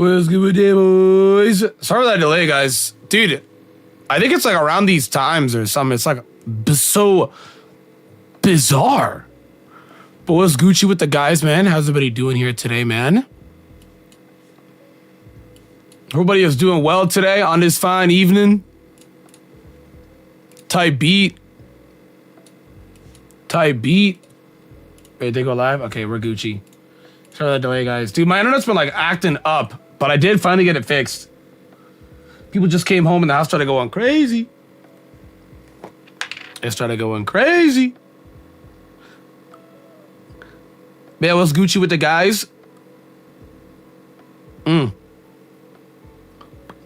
What's good with you, boys? Sorry for that delay, guys. Dude, I think it's like around these times or something. It's like so bizarre. But what's Gucci with the guys, man? How's everybody doing here today, man? Everybody is doing well today on this fine evening. Type beat. Ready to go live? Okay, we're Gucci. Sorry for that delay, guys. Dude, my internet's been like acting up, but I did finally get it fixed. People just came home and the house started going crazy. It started going crazy. Man, what's Gucci with the guys? Hope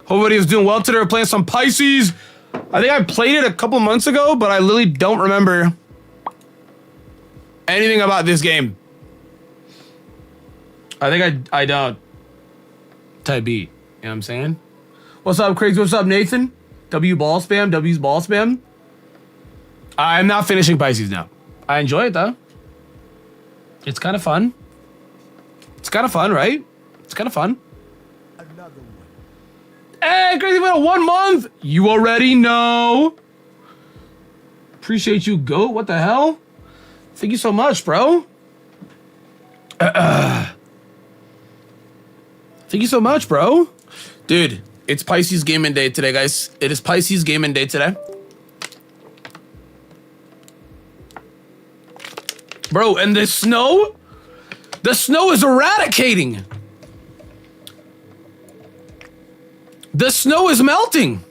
everybody is doing well today. We're playing some Pisces. I think I played it a couple months ago, but I literally don't remember anything about this game. I think I don't. Type B. You know what I'm saying? What's up, Craig? What's up, Nathan? W ball spam. W's ball spam. I'm not finishing Pisces now. I enjoy it though. It's kind of fun. It's kind of fun, right? It's kind of fun. Another one. Hey, Crazy Widow, 1 month. You already know. Appreciate you, goat. What the hell? Thank you so much, bro. Thank you so much, bro. Dude, it's Pisces gaming day today, guys. It is Pisces gaming day today. Bro, and the snow is eradicating. The snow is melting.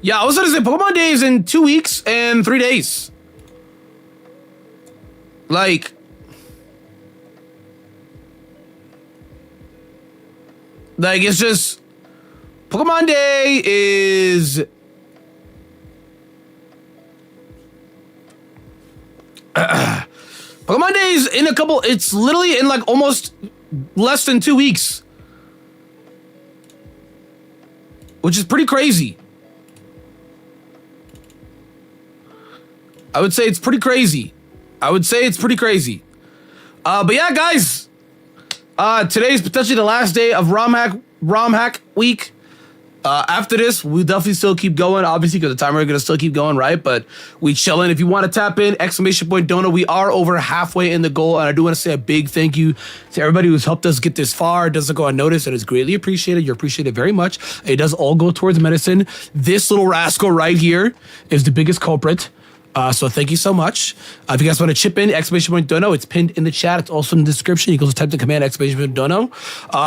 Yeah, I was gonna say Pokemon Day is in 2 weeks and 3 days. Like, it's just Pokemon Day is Pokemon Day is in a couple. It's literally in like almost less than 2 weeks, which is pretty crazy. I would say it's pretty crazy. But yeah, guys, today's potentially the last day of ROM Hack week. After this, we'll definitely still keep going, obviously, because the timer is going to still keep going, right? But we chilling. If you want to tap in, ! Dono. We are over halfway in the goal, and I do want to say a big thank you to everybody who's helped us get this far. It doesn't go unnoticed. It is greatly appreciated. You're appreciated very much. It does all go towards medicine. This little rascal right here is the biggest culprit. So thank you so much. If you guys want to chip in, ! Dono, it's pinned in the chat. It's also in the description. You can just type the command ! Dono.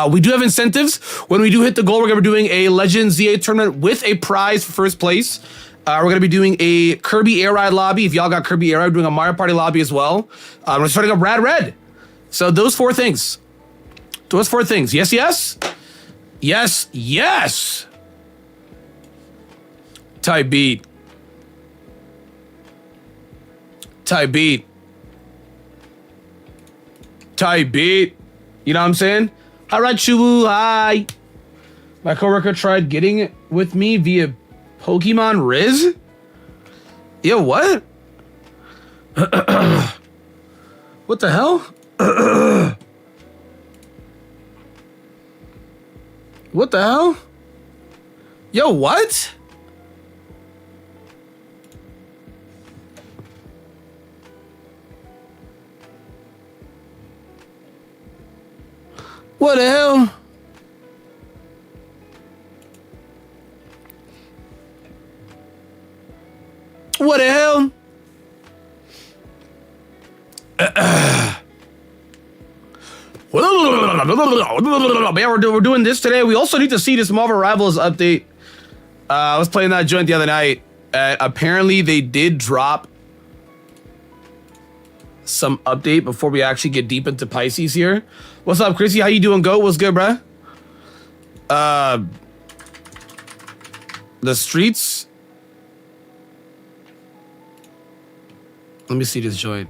We do have incentives. When we do hit the goal, we're going to be doing a Legend ZA tournament with a prize for first place. We're going to be doing a Kirby Air Ride lobby. If y'all got Kirby Air Ride, we're doing a Mario Party lobby as well. We're starting up Rad Red. So those 4 things. Yes, yes. Yes, yes. Type beat. Type beat. You know what I'm saying? All right, Chubu, hi. My coworker tried getting it with me via Pokemon Riz. Yo, what? What the hell? What the hell? Yo, what? What the hell? What the hell? Yeah, we're doing this today. We also need to see this Marvel Rivals update. I was playing that joint the other night. Apparently, they did drop some update before we actually get deep into Pisces here. What's up, Chrissy? How you doing, Go? What's good, bruh? The streets. Let me see this joint.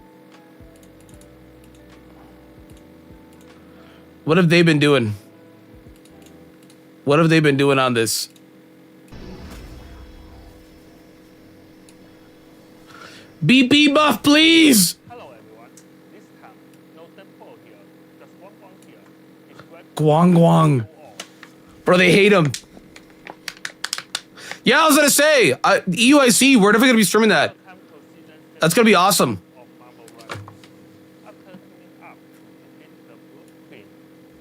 What have they been doing? What have they been doing on this? BP buff, please! Hello everyone, this time, no tempo here, just walk on here. It's great Guang Guang. Bro, they hate him. Yeah, I was gonna say, EUIC, we're definitely gonna be streaming that. That's gonna be awesome. After teaming up to defeat the Blue Queen,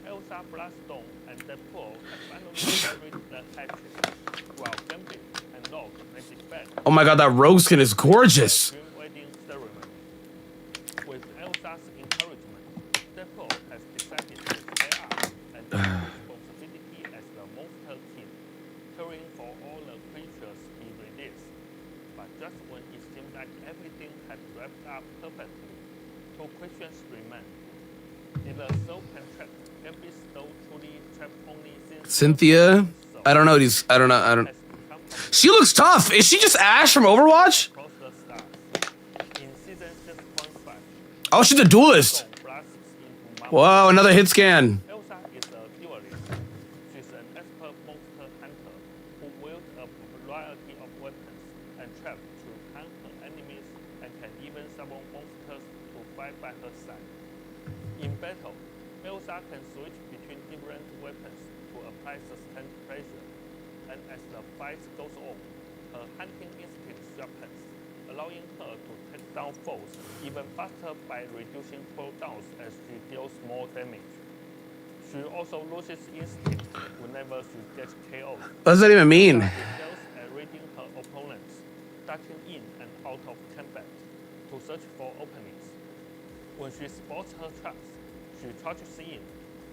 Elsa, Bloodstone, and Deadpool have finally carried the hatchet, while Gambit and Locke make back Oh my god, that rogue skin is gorgeous. the Dream Wedding ceremony. With Elsa's encouragement, Deadpool has decided to stay up and take responsibility as the monster king, caring for all the creatures he released. But just when it seemed like everything had wrapped up perfectly, two questions remain. Is the soul trap Gambit still truly trapped only since Cynthia? I don't know these. I don't know. has become She looks tough. Is she just Ash from Overwatch? across the stars? In season 6.5, Oh, she's a duelist. Dawn blasts into Mount Whoa, another hit scan. Elsa is a duelist. She's an expert monster hunter who wields a variety of weapons and traps to hunt her enemies and can even summon monsters to fight by her side. In battle, Elsa can switch between different weapons to apply sustained pressure, and as the fight goes on, her hunting instinct sharpens, allowing her to take down foes even faster by reducing cooldowns as she deals more damage. She also loses instinct whenever she gets KO'd. What does that even mean? She excels at reading her opponents, ducking in and out of combat to search for openings. When she spots her traps, she charges in,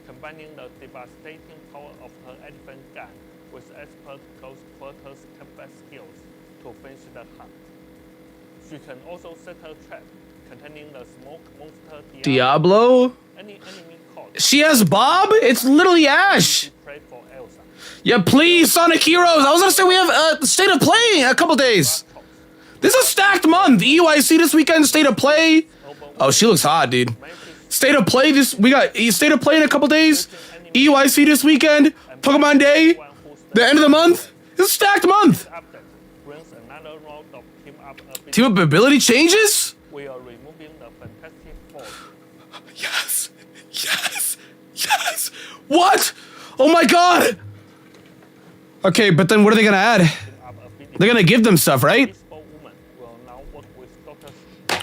combining the devastating power of her elephant gun with expert close quarters combat skills to finish the hunt. She can also set her trap containing the smoke monster Diablo? Any enemy caught, She has Bob? It's literally Ash. she prayed for Elsa. Yeah, please, Sonic Heroes. I was gonna say we have State of Play in a couple days. This is a stacked month. EUIC this weekend, State of Play. Oh, she looks hot, dude. State of Play this, we got State of Play in a couple days. EUIC this weekend. Pokemon Day. The end of the month. It's a stacked month. Update brings another round of team up ability. Team up ability changes? We are removing the Fantastic Four. Yes. Yes. Yes. What? Oh my god. Okay, but then what are they gonna add? Team up ability. They're gonna give them stuff, right? Invisible Woman will now work with Doctor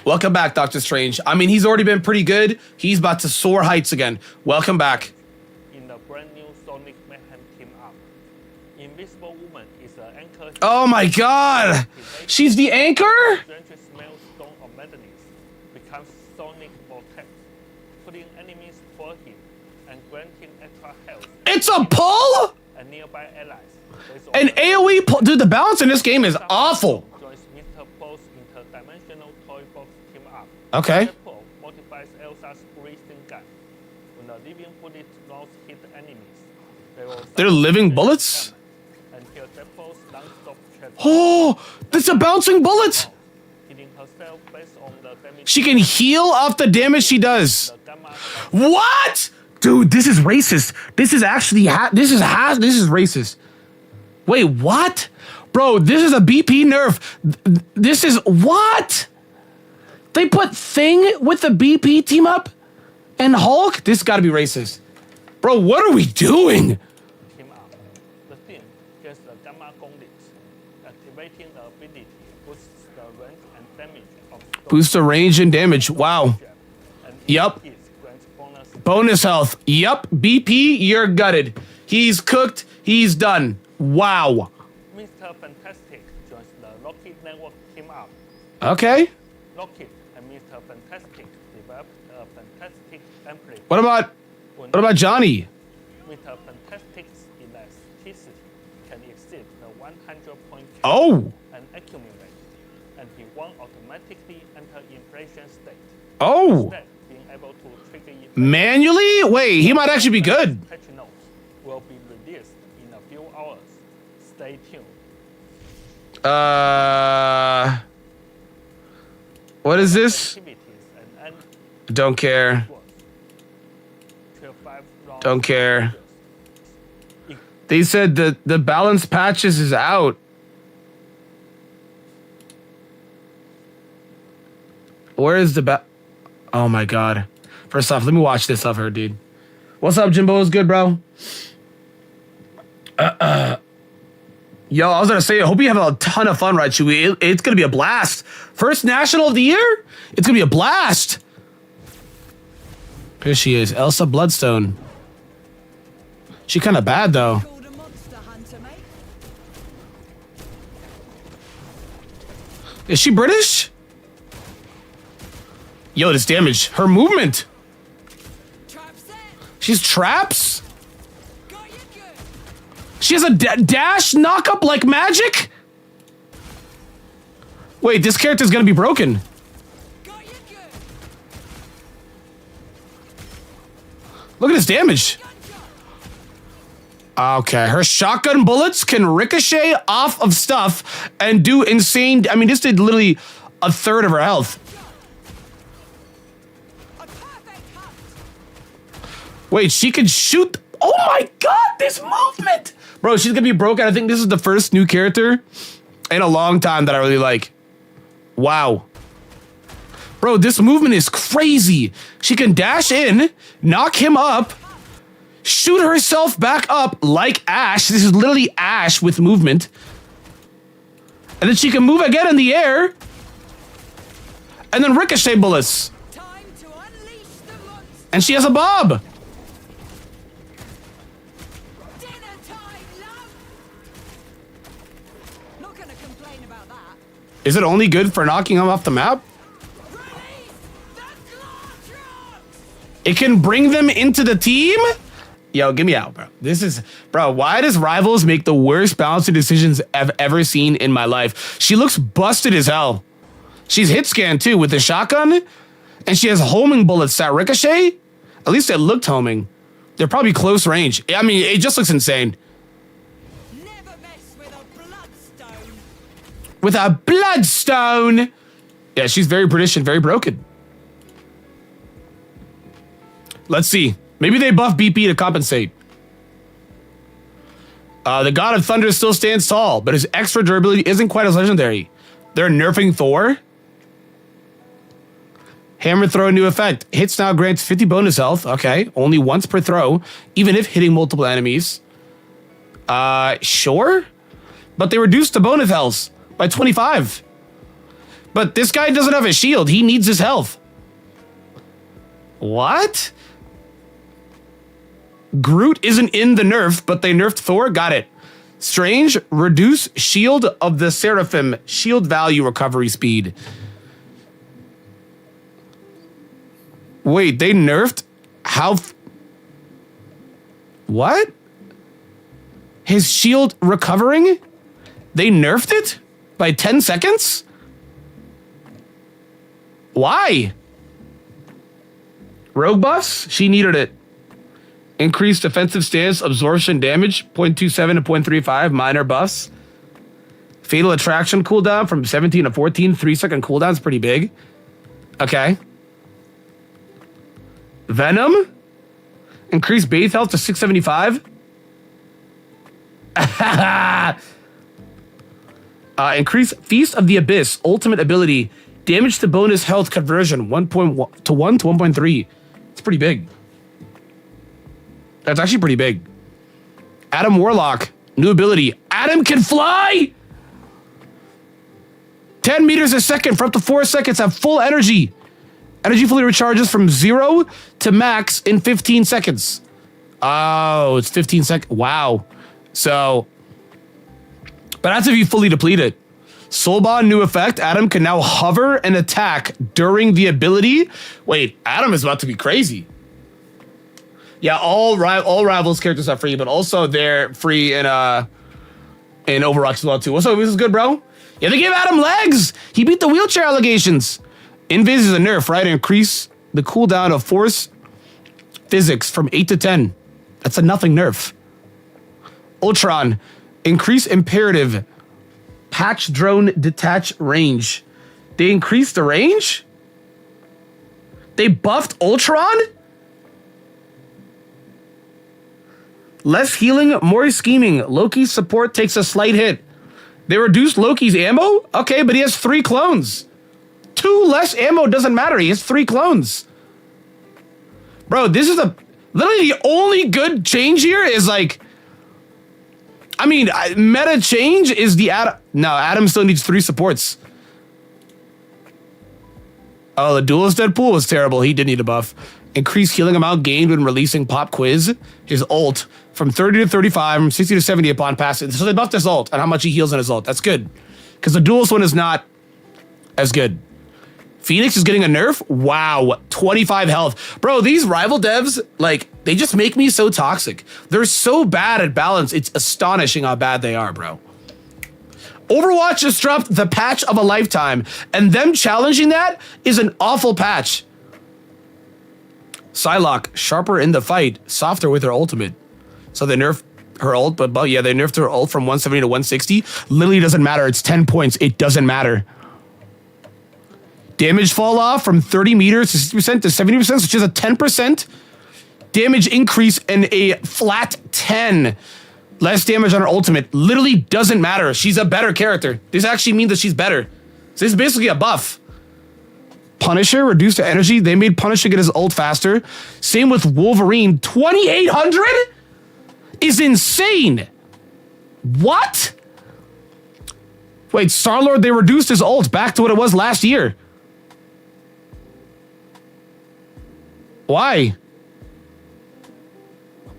Welcome back, Doctor Strange. I mean, he's already been pretty good. He's about to soar heights again. Welcome back. in the brand new Sonic Mayhem team up. Invisible Woman is an anchor. Oh my god. She's the anchor? Strange's Maelstone of Madness becomes Sonic Vortex, putting enemies for him and granting extra health It's a pull? and nearby allies. Based on An the AoE pull. Dude, the balance in this game is awful. joins Mr. Ball's interdimensional toy box team up. Okay. Deadpool modifies Elsa's breathing gun. When the living bullet rounds hit enemies, they will They're living bullets? until Deadpool's non-stop trap, Oh, that's a bouncing bullet. hitting herself based on the damage She can heal off the damage she does. the gamma What? Dude, this is racist. This is actually this is racist. Wait, what? Bro, this is a BP nerf. This is what? They put Thing with the BP team up and Hulk? This got to be racist. Bro, what are we doing? team up. The team gets the gamma gauntlet. Activating the ability boosts the range and damage of Storm Boost the range and damage. Wow. Jab, and Yup. it grants bonus Bonus health. Yup. BP, you're gutted. He's cooked. He's done. Wow. Mr. Fantastic joins the Rocket Network team up. Okay. Rocket and Mr. Fantastic developed a fantastic template. What about Johnny? Mr. Fantastic's elasticity can exceed the 100-point cap Oh. and accumulate, and he won't automatically enter inflation state. Oh. Instead, being able to trigger it Manually? Wait, he might actually be good. patch notes will be released in a few hours. Stay tuned. What is this? Activities and end Don't care. words. 12-5 round Don't care. It They said the balance patches is out. Where is the Oh my god. First off, let me watch this of her, dude. What's up, Jimbo? What's good, bro? Yo, I was gonna say, I hope you have a ton of fun, right, Chewy? It's gonna be a blast. First national of the year? It's gonna be a blast. Here she is, Elsa Bloodstone. She kind of bad, though. Is she British? Yo, this damage. Her movement. She's traps? She has a dash knock-up like magic? Wait, this character's gonna be broken. Look at his damage. Okay, her shotgun bullets can ricochet off of stuff and do insane... I mean, this did literally a third of her health. Wait, she can shoot... Oh my god, this movement! Bro, she's gonna be broken. I think this is the first new character in a long time that I really like. Wow. Bro, this movement is crazy. She can dash in, knock him up, shoot herself back up like Ash. This is literally Ash with movement. And then she can move again in the air. And then ricochet bullets. And she has a bob. Is it only good for knocking him off the map? It can bring them into the team? Yo, get me out, bro. This is... Bro, why does Rivals make the worst balancing decisions I've ever seen in my life? She looks busted as hell. She's hit scanned, too, with the shotgun. And she has homing bullets that ricochet. At least it looked homing. They're probably close range. I mean, it just looks insane. Never mess with a Bloodstone. With a Bloodstone! Yeah, she's very British and very broken. Let's see. Maybe they buff BP to compensate. The God of Thunder still stands tall, but his extra durability isn't quite as legendary. They're nerfing Thor. Hammer throw new effect. Hits now grants 50 bonus health. Okay, only once per throw, even if hitting multiple enemies. Sure. But they reduced the bonus health by 25. But this guy doesn't have a shield. He needs his health. What? Groot isn't in the nerf, but they nerfed Thor. Got it. Strange. Reduce shield of the Seraphim. Shield value recovery speed. Wait, they nerfed? How? What? His shield recovering? They nerfed it? By 10 seconds? Why? Rogue buffs? She needed it. Increased defensive stance, absorption damage, 0.27 to 0.35, minor buffs. Fatal attraction cooldown from 17 to 14, 3-second cooldown is pretty big. Okay. Venom? Increased base health to 675. Increase Feast of the Abyss, ultimate ability. Damage to bonus health conversion, 1.1 to 1 to 1.3. It's pretty big. That's actually pretty big. Adam Warlock, new ability. Adam can fly! 10 meters a second for up to 4 seconds, have full energy. Energy fully recharges from 0 to max in 15 seconds. Oh, it's 15 seconds. Wow. So, but that's if you fully deplete it. Soulbond, new effect. Adam can now hover and attack during the ability. Wait, Adam is about to be crazy. Yeah, all Rivals characters are free, but also they're free in Overwatch as well too. What's up? This is good, bro. Yeah, they gave Adam legs. He beat the wheelchair allegations. Invis is a nerf, right? Increase the cooldown of force physics from 8 to 10. That's a nothing nerf. Ultron, increase imperative. Patch drone detach range. They increased the range? They buffed Ultron? Less healing, more scheming. Loki's support takes a slight hit. They reduced Loki's ammo? Okay, but he has 3 clones. 2 less ammo doesn't matter. He has 3 clones. Bro, this is a... Literally the only good change here is like, I mean, meta change is the Adam. No, Adam still needs 3 supports. Oh, the Duelist Deadpool was terrible. He did need a buff. Increased healing amount gained when releasing Pop Quiz. His ult from 30 to 35, from 60 to 70 upon passing. So they buffed his ult and how much he heals in his ult. That's good. Because the Duelist one is not as good. Phoenix is getting a nerf? Wow, 25 health. Bro, these rival devs, like, they just make me so toxic. They're so bad at balance. It's astonishing how bad they are, bro. Overwatch just dropped the patch of a lifetime, and them challenging that is an awful patch. Psylocke, sharper in the fight, softer with her ultimate. So they nerfed her ult, but yeah, they nerfed her ult from 170 to 160. Literally doesn't matter. It's 10 points. It doesn't matter. Damage fall off from 30 meters to 60% to 70%, which is a 10% damage increase and a flat 10. Less damage on her ultimate. Literally doesn't matter. She's a better character. This actually means that she's better. So this is basically a buff. Punisher, reduced energy. They made Punisher get his ult faster. Same with Wolverine. 2,800 is insane. What? Wait, Star-Lord, they reduced his ult back to what it was last year. Why?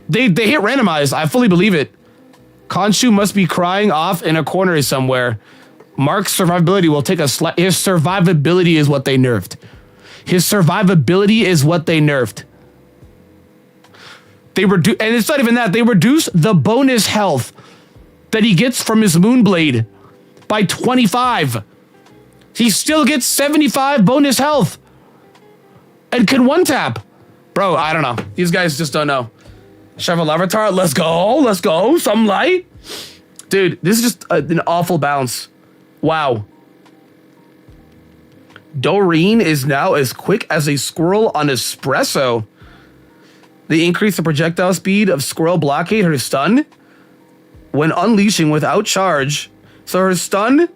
They hit randomized. I fully believe it. Khonshu must be crying off in a corner somewhere. Mark's survivability will take a slight. His survivability is what they nerfed. His survivability is what they nerfed. They reduce, and it's not even that. They reduce the bonus health that he gets from his Moonblade by 25. He still gets 75 bonus health and can one tap. Bro, I don't know. These guys just don't know. Shovel Avatar, let's go. Let's go. Some light. Dude, this is just an awful bounce. Wow. Doreen is now as quick as a squirrel on espresso. They increase the projectile speed of Squirrel Blockade, her stun, when unleashing without charge. So her stun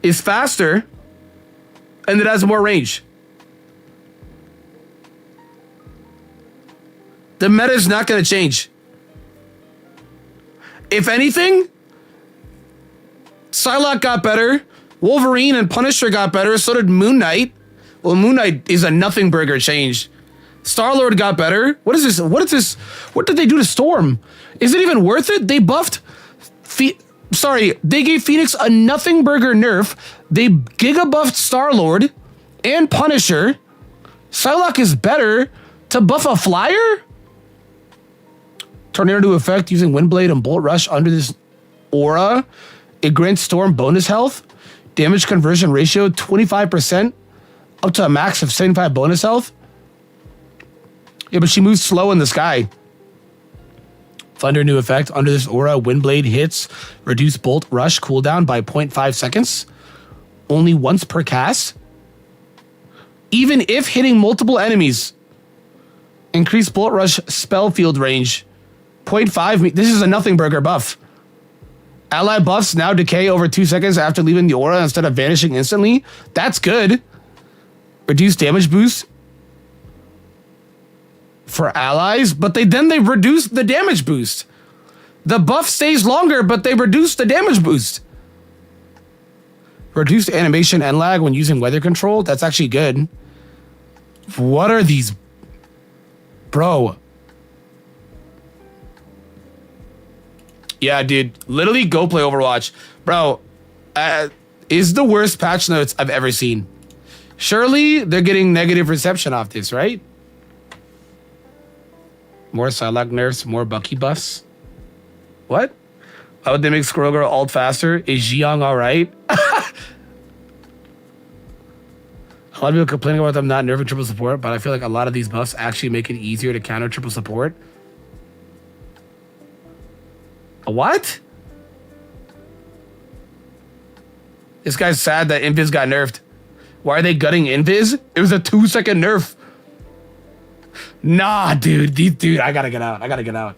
is faster and it has more range. The meta is not going to change. If anything, Psylocke got better. Wolverine and Punisher got better. So did Moon Knight. Well, Moon Knight is a nothing burger change. Star-Lord got better. What is this? What is this? What did they do to Storm? Is it even worth it? They buffed... they gave Phoenix a nothing burger nerf. They giga buffed Star-Lord and Punisher. Psylocke is better to buff a flyer? Tornado to effect using Windblade and Bolt Rush under this aura. It grants Storm bonus health. Damage conversion ratio 25%. Up to a max of 75 bonus health. Yeah, but she moves slow in the sky. Thunder new effect. Under this aura, Windblade hits. Reduce Bolt Rush cooldown by 0.5 seconds. Only once per cast. Even if hitting multiple enemies. Increase Bolt Rush spell field range. 0.5. This is a nothing burger buff. Ally buffs now decay over 2 seconds after leaving the aura instead of vanishing instantly. That's good. Reduce damage boost for allies, but they reduce the damage boost. The buff stays longer, but they reduce the damage boost. Reduced animation and lag when using weather control. That's actually good. What are these? Bro. Yeah, dude. Literally go play Overwatch. Bro, is the worst patch notes I've ever seen. Surely they're getting negative reception off this, right? More Psylocke nerfs, more Bucky buffs. What? How would they make Squirrel Girl ult faster? Is Jiang alright? A lot of people complaining about them not nerfing triple support, but I feel like a lot of these buffs actually make it easier to counter triple support. What? This guy's sad that Invis got nerfed. Why are they gutting Invis? It was a 2-second nerf. Nah, dude. Dude, I gotta get out.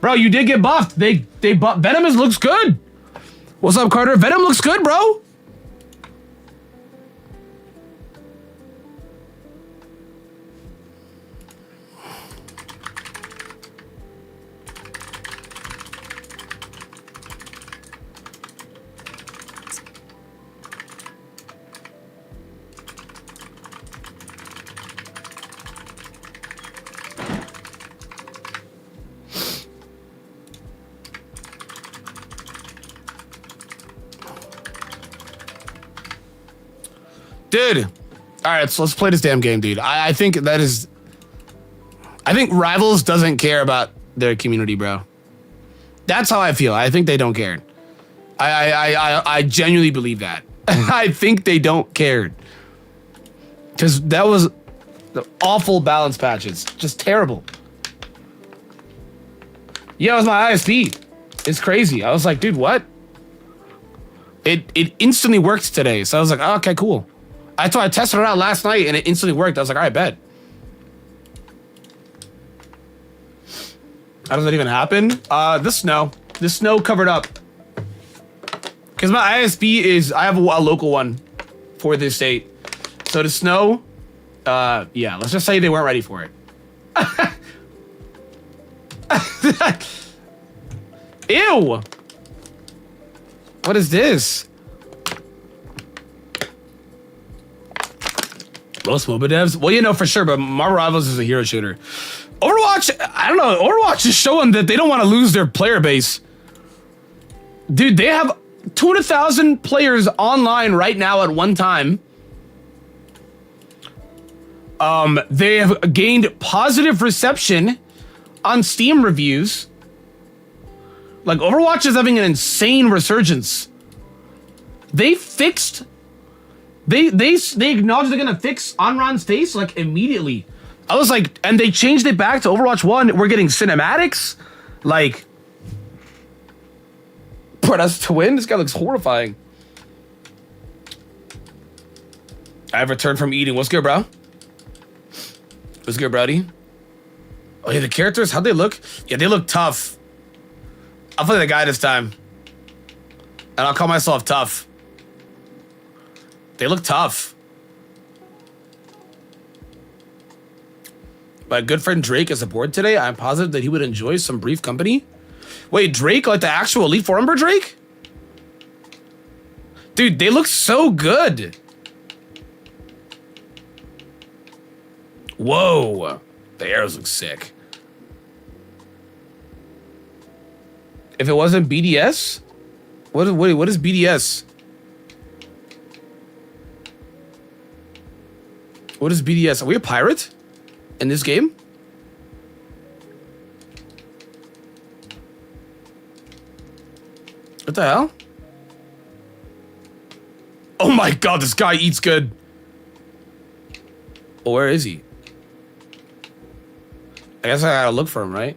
Bro, you did get buffed. They buffed. Venom looks good. What's up, Carter? Venom looks good, bro. Dude. All right, so let's play this damn game, dude. I think that is... I think Rivals doesn't care about their community, bro. That's how I feel. I think they don't care. I genuinely believe that. I think they don't care. Because that was the awful balance patches. Just terrible. Yeah, it was my ISP. It's crazy. I was like, dude, what? It instantly worked today. So I was like, oh, okay, cool. I tested it out last night and it instantly worked. I was like, all right, bet. How does that even happen? The snow covered up. Because my ISP is, I have a local one for this state. So the snow, yeah, let's just say they weren't ready for it. Ew. What is this? Most MOBA devs? Well, you know for sure, but Marvel Rivals is a hero shooter. Overwatch, I don't know. Overwatch is showing that they don't want to lose their player base. Dude, they have 200,000 players online right now at one time. They have gained positive reception on Steam reviews. Like, Overwatch is having an insane resurgence. They fixed... They acknowledged they're gonna fix Onron's face, like, immediately. I was like... And they changed it back to Overwatch 1. We're getting cinematics. Like... Bro, that's to win? This guy looks horrifying. I've returned from eating. What's good, bro? What's good, brody? Oh, yeah, the characters, how'd they look? Yeah, they look tough. I'll play the guy this time. And I'll call myself tough. They look tough. My good friend Drake is aboard today. I'm positive that he would enjoy some brief company. Wait, Drake, like the actual Elite Four member Drake? Dude, they look so good. Whoa. The arrows look sick. If it wasn't BDS? What is BDS? What is BDS? Are we a pirate in this game? What the hell? Oh my god, this guy eats good. Well, where is he? I guess I gotta look for him, right?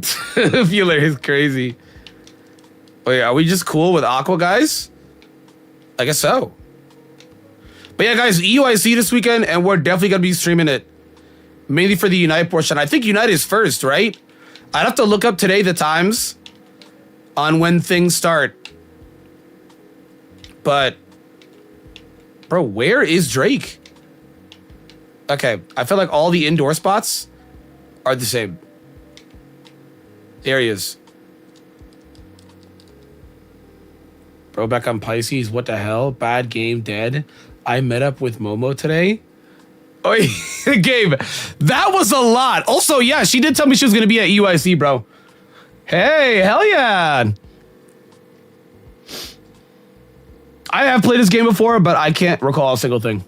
Feeler is crazy. Wait, are we just cool with Aqua, guys? I guess so. But yeah, guys, EUIC this weekend, and we're definitely gonna be streaming it. Mainly for the Unite portion. I think Unite is first, right? I'd have to look up today the times on when things start. But, bro, where is Drake? Okay, I feel like all the indoor spots are the same. There he is. Bro, back on Pisces, what the hell? Bad game, dead. I met up with Momo today. Oh, Gabe, that was a lot. Also, yeah, she did tell me she was going to be at UIC, bro. Hey, hell yeah. I have played this game before, but I can't recall a single thing.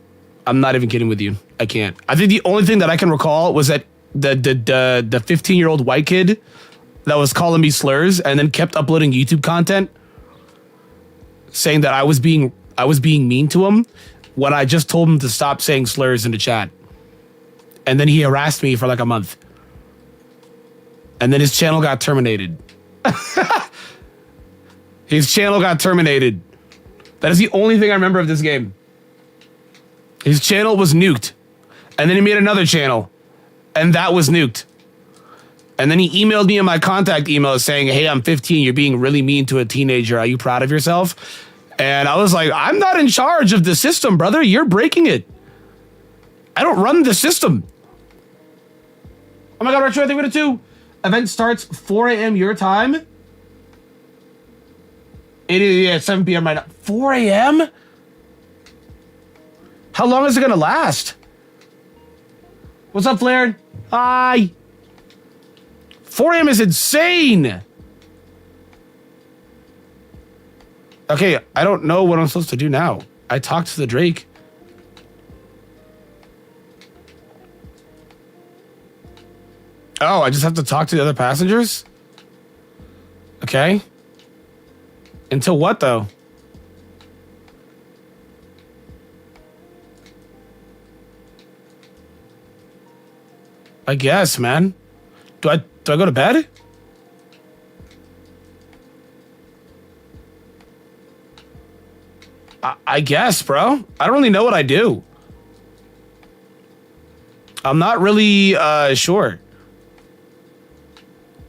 I'm not even kidding with you. I can't. I think the only thing that I can recall was that the 15-year-old white kid that was calling me slurs and then kept uploading YouTube content saying that I was being mean to him when I just told him to stop saying slurs in the chat. And then he harassed me for like a month. And then his channel got terminated. His channel got terminated. That is the only thing I remember of this game. His channel was nuked. And then he made another channel. And that was nuked. And then he emailed me in my contact email saying, hey, I'm 15. You're being really mean to a teenager. Are you proud of yourself? And I was like, I'm not in charge of the system, brother. You're breaking it. I don't run the system. Oh my God, Retro, I think we're going to 2. Event starts 4 a.m. your time. It is, yeah, 7 p.m. right now. 4 a.m.? How long is it going to last? What's up, Flair? Hi. 4 a.m. is insane. Okay, I don't know what I'm supposed to do now. I talked to the Drake. Oh, I just have to talk to the other passengers? Okay. Until what, though? I guess, man. Do I go to bed? I guess, bro. I don't really know what I do. I'm not really sure.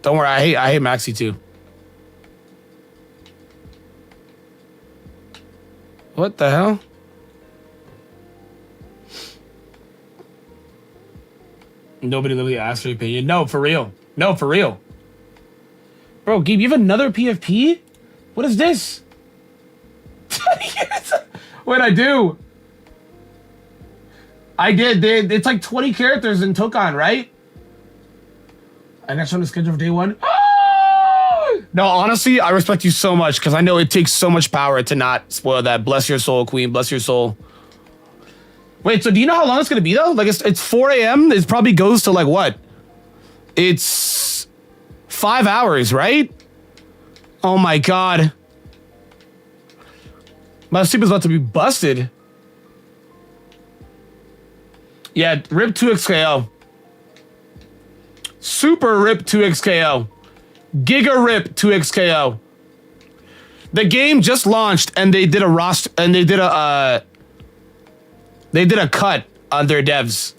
Don't worry, I hate Maxi too. What the hell? Nobody literally asked for your opinion. No, for real. No, for real. Bro, Gabe, you have another PFP? What is this? Wait, I do. I did. It's like 20 characters in Tokon, right? I got you on the schedule for day one. No, honestly, I respect you so much because I know it takes so much power to not spoil that. Bless your soul, Queen. Bless your soul. Wait, so do you know how long it's going to be, though? Like, it's 4 a.m.? It probably goes to, like, what? It's 5 hours, right? Oh, my God. My sleep is about to be busted. Yeah, rip 2xKO. Super rip 2xKO. Giga rip 2xKO. The game just launched and they did a roster and they did a cut on their devs.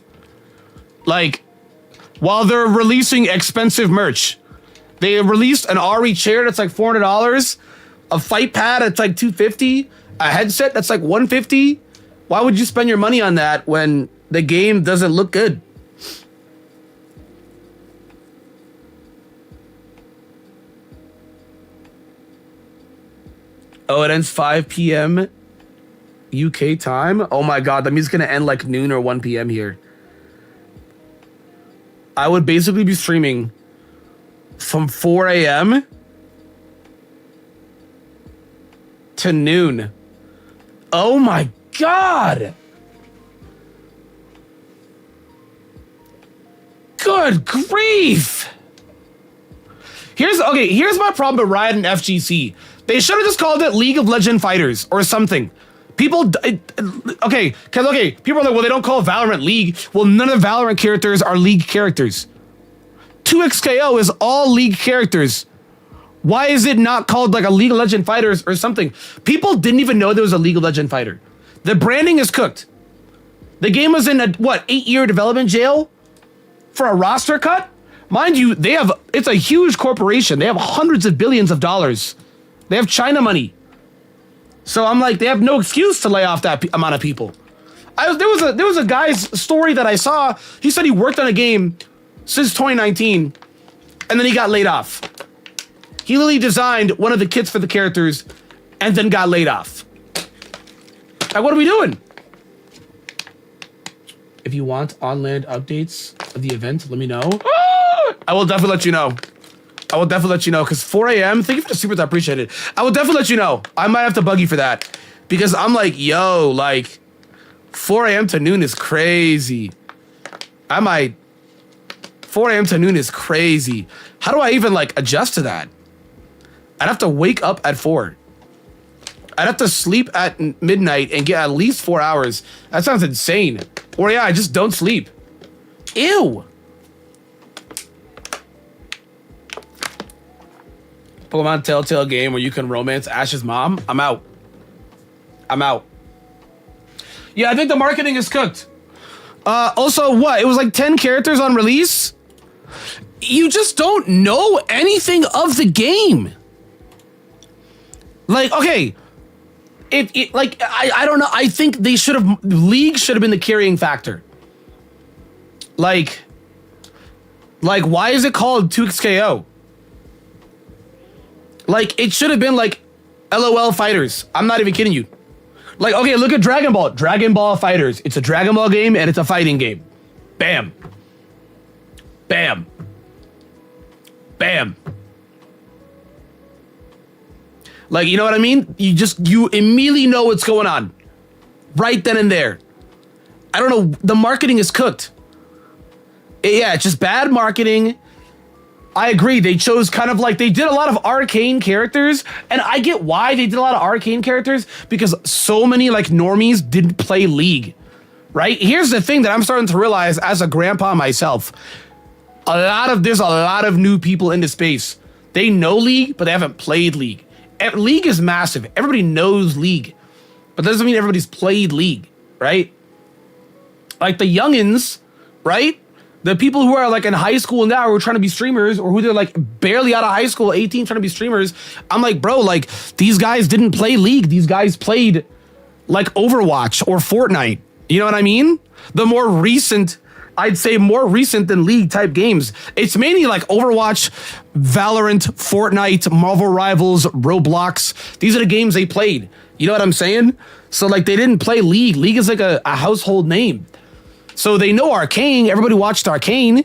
Like, while they're releasing expensive merch, they released an RE chair that's like $400, a fight pad that's like $250, a headset that's like $150. Why would you spend your money on that when the game doesn't look good? Oh, it ends 5 p.m. UK time? Oh my God, that means it's gonna end like noon or 1 p.m. here. I would basically be streaming from 4 a.m. to noon. Oh my God! Good grief! Here's my problem with Riot and FGC. They should have just called it League of Legend Fighters or something. People, people are like, well, they don't call Valorant League. Well, none of the Valorant characters are League characters. 2xKO is all League characters. Why is it not called like a League of Legend Fighters or something? People didn't even know there was a League of Legend Fighter. The branding is cooked. The game was in a, 8-year development jail for a roster cut? Mind you, it's a huge corporation. They have hundreds of billions of dollars. They have China money. So I'm like, they have no excuse to lay off that amount of people. There was a guy's story that I saw. He said he worked on a game since 2019, and then he got laid off. He literally designed one of the kits for the characters, and then got laid off. Like, what are we doing? If you want on-land updates of the event, let me know. I will definitely let you know. I will definitely let you know, because 4 a.m., thank you for the supers, I appreciate it. I will definitely let you know. I might have to bug you for that. Because I'm like, yo, like, 4 a.m. to noon is crazy. 4 a.m. to noon is crazy. How do I even, like, adjust to that? I'd have to wake up at 4. I'd have to sleep at midnight and get at least 4 hours. That sounds insane. Or yeah, I just don't sleep. Ew. Pokemon Telltale game where you can romance Ash's mom? I'm out. Yeah, I think the marketing is cooked. Also, what? It was like 10 characters on release? You just don't know anything of the game. Like, okay. I don't know. I think League should have been the carrying factor. Like, why is it called 2xKO? Like, it should have been like LOL Fighters. I'm not even kidding you. Like, okay, look at Dragon Ball. Dragon Ball Fighters. It's a Dragon Ball game and it's a fighting game. Bam. Bam. Bam. Like, you know what I mean? You immediately know what's going on. Right then and there. I don't know. The marketing is cooked. Yeah, it's just bad marketing. I agree. They chose kind of like, they did a lot of arcane characters, and I get why they did a lot of arcane characters, because so many like normies didn't play League, right? Here's the thing that I'm starting to realize as a grandpa myself. There's a lot of new people into space. They know League, but they haven't played League. League is massive. Everybody knows League, but that doesn't mean everybody's played League, right? Like the youngins, right? The people who are like in high school now who are trying to be streamers, or who they're like barely out of high school, 18, trying to be streamers. I'm like, bro, like these guys didn't play League. These guys played like Overwatch or Fortnite. You know what I mean? The more recent, I'd say more recent than League type games. It's mainly like Overwatch, Valorant, Fortnite, Marvel Rivals, Roblox. These are the games they played. You know what I'm saying? So like they didn't play League. League is like a household name. So they know Arcane. Everybody watched Arcane.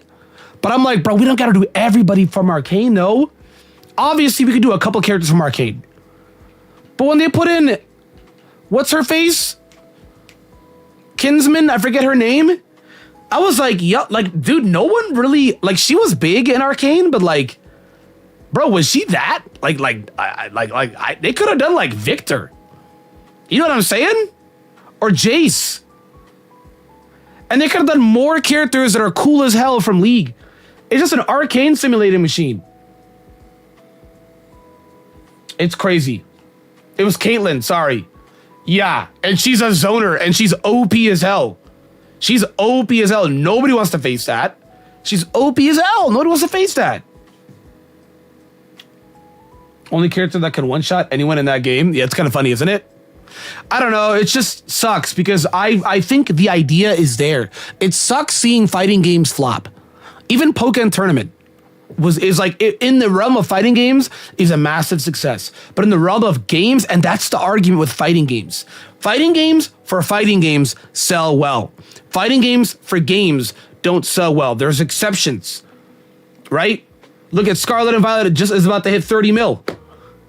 But I'm like, bro, we don't got to do everybody from Arcane, though. Obviously, we could do a couple characters from Arcane. But when they put in, what's her face? Kinsman, I forget her name. I was like, yeah, like, dude, no one really, like, she was big in Arcane, but like, bro, was she that? They could have done like Victor. You know what I'm saying? Or Jace. And they could have done more characters that are cool as hell from League. It's just an arcane simulating machine. It's crazy. It was Caitlyn, sorry. Yeah, and she's a zoner, and she's OP as hell. She's OP as hell. Nobody wants to face that. She's OP as hell. Nobody wants to face that. Only character that can one-shot anyone in that game. Yeah, it's kind of funny, isn't it? I don't know. It just sucks because I think the idea is there. It sucks seeing fighting games flop. Even Pokémon Tournament is like, in the realm of fighting games is a massive success. But in the realm of games, and that's the argument with fighting games. Fighting games for fighting games sell well. Fighting games for games don't sell well. There's exceptions, right? Look at Scarlet and Violet. It just is about to hit 30 mil.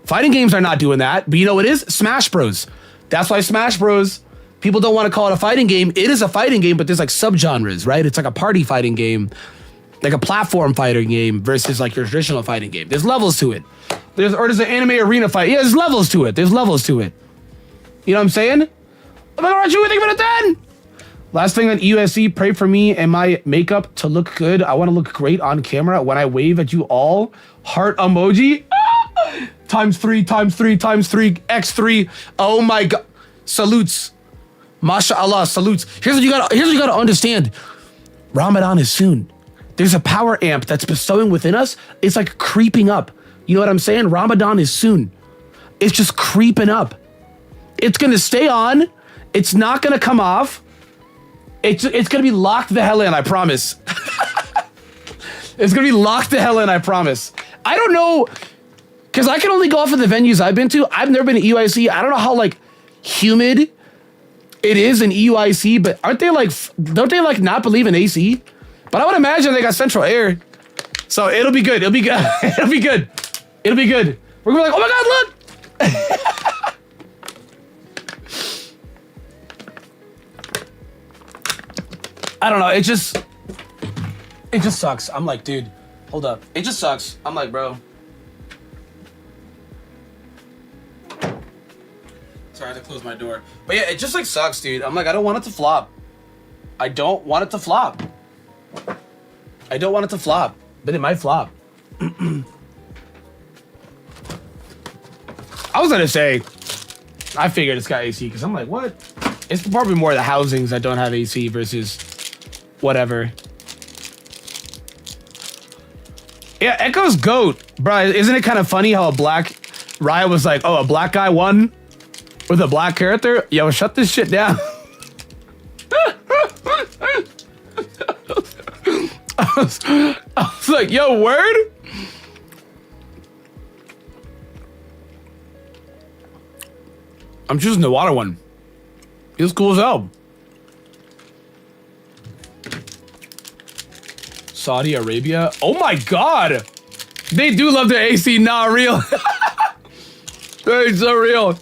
Fighting games are not doing that. But you know what it is? Smash Bros. That's why Smash Bros, people don't want to call it a fighting game. It is a fighting game, but there's like subgenres, right? It's like a party fighting game, like a platform fighting game versus like your traditional fighting game. There's levels to it. There's an anime arena fight. Yeah, there's levels to it. There's levels to it. You know what I'm saying? Oh my God, you think about it then? Last thing on USC, pray for me and my makeup to look good. I want to look great on camera when I wave at you all. Heart emoji. Times three, X3. Oh my God. Salutes. MashaAllah, salutes. Here's what you gotta understand. Ramadan is soon. There's a power amp that's bestowing within us. It's like creeping up. You know what I'm saying? Ramadan is soon. It's just creeping up. It's gonna stay on. It's not gonna come off. It's gonna be locked the hell in, I promise. It's gonna be locked the hell in, I promise. I don't know, because I can only go off of the venues I've been to. I've never been to EUIC. I don't know how like humid it is in EUIC, but don't they like not believe in AC? But I would imagine they got central air. So it'll be good. It'll be good. It'll be good. It'll be good. We're gonna be like, oh my God, look. I don't know. It just sucks. I'm like, dude, hold up. It just sucks. I'm like, bro. Sorry, I had to close my door. But yeah, it just like sucks, dude. I'm like, I don't want it to flop. I don't want it to flop. I don't want it to flop, but it might flop. I was gonna say, I figured it's got AC because I'm like, what? It's probably more the housings that don't have AC versus whatever. Yeah, Echo's GOAT. Bro, isn't it kind of funny how Riot was like, oh, a black guy won with a black character? Yo, shut this shit down. I was like, yo, word? I'm choosing the water one. It's cool as hell. Saudi Arabia. Oh my God. They do love their AC. Nah, real. It's so real.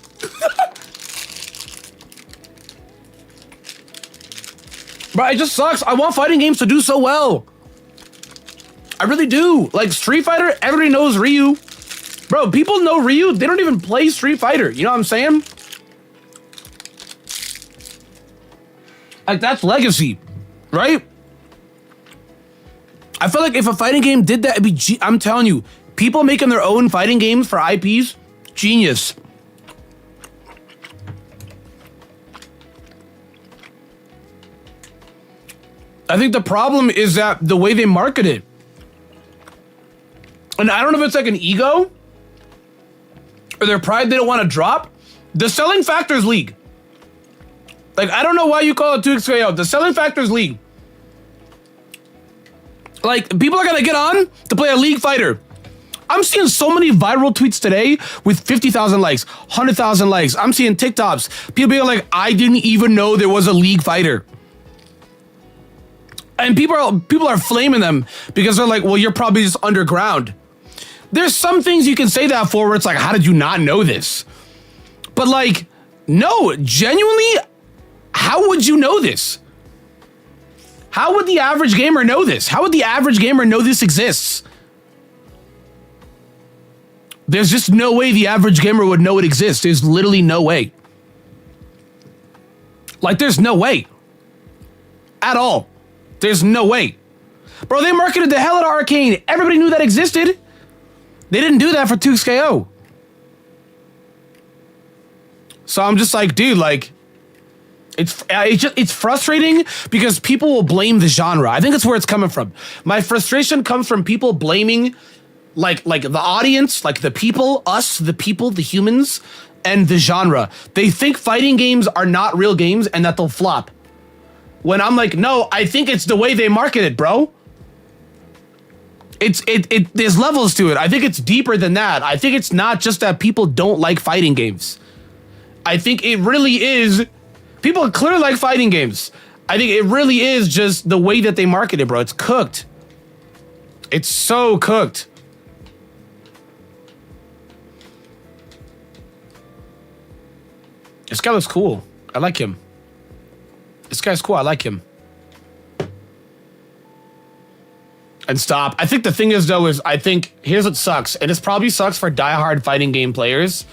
But it just sucks. I want fighting games to do so well. I really do. Like Street Fighter, everybody knows Ryu. Bro, people know Ryu. They don't even play Street Fighter. You know what I'm saying? Like, that's legacy, right? I feel like if a fighting game did that, it'd be, I'm telling you, people making their own fighting games for IPs, genius. I think the problem is that the way they market it. And I don't know if it's like an ego or their pride they don't want to drop. The selling factors league. Like, I don't know why you call it 2XKO. The selling factors league. Like, people are going to get on to play a league fighter. I'm seeing so many viral tweets today with 50,000 likes, 100,000 likes. I'm seeing TikToks. People being like, I didn't even know there was a league fighter. And people are flaming them because they're like, well, you're probably just underground. There's some things you can say that for where it's like, how did you not know this? But like, no, genuinely, how would you know this? How would the average gamer know this? How would the average gamer know this exists? There's just no way the average gamer would know it exists. There's literally no way. Like, there's no way. At all. There's no way. Bro, they marketed the hell out of Arcane. Everybody knew that existed. They didn't do that for 2XKO. So I'm just like, dude, like, it's frustrating because people will blame the genre. I think that's where it's coming from. My frustration comes from people blaming like the audience, like the people, us, the people, the humans, and the genre. They think fighting games are not real games and that they'll flop. When I'm like, no, I think it's the way they market it, bro. There's levels to it. I think it's deeper than that. I think it's not just that people don't like fighting games. I think it really is. People clearly like fighting games. I think it really is just the way that they market it, bro. It's cooked. It's so cooked. This guy looks cool. I like him. This guy's cool. I like him. And stop. I think the thing is, though, is I think here's what sucks. And this probably sucks for diehard fighting game players.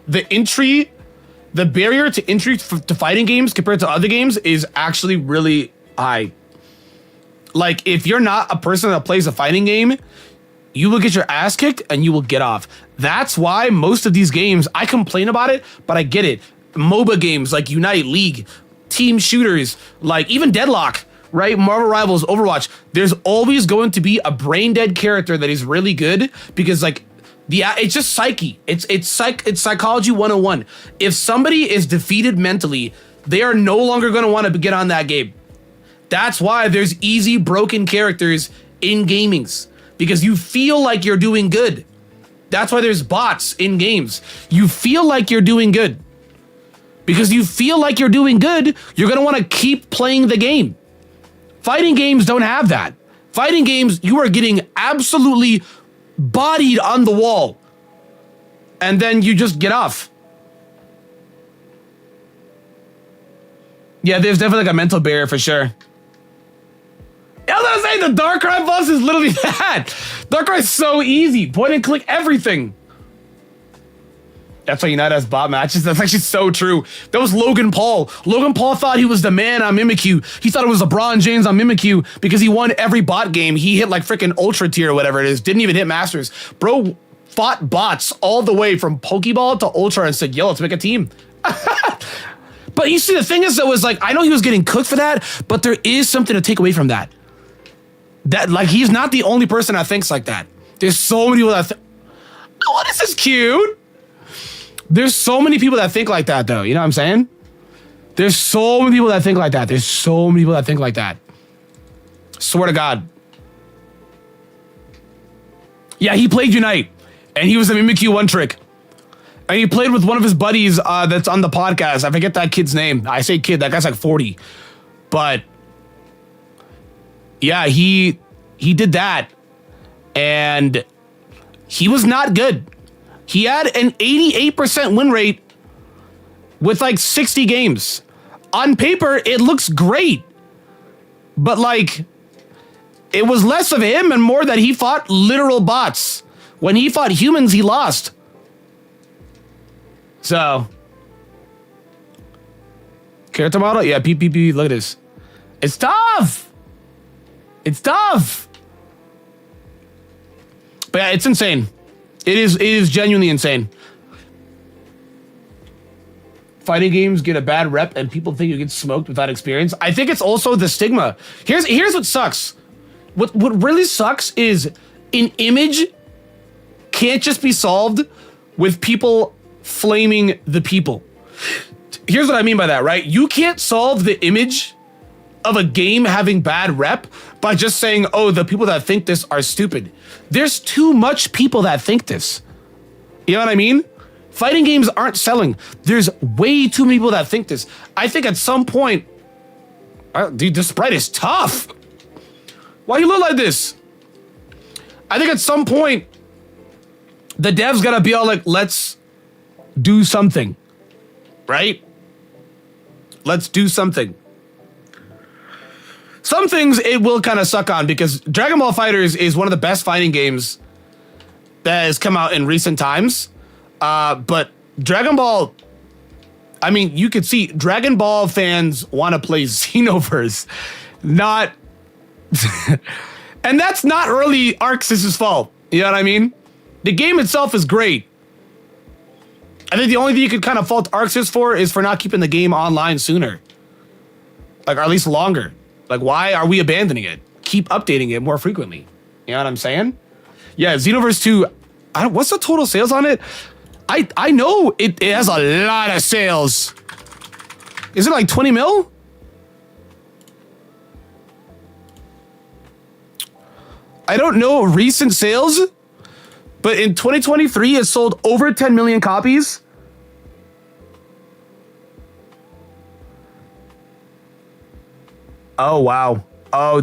The barrier to entry to fighting games compared to other games is actually really high. Like, if you're not a person that plays a fighting game, you will get your ass kicked and you will get off. That's why most of these games, I complain about it, but I get it. MOBA games like Unite, League, team shooters, like even Deadlock, right? Marvel Rivals, Overwatch. There's always going to be a brain dead character that is really good because like it's just psyche. It's psychology 101. If somebody is defeated mentally, they are no longer going to want to get on that game. That's why there's easy broken characters in gamings because you feel like you're doing good. That's why there's bots in games. You feel like you're doing good. Because you feel like you're doing good, you're going to want to keep playing the game. Fighting games don't have that. Fighting games, you are getting absolutely bodied on the wall. And then you just get off. Yeah, there's definitely like a mental barrier for sure. I was gonna say the Darkrai boss is literally that. Darkrai's so easy. Point and click everything. That's why Unite has bot matches. That's actually so true. That was Logan Paul. Logan Paul thought he was the man on Mimikyu. He thought it was LeBron James on Mimikyu because he won every bot game. He hit like freaking Ultra tier or whatever it is. Didn't even hit Masters. Bro fought bots all the way from Pokeball to Ultra and said, yo, let's make a team. But you see, the thing is, though, is like, I know he was getting cooked for that, but there is something to take away from that. That, like, he's not the only person that thinks like that. There's so many people that oh, this is cute. There's so many people that think like that, though. You know what I'm saying? There's so many people that think like that. There's so many people that think like that. Swear to God. Yeah, he played Unite, and he was a Mimikyu one trick. And he played with one of his buddies that's on the podcast. I forget that kid's name. I say kid, that guy's like 40. But yeah, he did that. And he was not good. He had an 88% win rate with like 60 games. On paper, it looks great. But like, it was less of him and more that he fought literal bots. When he fought humans, he lost. So, character model? Yeah, PPP, look at this. It's tough. It's tough. But yeah, it's insane. It is genuinely insane. Fighting games get a bad rep and people think you get smoked without experience. I think it's also the stigma. Here's what sucks. What really sucks is an image can't just be solved with people flaming the people. Here's what I mean by that, right? You can't solve the image of a game having bad rep by just saying, oh, the people that think this are stupid. There's too much people that think this. You know what I mean? Fighting games aren't selling. There's way too many people that think this. I think at some point, dude, this sprite is tough. Why you look like this? I think at some point, the devs gotta be all like, let's do something, right? Let's do something. Some things it will kind of suck on because Dragon Ball FighterZ is one of the best fighting games that has come out in recent times. But Dragon Ball, I mean, you could see Dragon Ball fans want to play Xenoverse, not, and that's not really Arxis' fault. You know what I mean? The game itself is great. I think the only thing you could kind of fault Arxis for is for not keeping the game online sooner. Like, or at least longer. Like, why are we abandoning it? Keep updating it more frequently. You know what I'm saying? Yeah, Xenoverse 2, what's the total sales on it? I know it has a lot of sales. Is it like 20 mil? I don't know recent sales, but in 2023, it sold over 10 million copies. Oh, wow. Oh,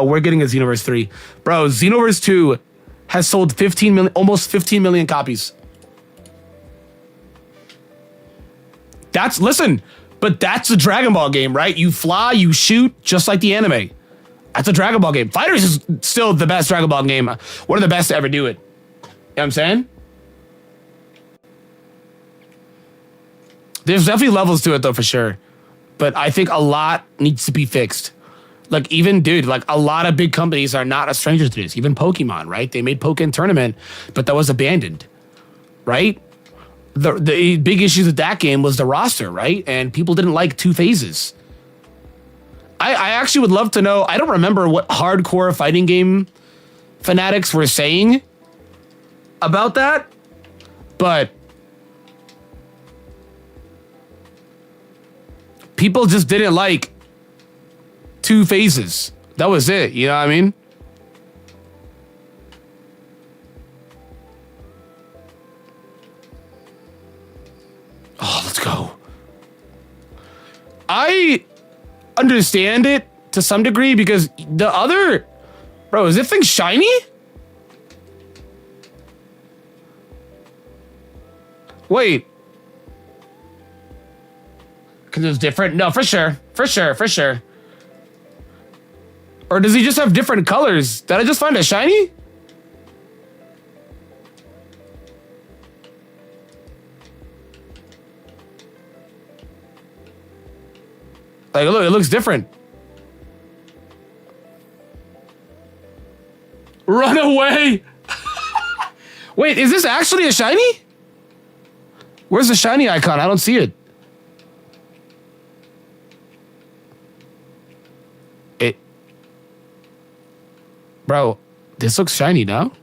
we're getting a Xenoverse 3. Bro, Xenoverse 2 has sold 15 million, almost 15 million copies. But that's a Dragon Ball game, right? You fly, you shoot, just like the anime. That's a Dragon Ball game. FighterZ is still the best Dragon Ball game. One of the best to ever do it. You know what I'm saying? There's definitely levels to it, though, for sure. But I think a lot needs to be fixed. Like, even, dude, like, a lot of big companies are not a stranger to this. Even Pokemon, right? They made Pokémon Tournament, but that was abandoned, right? The big issues with that game was the roster, right? And people didn't like two phases. I actually would love to know. I don't remember what hardcore fighting game fanatics were saying about that, but people just didn't like two phases. That was it. You know what I mean? Oh, let's go. I understand it to some degree because the other... Bro, is this thing shiny? Wait. Because it's different? No, for sure. For sure. Or does he just have different colors? Did I just find it shiny? Like, look, it looks different. Run away! Wait, is this actually a shiny? Where's the shiny icon? I don't see it. Bro, this looks shiny now.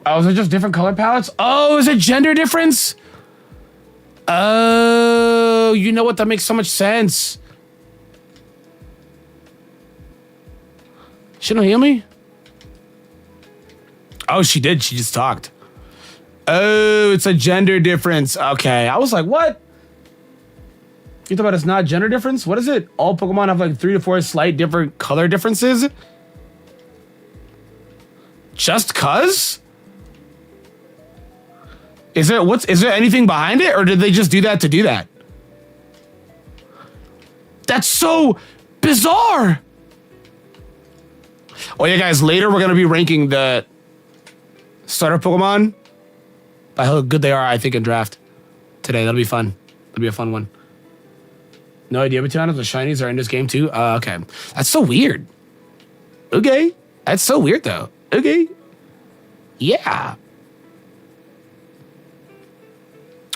Oh, is it just different color palettes? Oh, is it gender difference? Oh, you know what? That makes so much sense. She don't heal me? Oh, she did. She just talked. Oh, it's a gender difference. Okay. I was like, what? You talk about it's not gender difference? What is it? All Pokemon have like 3 to 4 slight different color differences? Just cuz? Is there anything behind it, or did they just do that to do that? That's so bizarre. Oh yeah, guys, later we're gonna be ranking the starter Pokemon by how good they are, I think, in draft. Today, that'll be fun. That'll be a fun one. No idea what the shinies are in this game too. Okay. That's so weird. Okay. That's so weird though. Okay. Yeah.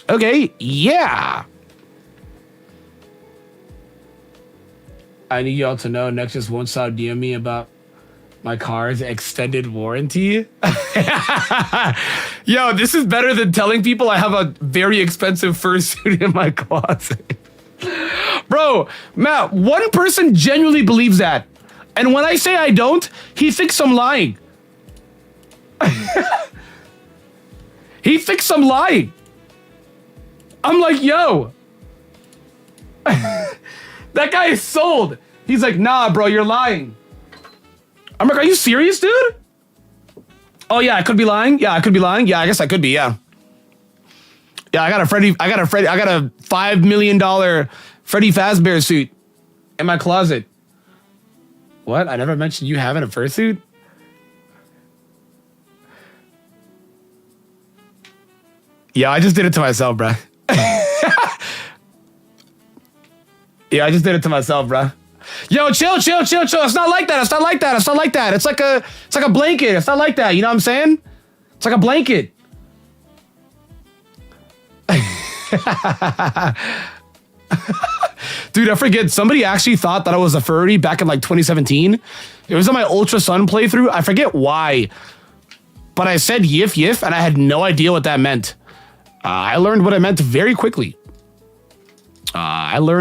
Okay. Yeah. I need y'all to know Nexus won't stop DM me about my car's extended warranty. Yo, this is better than telling people I have a very expensive fursuit in my closet. Bro, Matt, one person genuinely believes that. And when I say I don't, he thinks I'm lying. He thinks I'm lying. I'm like, yo. That guy is sold. He's like, nah, bro, you're lying. I'm like, are you serious, dude? Oh yeah, I could be lying. Yeah, I could be lying. Yeah, I guess I could be, yeah. Yeah, I got a $5 million Freddy Fazbear suit in my closet. What? I never mentioned you having a fursuit? Yeah, I just did it to myself, bro. Yeah, I just did it to myself, bro. Yo, chill. It's not like that. It's not like that. It's like a blanket. It's not like that. You know what I'm saying? It's like a blanket. Dude, I forget. Somebody actually thought that I was a furry back in like 2017. It was on my Ultra Sun playthrough. I forget why, but I said yif, and I had no idea what that meant. I learned what it meant very quickly. I had no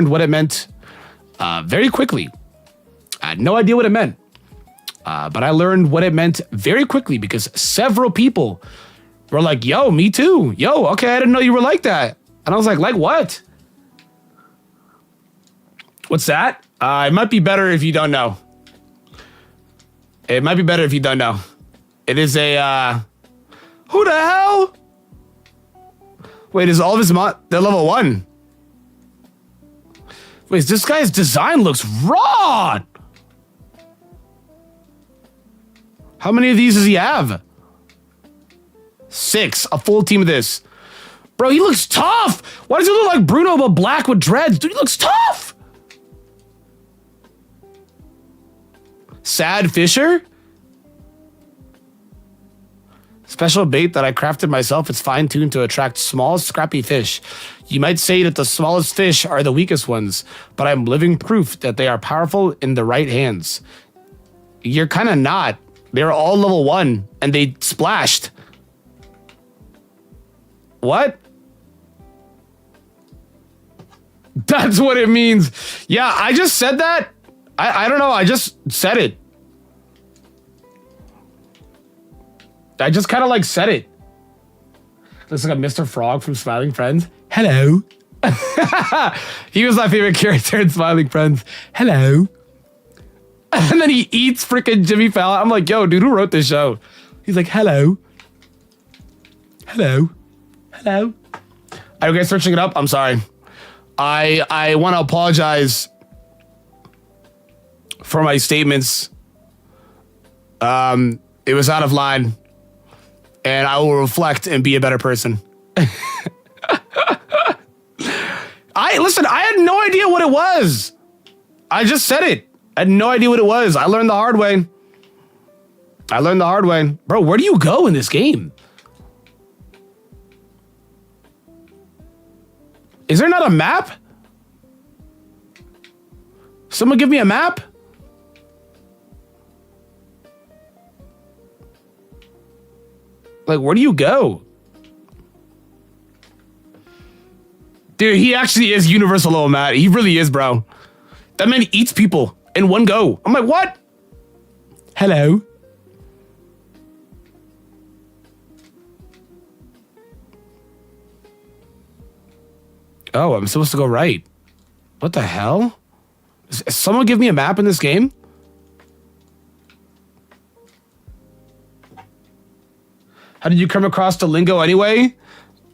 idea what it meant. But I learned what it meant very quickly because several people were like, yo, me too. Yo, okay, I didn't know you were like that. And I was like what? What's that? It might be better if you don't know. It It is a, who the hell? Wait, is all of his they're level 1. Wait, this guy's design looks raw. How many of these does he have? 6, a full team of this. Bro, he looks tough. Why does he look like Bruno but black with dreads? Dude, he looks tough. Sad Fisher? Special bait that I crafted myself. It's fine-tuned to attract small, scrappy fish. You might say that the smallest fish are the weakest ones, but I'm living proof that they are powerful in the right hands. You're kind of not. They're all level 1, and they splashed. What? That's what it means. Yeah, I just said that. I don't know. I just said it. I just kind of like said it. Looks like a Mr. Frog from Smiling Friends. Hello. He was my favorite character in Smiling Friends. Hello. And then he eats freaking Jimmy Fallon. I'm like, yo, dude, who wrote this show? He's like, hello. Hello. Hello. Are you guys searching it up? I'm sorry. I want to apologize for my statements. It was out of line. And I will reflect and be a better person. Listen, I had no idea what it was. I just said it. I had no idea what it was. I learned the hard way. Bro, where do you go in this game? Is there not a map? Someone give me a map? Like, where do you go? Dude, he actually is universal low, Matt. He really is, bro. That man eats people in one go. I'm like, what? Hello. Oh, I'm supposed to go right. What the hell? Someone give me a map in this game? How did you come across the lingo anyway?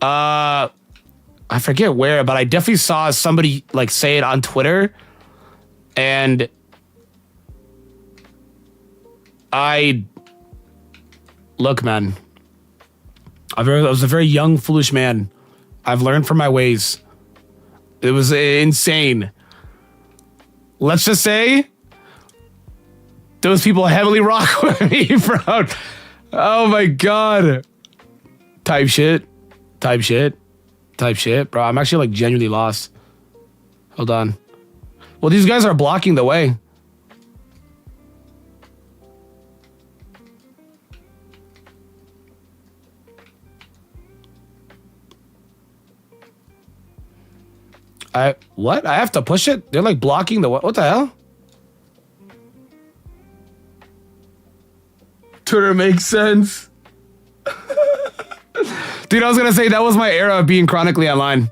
I forget where, but I definitely saw somebody like say it on Twitter. And look, man, I was a very young, foolish man. I've learned from my ways. It was insane. Let's just say those people heavily rock with me, bro. Oh my God. Type shit. Bro, I'm actually like genuinely lost. Hold on. Well, these guys are blocking the way. What? I have to push it? They're like blocking the what the hell? Twitter makes sense. Dude, I was gonna say that was my era of being chronically online.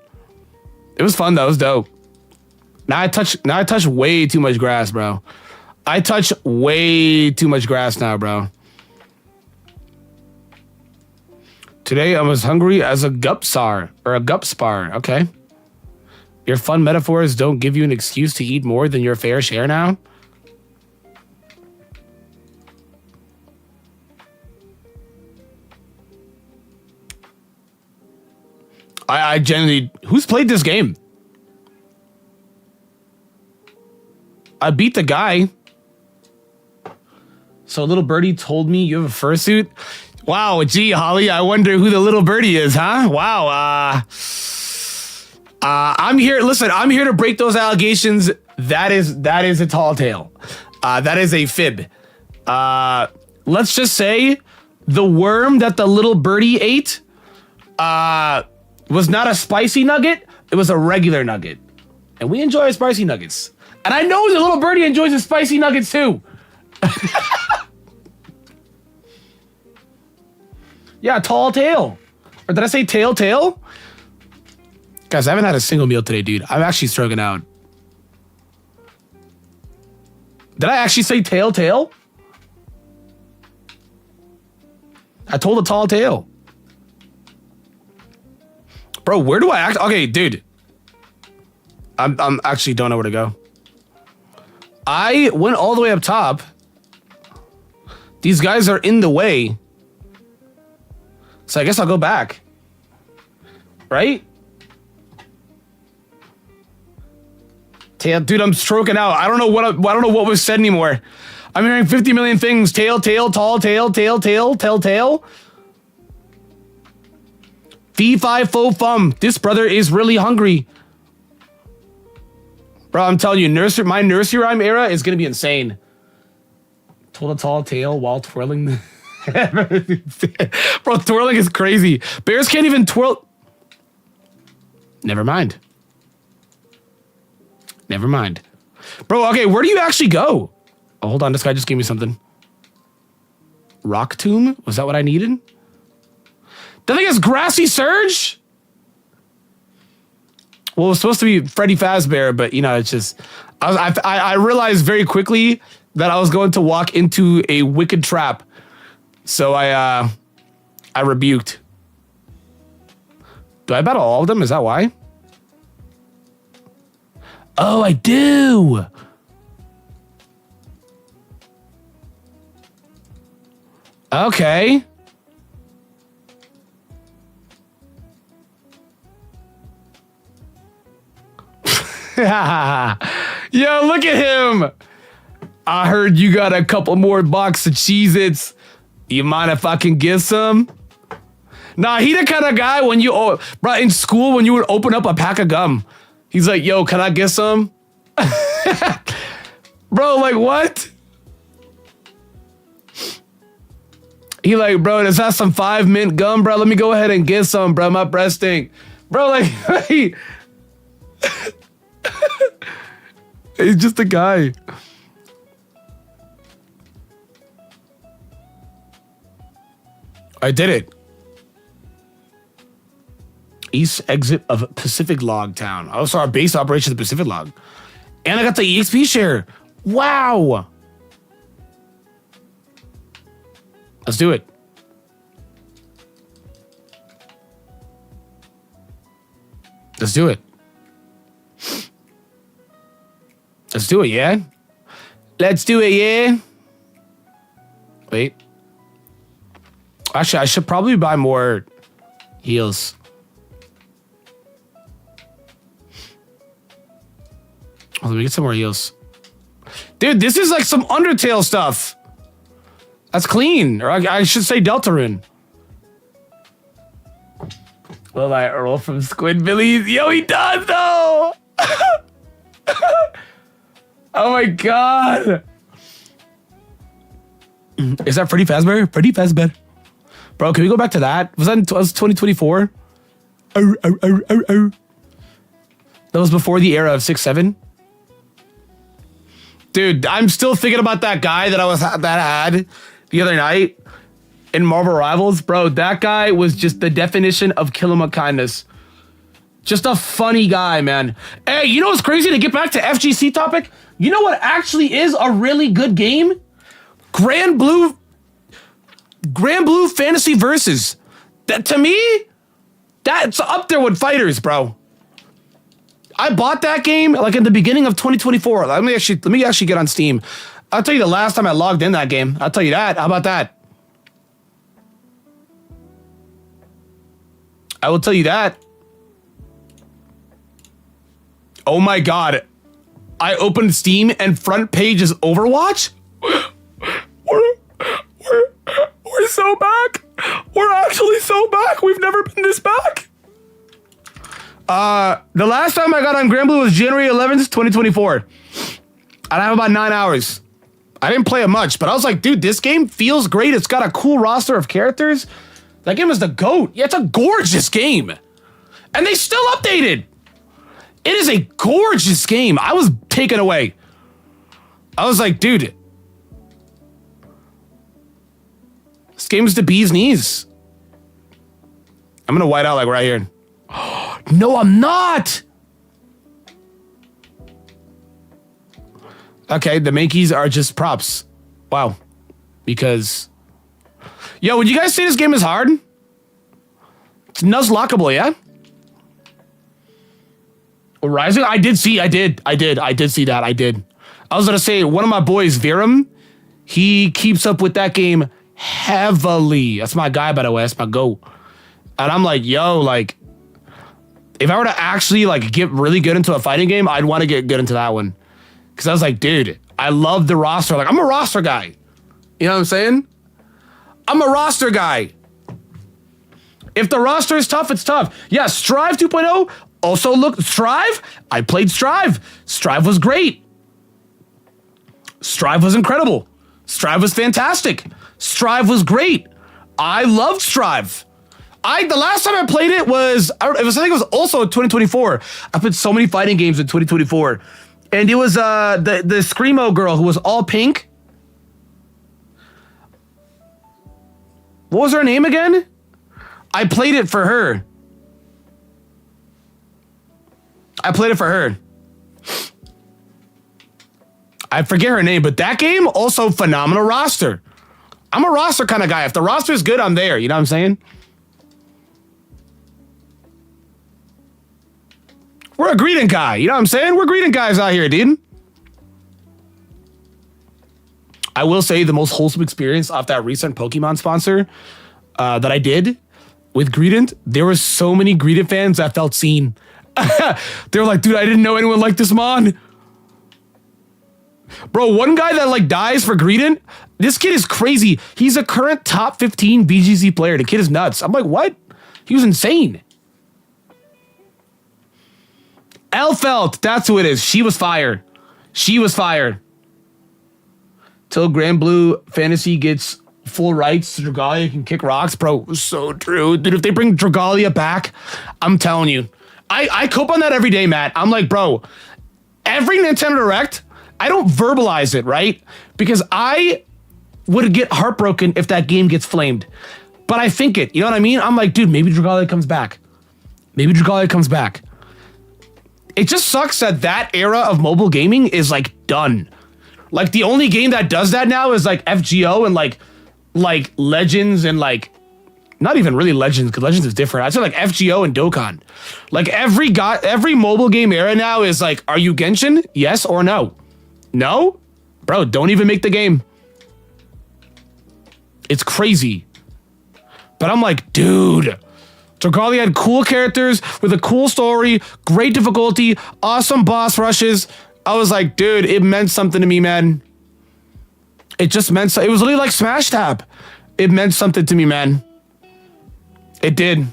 It was fun though, it was dope. Now I touch way too much grass, bro. I touch way too much grass now, bro. Today I'm as hungry as a gupsar or a gupspar. Okay. Your fun metaphors don't give you an excuse to eat more than your fair share now? I genuinely... Who's played this game? I beat the guy. So little birdie told me you have a fursuit. Wow, gee, Holly, I wonder who the little birdie is, huh? Wow, I'm here. Listen, I'm here to break those allegations. That is a tall tale. That is a fib. Let's just say the worm that the little birdie ate was not a spicy nugget. It was a regular nugget. And we enjoy spicy nuggets. And I know the little birdie enjoys the spicy nuggets too. Yeah, tall tale. Or did I say tail? Guys, I haven't had a single meal today, dude. I'm actually struggling out. Did I actually say tail? I told a tall tale. Bro, where do I act? Okay, dude. I'm actually don't know where to go. I went all the way up top. These guys are in the way. So I guess I'll go back. Right? Tail, dude, I'm stroking out. I don't know what was said anymore. I'm hearing 50 million things. Tail, tall, tail. Fee, fi, fo, fum. This brother is really hungry. Bro, I'm telling you, my nursery rhyme era is gonna be insane. Told a tall tale while twirling. Bro, twirling is crazy. Bears can't even twirl. Never mind. Bro, okay, where do you actually go? Oh, hold on, this guy just gave me something. Rock tomb? Was that what I needed? The thing is Grassy Surge? Well, it was supposed to be Freddy Fazbear, but you know, it's just... I realized very quickly that I was going to walk into a wicked trap. So I rebuked. Do I battle all of them? Is that why? Oh, I do. Okay. Yo, look at him. I heard you got a couple more boxes of Cheez-Its. You mind if I can get some? Nah, he the kind of guy when you, bro, in school when you would open up a pack of gum. He's like, yo, can I get some? Bro, like, what? He like, bro, is that some 5 mint gum, bro? Let me go ahead and get some, bro. My breath stink. Bro, like, he's just a guy. I did it. East exit of Pacific Log Town. Oh, so our base operation is the Pacific Log. And I got the EXP share. Wow. Let's do it. Let's do it. Let's do it, yeah? Let's do it, yeah? Wait. Actually, I should probably buy more heals. Oh, let me get some more heals. Dude, this is like some Undertale stuff. That's clean. Or I should say Deltarune. Will I roll from Squidbillies? Yo, he does though! Oh my god! Is that Freddy Fazbear? Freddy Fazbear. Bro, can we go back to that? Was that in 2024? That was before the era of 6-7? Dude, I'm still thinking about that guy that had the other night in Marvel Rivals. Bro, that guy was just the definition of kill him with kindness. Just a funny guy, man. Hey, you know what's crazy? To get back to FGC topic, you know what actually is a really good game? Grand Blue Fantasy Versus. That, to me, that's up there with fighters, bro. I bought that game like in the beginning of 2024. Let me actually get on Steam. I'll tell you the last time I logged in that game. I'll tell you that. How about that? I will tell you that. Oh my god. I opened Steam and front page is Overwatch? We're so back. We're actually so back. We've never been this back. The last time I got on Grand Blue was January 11th, 2024. And I have about 9 hours. I didn't play it much, but I was like, dude, this game feels great. It's got a cool roster of characters. That game is the GOAT. Yeah, it's a gorgeous game. And they still updated. It is a gorgeous game. I was taken away. I was like, dude. This game is the bee's knees. I'm gonna white out like right here. No, I'm not. Okay, the Mankeys are just props. Wow. Because... Yo, would you guys say this game is hard? It's nuzlockable, yeah? Rising? I did see that. I was gonna say, one of my boys, Viram, he keeps up with that game heavily. That's my guy, by the way. That's my go. And I'm like, yo, like, if I were to actually like get really good into a fighting game, I'd want to get good into that one. Because I was like, dude, I love the roster. Like, I'm a roster guy. You know what I'm saying? I'm a roster guy. If the roster is tough, it's tough. Yeah, Strive 2.0. Also, look, Strive. I played Strive. Strive was great. Strive was incredible. Strive was fantastic. Strive was great. I loved Strive. The last time I played it was, I think it was also 2024. I played so many fighting games in 2024. And it was the Screamo girl who was all pink. What was her name again? I played it for her. I forget her name, but that game, also phenomenal roster. I'm a roster kind of guy. If the roster is good, I'm there. You know what I'm saying? We're a greeting guy. You know what I'm saying? We're greeting guys out here, dude. I will say the most wholesome experience off that recent Pokemon sponsor that I did with Greedent, there were so many Greedent fans that felt seen. They were like, dude, I didn't know anyone liked this mon. Bro, one guy that like dies for Greedent, this kid is crazy. He's a current top 15 BGC player. The kid is nuts. I'm like, what? He was insane. Elfelt, that's who it is. She was fire. Till Grand Blue Fantasy gets full rights, Dragalia can kick rocks. Bro, so true. Dude, if they bring Dragalia back, I'm telling you. I cope on that every day, Matt. I'm like, bro, every Nintendo Direct, I don't verbalize it, right? Because I would get heartbroken if that game gets flamed. But I think it, you know what I mean? I'm like, dude, maybe Dragalia comes back. Maybe Dragalia comes back. It just sucks that that era of mobile gaming is like done. Like the only game that does that now is like FGO and like Legends and like not even really Legends because Legends is different. I'd say like FGO and Dokkan. Like every mobile game era now is like, are you Genshin? Yes or no? No? Bro, don't even make the game. It's crazy. But I'm like, dude, Dragalia had cool characters with a cool story, great difficulty, awesome boss rushes. I was like, dude, it meant something to me, man. It just meant so. It was literally like Smash Tap. It meant something to me, man. It did.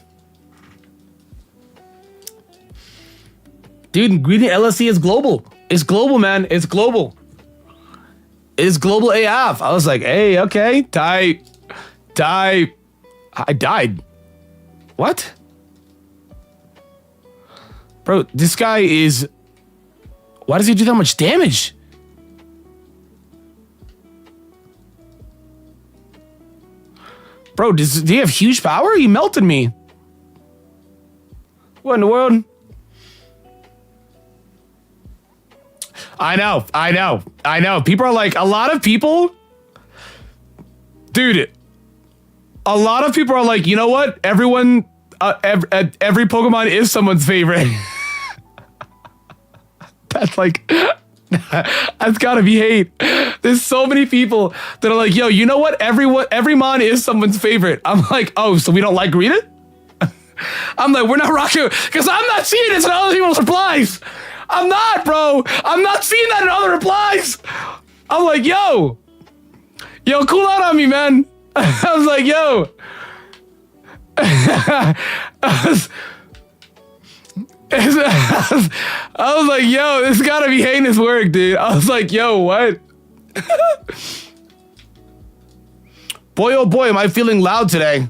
Dude, Greeting LSC is global. It's global, man. It's global. It's global AF. I was like, hey, okay, die. I died. What? Bro, this guy is... Why does he do that much damage? Bro, does he have huge power? He melted me. What in the world? I know. People are like, a lot of people... Dude, a lot of people are like, you know what? Everyone, every Pokemon is someone's favorite. That's like, that's gotta be hate. There's so many people that are like, yo, you know what? Every mon is someone's favorite. I'm like, oh, so we don't like Rita? I'm like, we're not rocking, because I'm not seeing this in other people's replies. I'm not, bro. I'm not seeing that in other replies. I'm like, yo, cool out on me, man. I was like, yo. I was like, yo, this gotta be heinous work, dude. I was like, yo, what? Boy, oh boy, am I feeling loud today.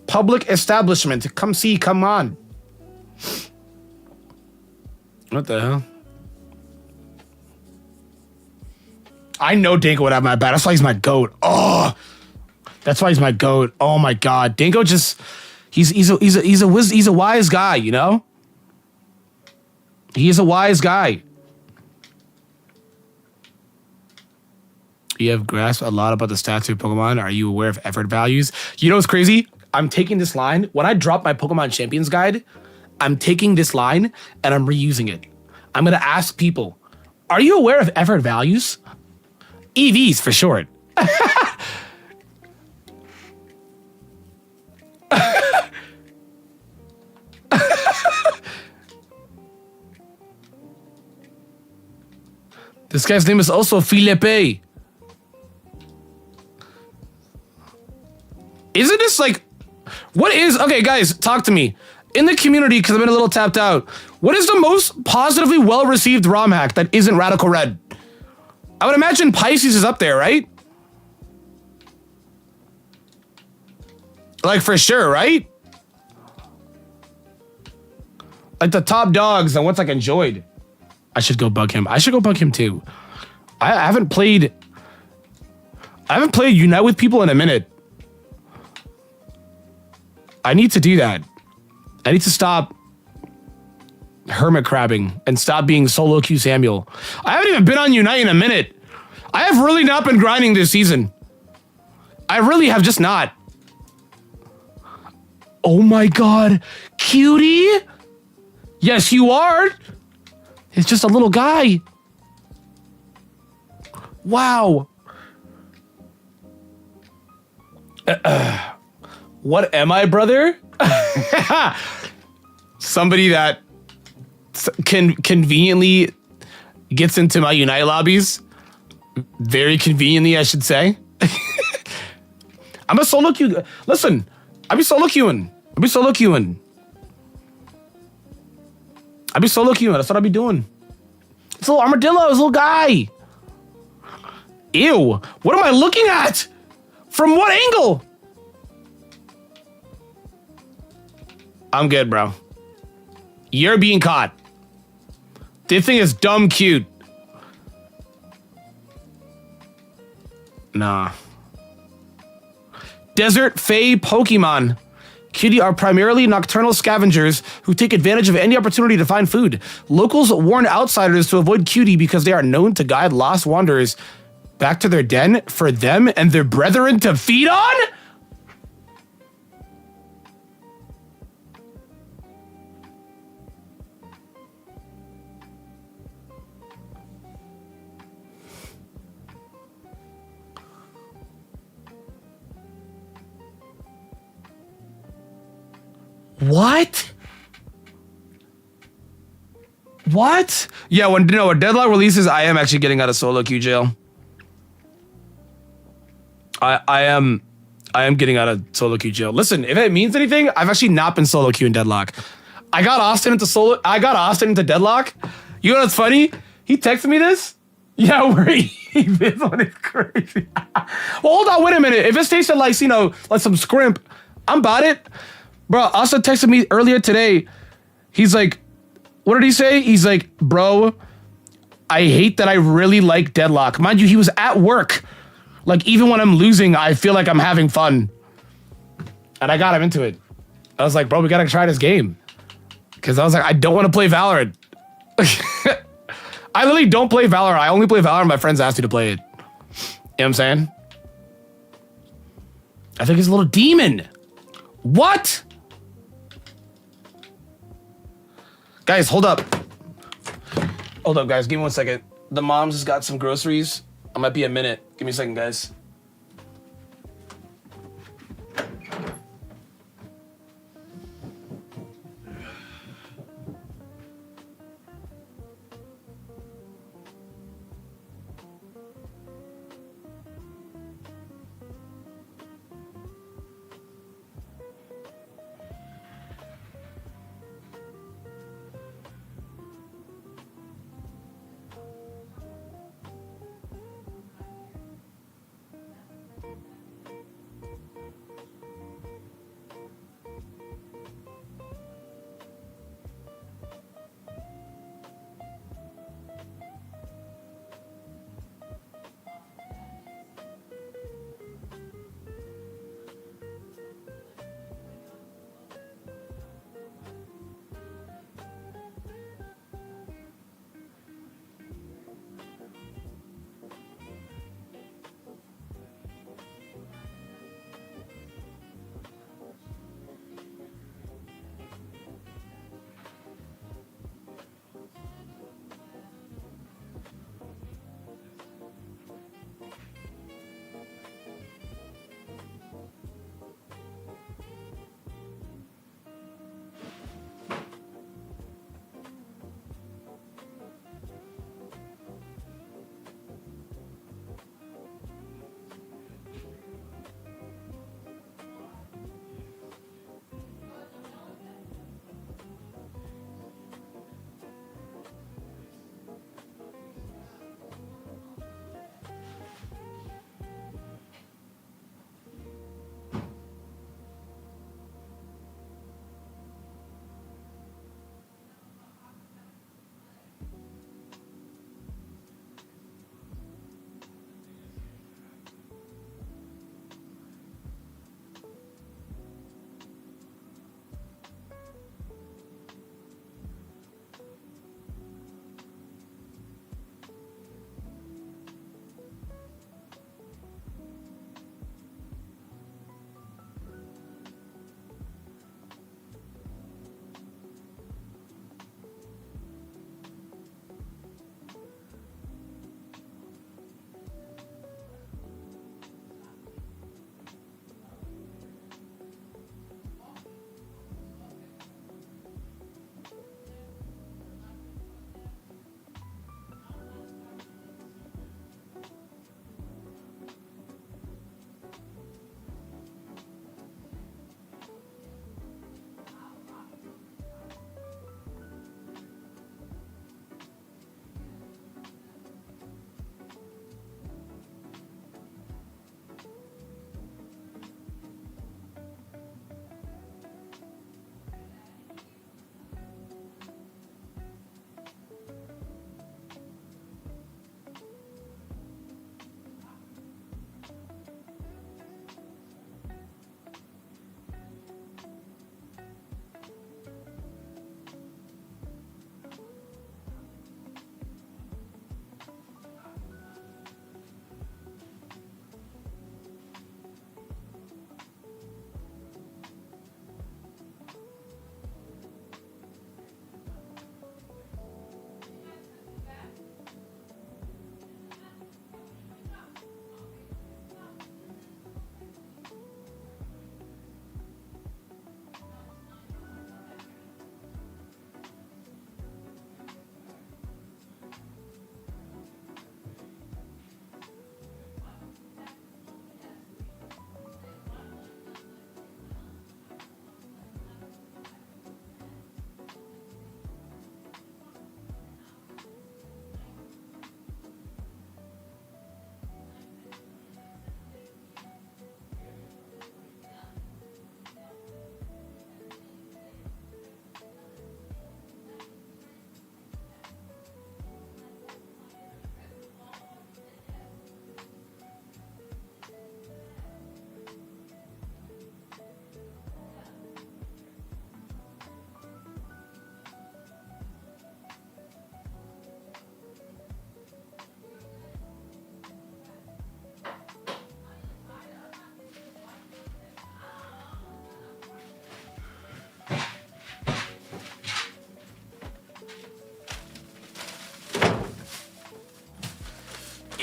Public establishment. Come see, come on. What the hell? I know Dinko would have my back. That's why he's my GOAT. Oh, that's why he's my GOAT. Oh my God, Dinko just he's a wise guy, you know. He's a wise guy. You have grasped a lot about the stats of Pokemon. Are you aware of effort values? You know what's crazy? I'm taking this line when I drop my Pokemon Champions Guide. I'm taking this line and I'm reusing it. I'm gonna ask people, are you aware of effort values? EVs for short. This guy's name is also Philippe. Isn't this like, what is, okay guys, talk to me. In the community, because I've been a little tapped out, what is the most positively well-received ROM hack that isn't Radical Red? I would imagine Pisces is up there, right? Like for sure, right? Like the top dogs and what's like enjoyed. I should go bug him. I should go bug him too. I haven't played Unite with people in a minute. I need to do that. I need to stop hermit crabbing and stop being solo Q Samuel. I haven't even been on Unite in a minute. I have really not been grinding this season. I really have just not. Oh my God, cutie. Yes, you are. It's just a little guy. Wow. What am I, brother? Somebody that can conveniently gets into my Unite lobbies. Very conveniently, I should say. I'm a solo queue. Listen, I be solo queuing. I be solo queuing. That's what I be doing. It's a little armadillo. It's a little guy. Ew. What am I looking at? From what angle? I'm good, bro. You're being caught. This thing is dumb cute. Nah. Desert Fae Pokemon. Cutie are primarily nocturnal scavengers who take advantage of any opportunity to find food. Locals warn outsiders to avoid Cutie because they are known to guide lost wanderers back to their den for them and their brethren to feed on? What? What? Yeah, when Deadlock releases, I am actually getting out of solo queue jail. I am getting out of solo queue jail. Listen, if it means anything, I've actually not been solo queue in Deadlock. I got Austin into Deadlock. You know what's funny? He texted me this. Yeah, where this one is crazy. Well, hold on, wait a minute. If it tasted like, like some scrimp, I'm about it. Bro, Austin texted me earlier today. He's like, what did he say? He's like, bro, I hate that I really like Deadlock. Mind you, he was at work. Like, even when I'm losing, I feel like I'm having fun. And I got him into it. I was like, bro, we gotta try this game. Because I was like, I don't want to play Valorant. I literally don't play Valorant. I only play Valorant when my friends ask me to play it. You know what I'm saying? I think he's a little demon. What? Guys, hold up. Hold up, guys. Give me 1 second. The mom's just got some groceries. I might be a minute. Give me a second, guys.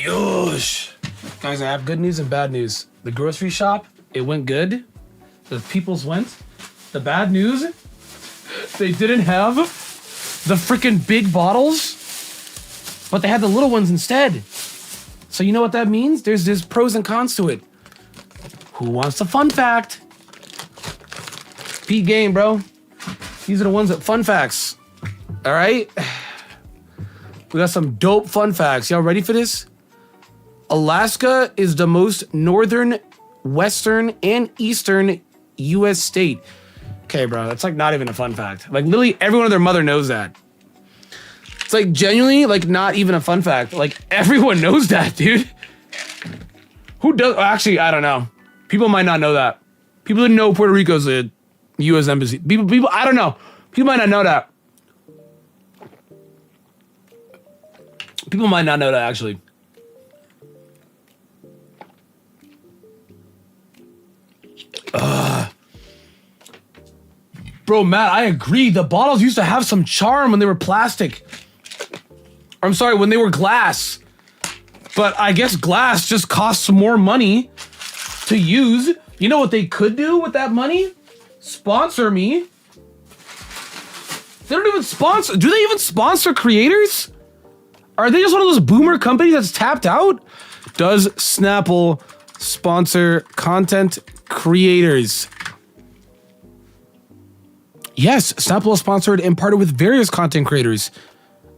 Yosh. Guys, I have good news and bad news. The grocery shop, it went good. The people's went. The bad news, they didn't have the freaking big bottles, but they had the little ones instead. So you know what that means? There's pros and cons to it. Who wants the fun fact? Pete game, bro. These are the ones that fun facts. All right. We got some dope fun facts. Y'all ready for this? Alaska is the most northern, western, and eastern U.S. state. Okay, bro, that's like not even a fun fact. Like literally everyone and their mother knows that. It's like genuinely like not even a fun fact. Like everyone knows that, dude. Who does? Actually, I don't know. People might not know that. People didn't know Puerto Rico's a U.S. embassy. People, I don't know. People might not know that. People might not know that actually. Bro, Matt, I agree. The bottles used to have some charm when they were plastic. I'm sorry, when they were glass. But I guess glass just costs more money to use. You know what they could do with that money? Sponsor me. They don't even sponsor. Do they even sponsor creators? Are they just one of those boomer companies that's tapped out? Does Snapple sponsor content creators? Yes, Snapple is sponsored and partnered with various content creators,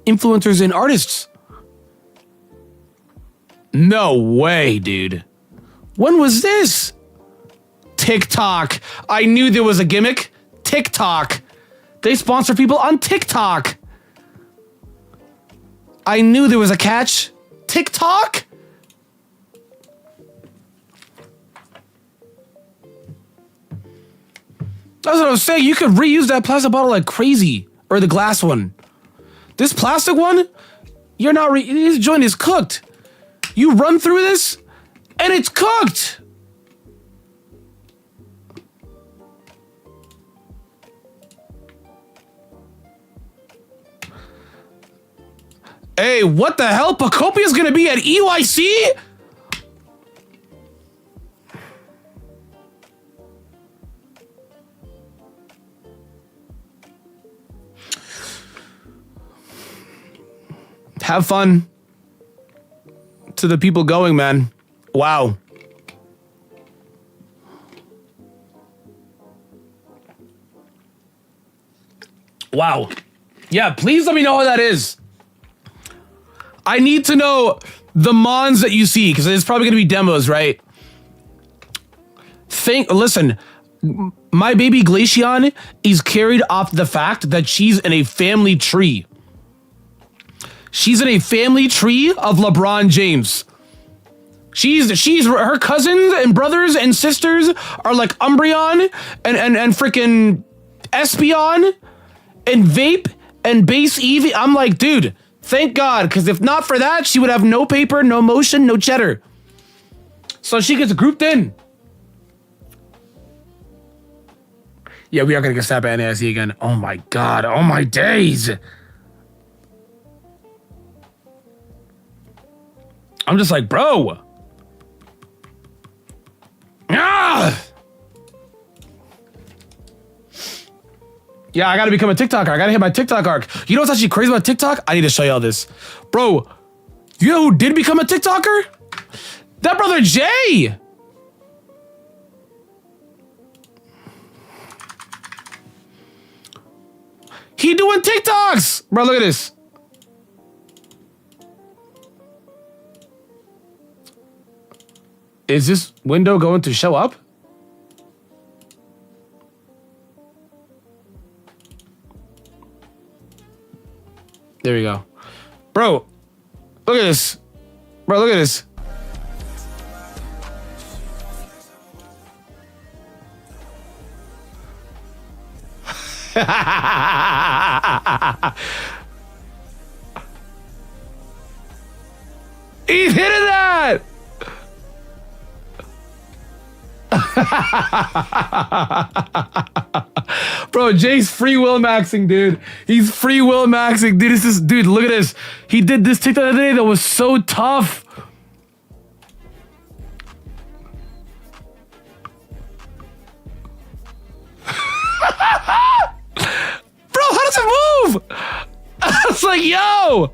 influencers, and artists. No way, dude. When was this? TikTok. I knew there was a gimmick. TikTok. They sponsor people on TikTok. I knew there was a catch. TikTok? That's what I was saying. You could reuse that plastic bottle like crazy. Or the glass one. This plastic one, you're not this joint is cooked. You run through this, and it's cooked. Hey, what the hell? Pacopia's gonna be at EYC? Have fun to the people going, man. Wow. Wow. Yeah, please let me know how that is. I need to know the mons that you see, because it's probably going to be demos, right? Listen, my baby Glaceon is carried off the fact that she's in a family tree. She's in a family tree of LeBron James. Her cousins and brothers and sisters are like Umbreon and freaking Espeon and Vape and Base Eevee. I'm like, dude, thank God, because if not for that, she would have no paper, no motion, no cheddar. So she gets grouped in. Yeah, we are gonna get stabbed at NASE again. Oh my God, oh my days. I'm just like, bro. Ah! Yeah, I gotta become a TikToker. I gotta hit my TikTok arc. You know what's actually crazy about TikTok? I need to show y'all this. Bro, you know who did become a TikToker? That brother Jay. He doing TikToks. Bro, look at this. Is this window going to show up? There we go. Bro, look at this. Bro, look at this. He's hitting that! Bro, Jay's free will maxing, dude. He's free will maxing. Dude, dude, look at this. He did this TikTok the other day that was so tough. Bro, how does it move? I was like, yo.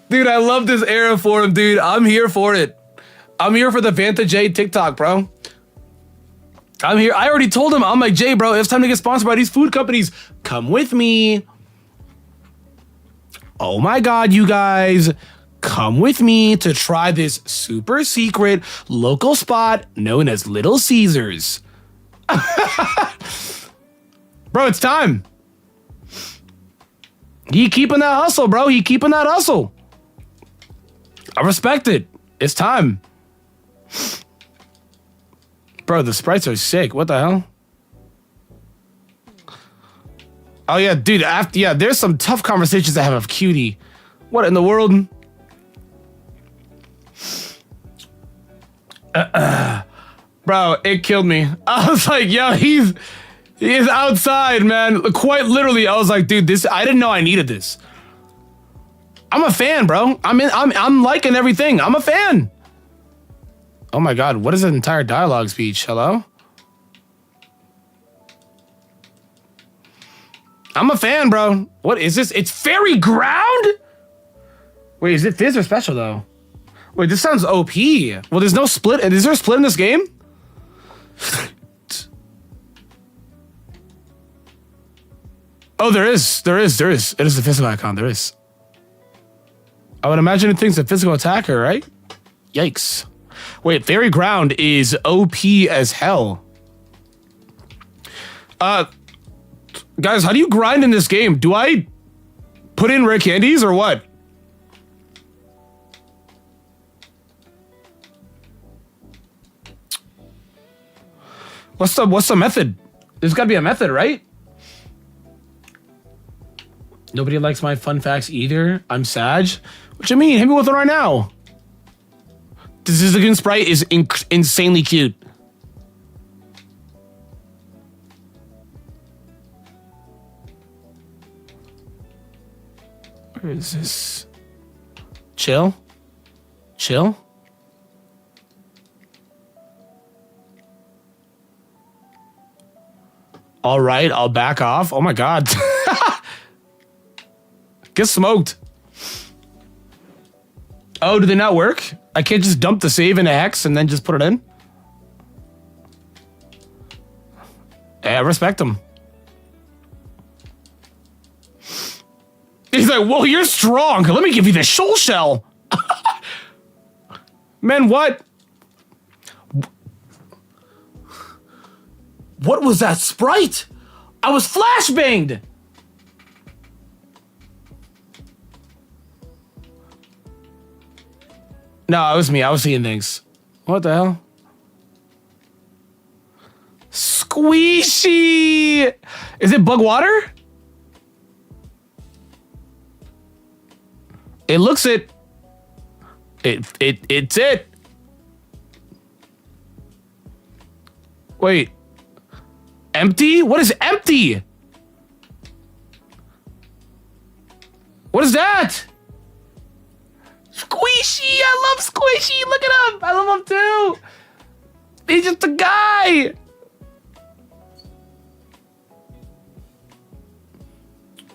Dude, I love this era for him, dude. I'm here for it. I'm here for the Vanta J TikTok, bro. I'm here. I already told him, I'm like, Jay, bro, it's time to get sponsored by these food companies. Come with me. Oh my God, you guys. Come with me to try this super secret local spot known as Little Caesars. Bro, it's time. He keeping that hustle, bro. He keeping that hustle. I respect it. It's time. Bro, the sprites are sick. What the hell? Oh yeah, dude. There's some tough conversations I have with Cutie. What in the world? Bro, it killed me. I was like, yo, he is outside, man. Quite literally, I was like, dude, I didn't know I needed this. I'm a fan, bro. I'm liking everything. I'm a fan. Oh my God, what is an entire dialogue speech? Hello? I'm a fan, bro. What is this? It's fairy ground? Wait, is it fizz or special though? Wait, this sounds OP. Well, there's no split. Is there a split in this game? Oh, there is. It is the physical icon. There is. I would imagine it thinks a physical attacker, right? Yikes. Wait, fairy ground is OP as hell. Guys, how do you grind in this game? Do I put in rare candies or what? What's the method? There's gotta be a method, right? Nobody likes my fun facts either. I'm Sag. What you mean? Hit me with it right now. This Zizagoon sprite is insanely cute. Where is this? Chill? Chill? All right, I'll back off. Oh my God. Get smoked. Oh, do they not work? I can't just dump the save in a hex and then just put it in? Hey, I respect him. He's like, whoa, you're strong. Let me give you the soul shell. Man, what? What was that sprite? I was flashbanged. No, it was me. I was seeing things. What the hell? Squishy! Is it bug water? It looks it. It's it. Wait. Empty? What is empty? What is that? Squishy! I love Squishy! Look at him! I love him too! He's just a guy!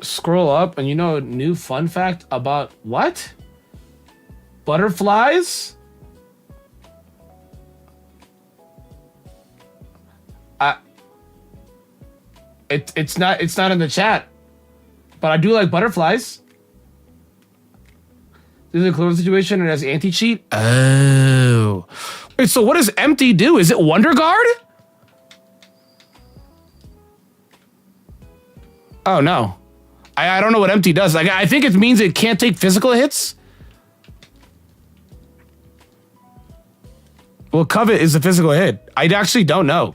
Scroll up and you know a new fun fact about what? Butterflies? It's not in the chat. But I do like butterflies. This is a clone situation and it has anti-cheat. Oh. Wait, so what does empty do? Is it Wonder Guard? Oh no. I don't know what empty does. Like I think it means it can't take physical hits. Well, covet is a physical hit. I actually don't know.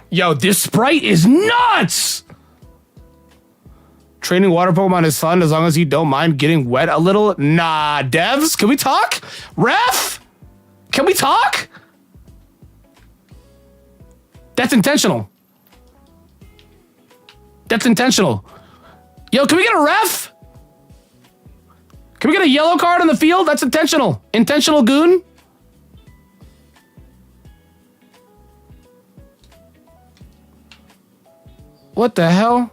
Yo, this sprite is nuts! Training water Pokemon is fun as long as you don't mind getting wet a little. Nah, devs, can we talk? Ref? Can we talk? That's intentional. That's intentional. Yo, can we get a ref? Can we get a yellow card on the field? That's intentional. Intentional goon? What the hell?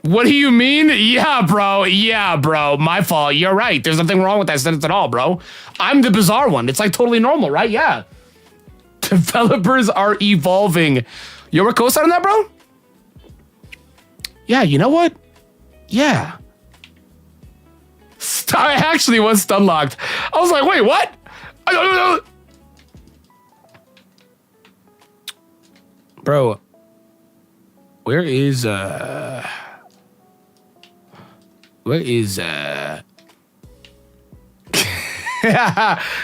What do you mean? Yeah, bro. Yeah, bro. My fault. You're right. There's nothing wrong with that sentence at all, bro. I'm the bizarre one. It's like totally normal, right? Yeah. Developers are evolving. Yo, we're co-signing that, bro? Yeah, you know what? Yeah. I actually was stun locked. I was like, wait, what? I don't know. Bro. Where is wait, I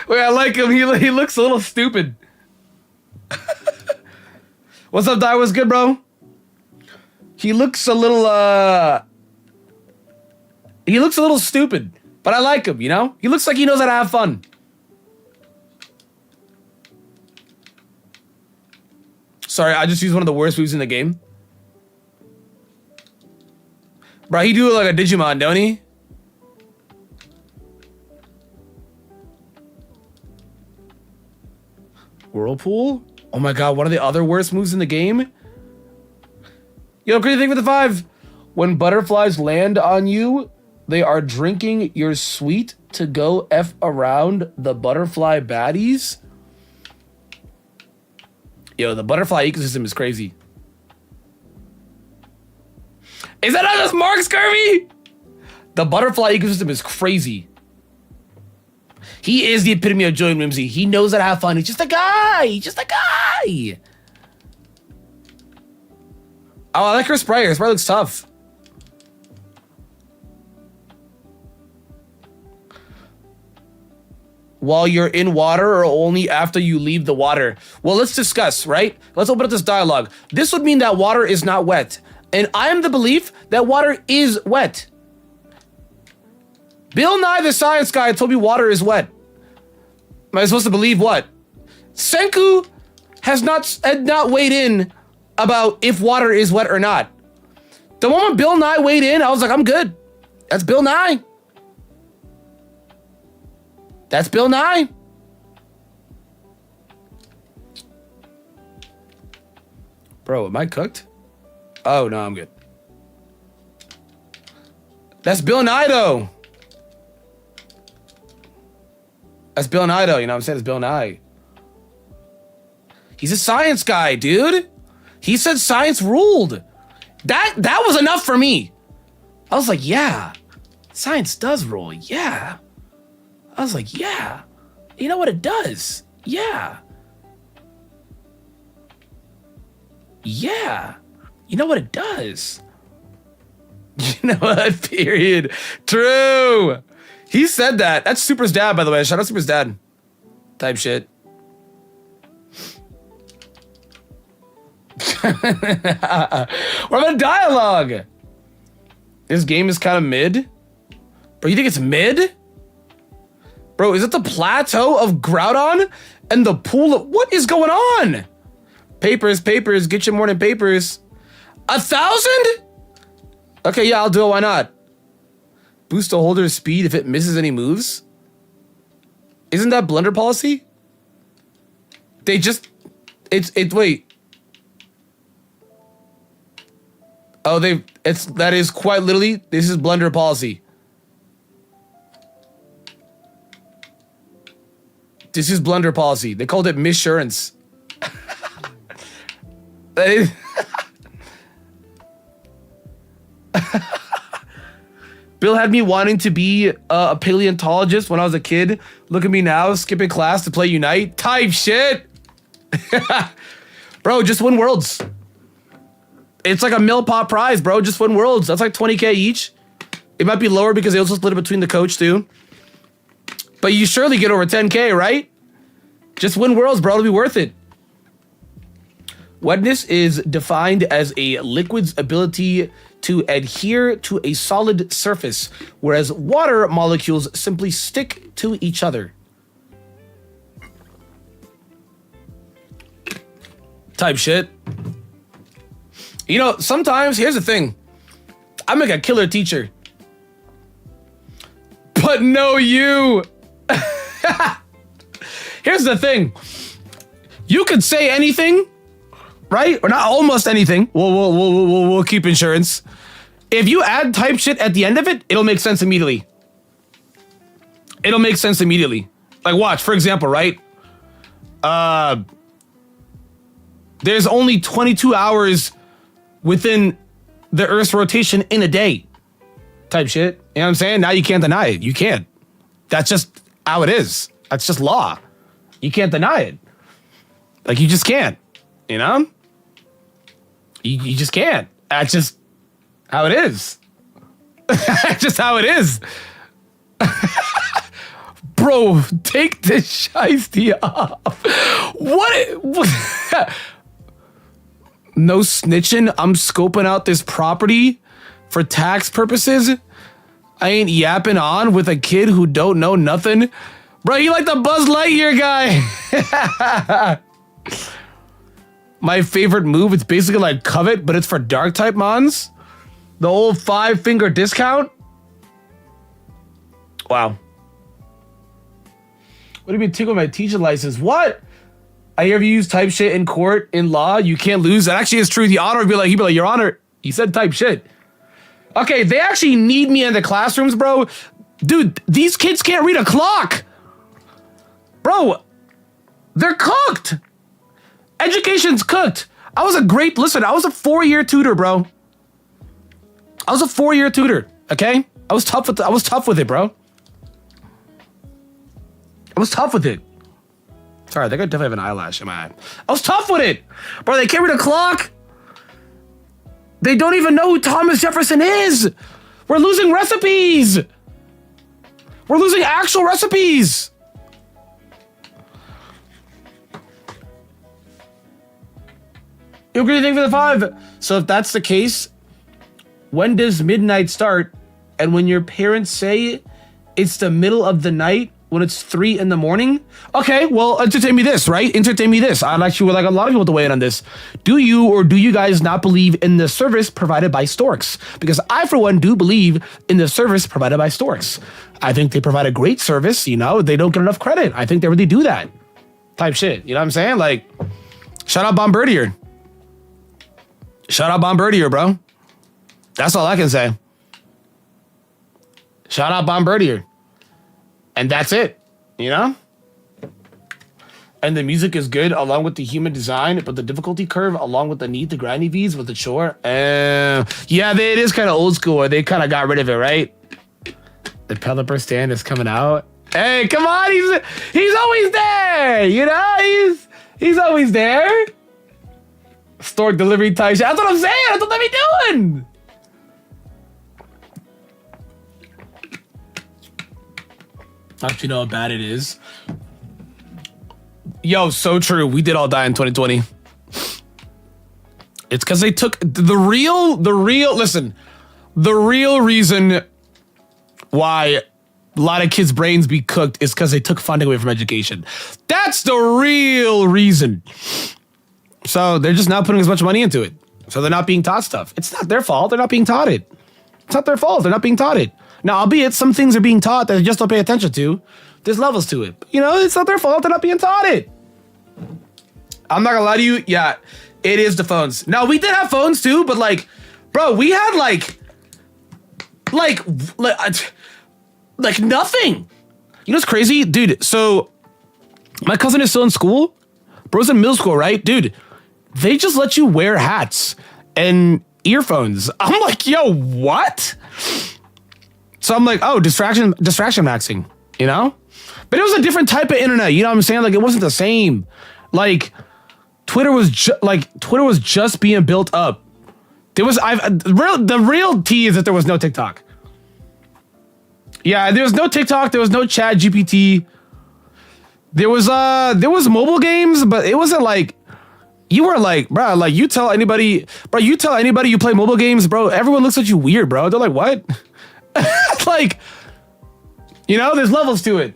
like him. He looks a little stupid. What's up, Di? What's good, bro? He looks a little stupid, but I like him, you know? He looks like he knows how to have fun. Sorry, I just used one of the worst moves in the game. Bro, he do it like a Digimon, don't he? Whirlpool? Oh my god, one of the other worst moves in the game? Yo, crazy thing with the 5. When butterflies land on you, they are drinking your sweet to go F around the butterfly baddies. Yo, the butterfly ecosystem is crazy. Is that not just Mark Scurvy? The butterfly ecosystem is crazy. He is the epitome of joy and whimsy. He knows how to have fun. He's just a guy. He's just a guy. Oh, I like her spray. Her spray looks tough. While you're in water or only after you leave the water? Well, let's discuss, right? Let's open up this dialogue. This would mean that water is not wet. And I am the belief that water is wet. Bill Nye the Science Guy told me water is wet. Am I supposed to believe what? Senku had not weighed in about if water is wet or not. The moment Bill Nye weighed in, I was like, I'm good. That's Bill Nye. That's Bill Nye. Bro, am I cooked? Oh, no, I'm good. That's Bill Nye, though. That's Bill Nye, though. You know what I'm saying? It's Bill Nye. He's a science guy, dude. He said science ruled. That was enough for me. I was like, yeah. Science does rule. Yeah. I was like, yeah. You know what it does? Yeah. Yeah. You know what it does? You know what? Period. True. He said that. That's Super's dad, by the way. Shout out Super's dad. Type shit. We're having a dialogue. This game is kind of mid. Bro, you think it's mid? Bro, is it the plateau of Groudon and the pool of... What is going on? Papers, get your morning papers. 1,000? Okay, yeah, I'll do it. Why not? Boost the holder's speed if it misses any moves? Isn't that blunder policy? They just... Wait. Oh, that is quite literally, this is blunder policy. This is blunder policy. They called it missurance. That is... Bill had me wanting to be a paleontologist when I was a kid. Look at me now, skipping class to play Unite. Type shit. Bro, just win worlds. It's like a mil pop prize, bro. Just win worlds. That's like 20K each. It might be lower because they also split it between the coach too. But you surely get over 10K, right? Just win worlds, bro. It'll be worth it. Wetness is defined as a liquid's ability to adhere to a solid surface, whereas water molecules simply stick to each other. Type shit. You know, sometimes, here's the thing. I'm like a killer teacher. But no you. Here's the thing. You could say anything, right? Or not almost anything. We'll keep insurance. If you add type shit at the end of it, it'll make sense immediately. It'll make sense immediately. Like watch, for example, right? There's only 22 hours within the Earth's rotation in a day. Type shit. You know what I'm saying? Now you can't deny it. You can't. That's just how it is. That's just law. You can't deny it. Like you just can't. You know? You just can't. That's just how it is. That's just how it is. Bro, take this shiesty off. What? No snitching. I'm scoping out this property for tax purposes. I ain't yapping on with a kid who don't know nothing. Bro, you like the Buzz Lightyear guy. My favorite move, it's basically like Covet, but it's for dark type mons. The old 5-finger discount. Wow. What do you mean tickle my teacher license? What? I hear if you use type shit in court, in law, you can't lose. That actually is true. The honor would be like, he'd be like, Your Honor, he said type shit. Okay, they actually need me in the classrooms, bro. Dude, these kids can't read a clock. Bro, they're cooked. Education's cooked. I was a 4-year tutor, bro. I was a 4-year tutor, okay? I was tough with it, bro. I was tough with it. Sorry, I think I definitely have an eyelash in my eye. I was tough with it. Bro, they can't read a clock. They don't even know who Thomas Jefferson is. We're losing recipes. We're losing actual recipes. You agree? Thank you for the 5. So if that's the case, when does midnight start? And when your parents say it's the middle of the night, when it's 3 in the morning? Okay, well, entertain me this, right? Entertain me this. I'd actually would like a lot of people to weigh in on this. Do you guys not believe in the service provided by Storks? Because I, for one, do believe in the service provided by Storks. I think they provide a great service, you know? They don't get enough credit. I think they really do that. Type shit, you know what I'm saying? Like, shout out Bombardier. Shout out Bombardier, bro. That's all I can say. Shout out Bombardier. And that's it, you know? And the music is good along with the human design, but the difficulty curve along with the need to grind EVs with the chore. Yeah, it is kind of old school. They kind of got rid of it, right? The Pelipper stand is coming out. Hey, come on, he's always there, you know? He's always there. Stork delivery type shit. That's what I'm saying. That's what they be doing. Actually, know how bad it is. Yo, so true. We did all die in 2020. It's because they took the real reason why a lot of kids' brains be cooked is because they took funding away from education. That's the real reason. So they're just not putting as much money into it. So they're not being taught stuff. It's not their fault. They're not being taught it. It's not their fault. They're not being taught it. Now, albeit some things are being taught that they just don't pay attention to. There's levels to it. You know, it's not their fault. They're not being taught it. I'm not gonna lie to you. Yeah, it is the phones. Now, we did have phones too, but like, bro, we had like nothing. You know what's crazy? Dude, so my cousin is still in school. Bro's in middle school, right? Dude, they just let you wear hats and earphones. I'm like, yo, what? So I'm like, oh, distraction maxing, you know? But it was a different type of internet, you know what I'm saying? Like, it wasn't the same. Like, Twitter was just being built up. The real tea is that there was no TikTok. Yeah, there was no TikTok, there was no Chat GPT. There was mobile games, but it wasn't like you were like, bro, like you tell anybody you play mobile games, bro, everyone looks at you weird, bro. They're like, what? Like, you know, there's levels to it.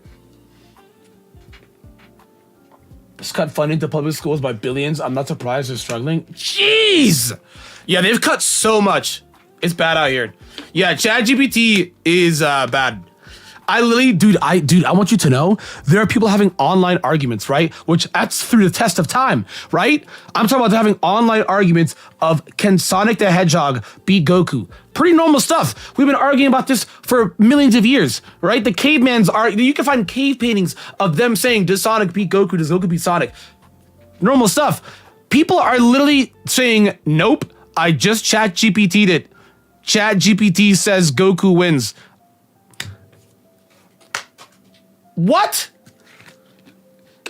Just cut funding to public schools by billions. I'm not surprised they're struggling. Jeez. Yeah, they've cut so much. It's bad out here. Yeah, ChatGPT is bad. I literally, dude, I want you to know there are people having online arguments, right? Which that's through the test of time, right? I'm talking about having online arguments of can Sonic the Hedgehog beat Goku? Pretty normal stuff. We've been arguing about this for millions of years, right? The cavemans are, you can find cave paintings of them saying, does Sonic beat Goku? Does Goku beat Sonic? Normal stuff. People are literally saying, nope, I just chat GPT'd it. Chat GPT says Goku wins. What?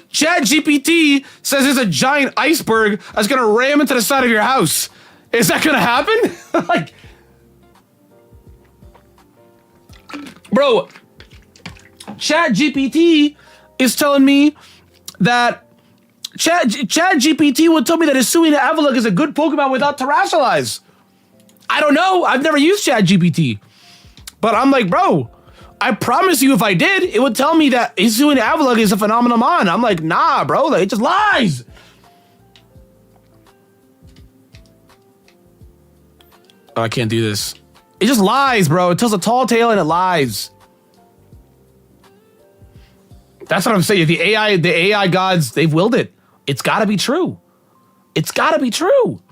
Chat GPT says there's a giant iceberg that's gonna ram into the side of your house. Is that gonna happen? Like, bro, Chat GPT is telling me that Chat GPT would tell me that Hisuian Avalugg is a good Pokemon without Terrasilize. I don't know. I've never used Chat GPT. But I'm like, bro, I promise you if I did, it would tell me that Hisuian Avalugg is a phenomenal mon. I'm like, nah, bro, like, it just lies. Oh, I can't do this. It just lies, bro. It tells a tall tale and it lies. That's what I'm saying. The AI gods, they've willed it. It's gotta be true. It's gotta be true.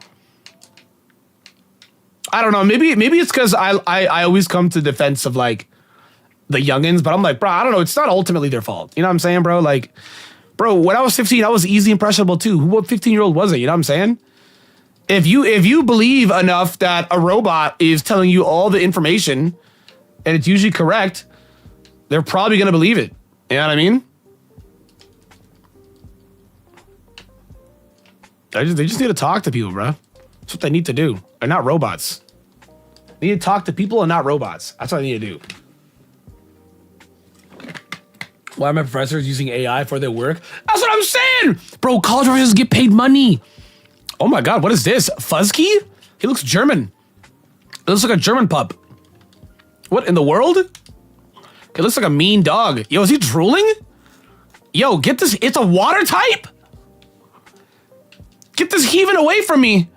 I don't know. Maybe it's because I always come to defense of like the youngins, but I'm like, bro, I don't know. It's not ultimately their fault. You know what I'm saying, bro? Like, bro, when I was 15, I was easy impressionable too. What 15-year-old was it? You know what I'm saying? If you believe enough that a robot is telling you all the information and it's usually correct, they're probably gonna believe it. You know what I mean? They just need to talk to people, bro. That's what they need to do. They're not robots. They need to talk to people and not robots. That's what they need to do. Why are my professors using AI for their work? That's what I'm saying! Bro, college professors get paid money. Oh my god, what is this? Fuzzkey? He looks German. It looks like a German pup. What in the world? It looks like a mean dog. Yo, is he drooling? Yo, get this. It's a water type? Get this heaving away from me.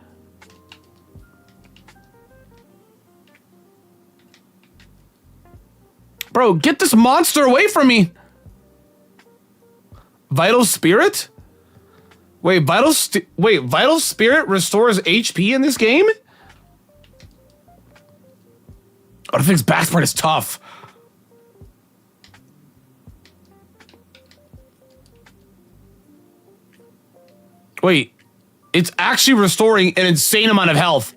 Bro, get this monster away from me. Vital Spirit? Wait, Vital Spirit restores HP in this game? Oh, I think his back part is tough. Wait, it's actually restoring an insane amount of health.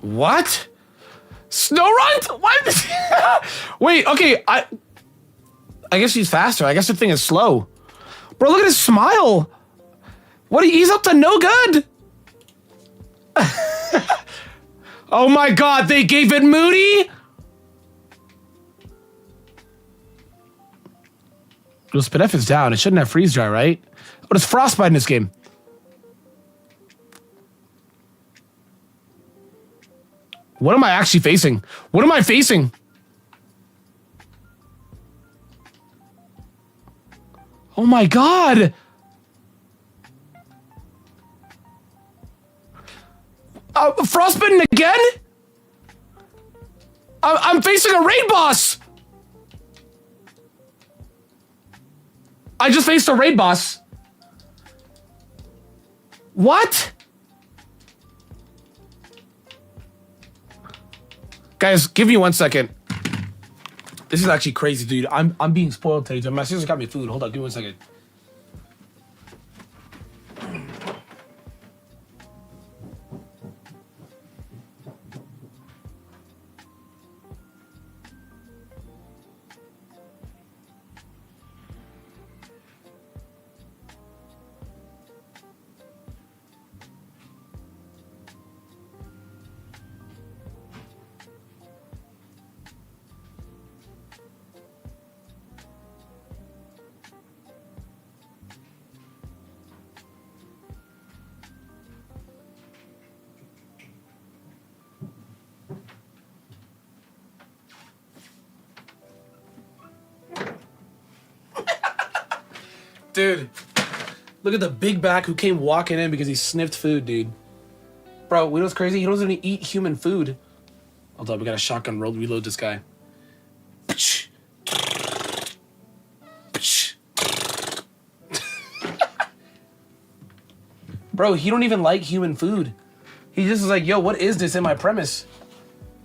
What? Snorunt? What? Wait, okay, I guess she's faster. I guess the thing is slow. Bro, look at his smile. What? He's up to no good. Oh my god, they gave it Moody? Well, Spinef is down. It shouldn't have freeze dry, right? Oh, there's frostbite in this game. What am I actually facing? What am I facing? Oh my god! Frostbitten again? I'm facing a raid boss! I just faced a raid boss. What? Guys, give me 1 second. This is actually crazy, dude. I'm being spoiled today. My sister got me food. Hold on, give me 1 second. Dude, Look at the big back who came walking in because he sniffed food, dude. Bro, you know what's crazy? He doesn't even eat human food. Hold up, we got a shotgun reload this guy. Bro, he don't even like human food. He just is like, yo, what is this in my premise?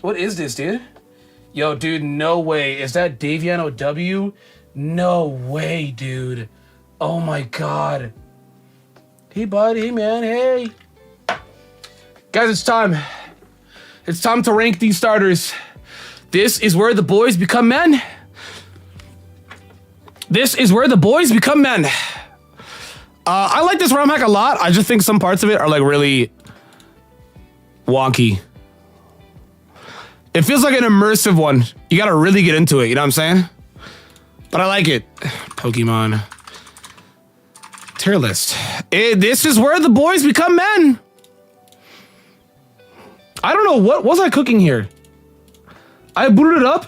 What is this, dude? Yo, dude, no way. Is that Daviano W? No way, dude. Oh my God. Hey, buddy, man, hey. Guys, it's time. It's time to rank these starters. This is where the boys become men. This is where the boys become men. I like this ROM hack a lot. I just think some parts of it are like really wonky. It feels like an immersive one. You gotta really get into it, you know what I'm saying? But I like it. Pokemon. Tier list. This is where the boys become men. I don't know, what was I cooking here? I booted it up?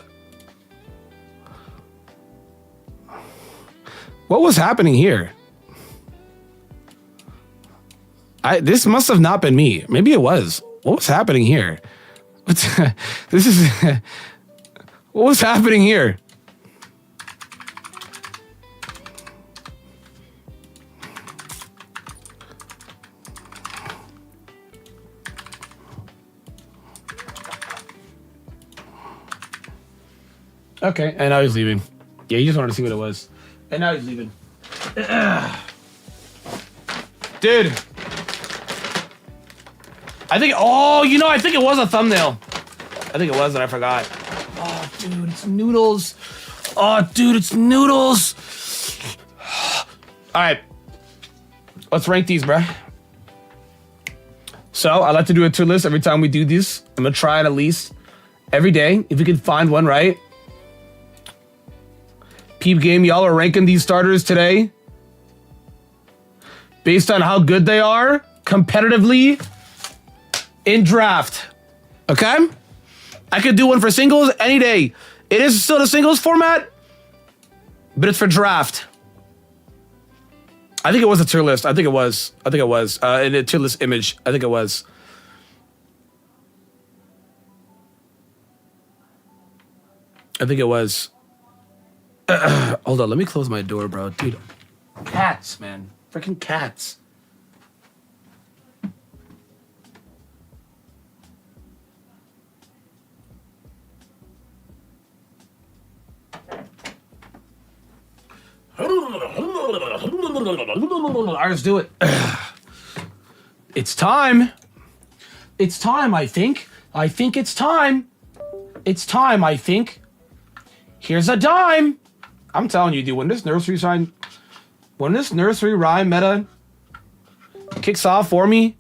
What was happening here? This must have not been me. Maybe it was. What was happening here? This is... What was happening here? Okay, and now he's leaving. Yeah, he just wanted to see what it was. And now he's leaving. Dude. I think, oh, you know, I think it was a thumbnail. I think it was, and I forgot. Oh, dude, it's noodles. Oh, dude, it's noodles. All right. Let's rank these, bruh. So, I like to do a tier list every time we do this. I'm going to try it at least every day. If we can find one, right? Peep game, y'all are ranking these starters today based on how good they are competitively in draft. Okay? I could do one for singles any day. It is still the singles format, but it's for draft. I think it was a tier list. I think it was. In a tier list image. I think it was. Hold on, let me close my door, bro. Dude, cats, man. Freaking cats. Alright, let's do it. It's time. It's time, I think. I think it's time. It's time, I think. Here's a dime. I'm telling you, dude, when this nursery rhyme meta kicks off for me,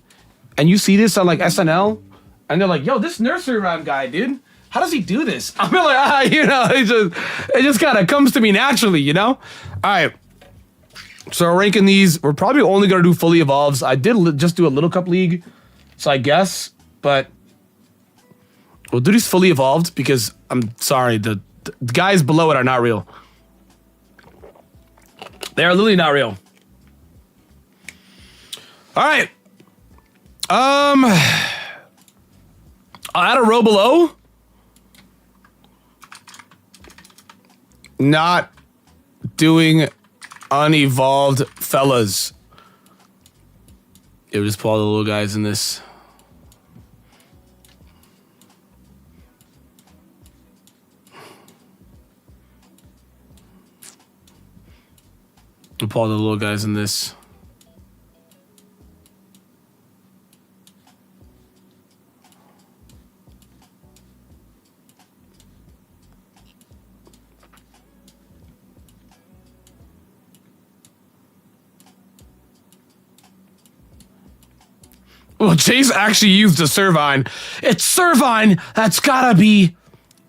and you see this on like SNL, and they're like, yo, this nursery rhyme guy, dude, how does he do this? I'm like, you know, it just kind of comes to me naturally, you know? All right. So we're ranking these. We're probably only going to do fully evolves. I did just do a Little Cup League, so I guess, but we'll do these fully evolved because I'm sorry, the guys below it are not real. They are literally not real. All right. I'll add a row below. Not doing unevolved fellas. It would just pull all the little guys in this. We'll pull all the little guys in this. Well, Chase actually used a Servine. It's Servine. That's gotta be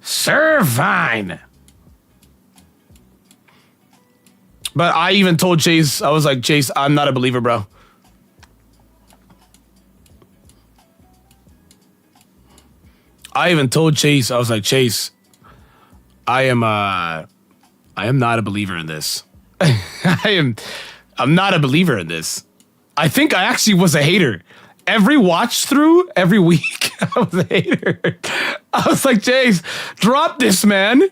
Servine. But I even told Chase, I was like, Chase, I'm not a believer, bro. I even told Chase, I was like, Chase, I am not a believer in this. I I'm not a believer in this. I think I actually was a hater. Every watch through, every week, I was a hater. I was like, Jace, drop this, man.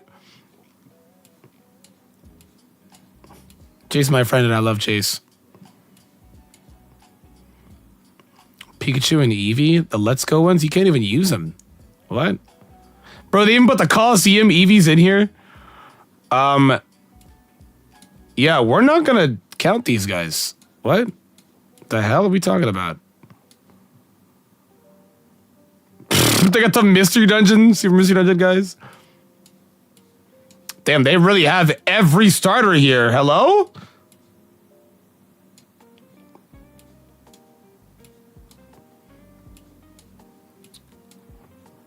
Jace, my friend, and I love Jace. Pikachu and Eevee, the Let's Go ones, you can't even use them. What? Bro, they even put the Coliseum Eevees in here. Yeah, we're not gonna count these guys. What the hell are we talking about? They got the Mystery Dungeon, Super Mystery Dungeon guys. Damn, they really have every starter here. Hello?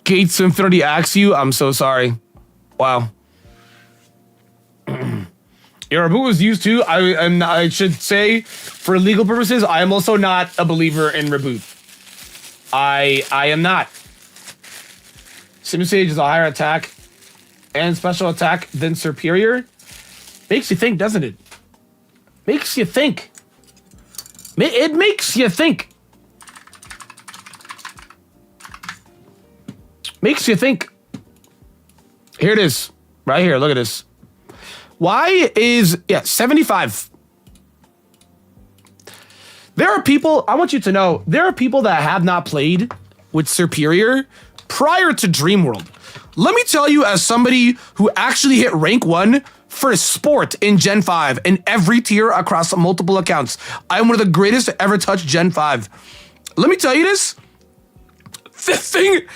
Gates to Infinity axe you. I'm so sorry. Wow. Yeah, Reboot was used too. I should say, for legal purposes, I am also not a believer in Reboot. I am not. Simisage is a higher attack and special attack than Superior. Makes you think, doesn't it? Makes you think. It makes you think. Makes you think. Here it is. Right here. Look at this. Why is... Yeah, 75. There are people... I want you to know, there are people that have not played with Superior prior to Dreamworld. Let me tell you, as somebody who actually hit rank 1 for sport in Gen 5 in every tier across multiple accounts, I am one of the greatest to ever touch Gen 5. Let me tell you this. This thing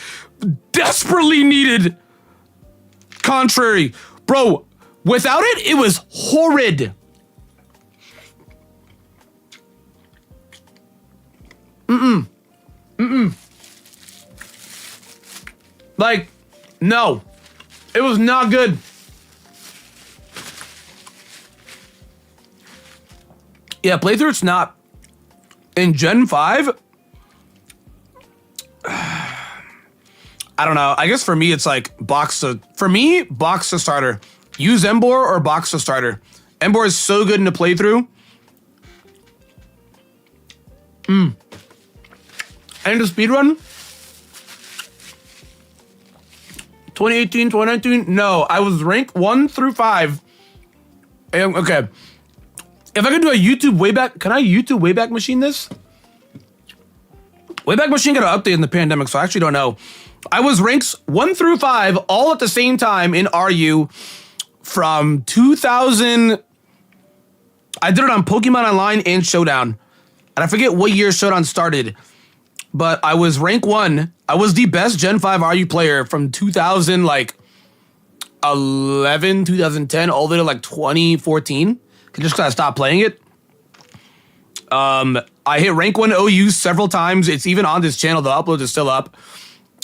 desperately needed Contrary. Bro, without it, it was horrid. Like, no. It was not good. Yeah, playthrough's not. In Gen 5... I don't know. I guess for me, it's like box to... For me, box to starter. Use Embor or box to starter. Embor is so good in the playthrough. And the speedrun? 2018, 2019? No, I was ranked 1 through 5. Okay. If I could do a YouTube Wayback... Can I YouTube Wayback Machine this? Wayback Machine got an update in the pandemic, so I actually don't know. I was ranks 1 through 5 all at the same time in RU from 2000. I did it on Pokemon Online and Showdown. And I forget what year Showdown started. But I was rank 1. I was the best Gen 5 RU player from 2000, like 11, 2010, all the way to like 2014. Just because I stopped playing it. I hit rank 1 OU several times. It's even on this channel. The upload is still up.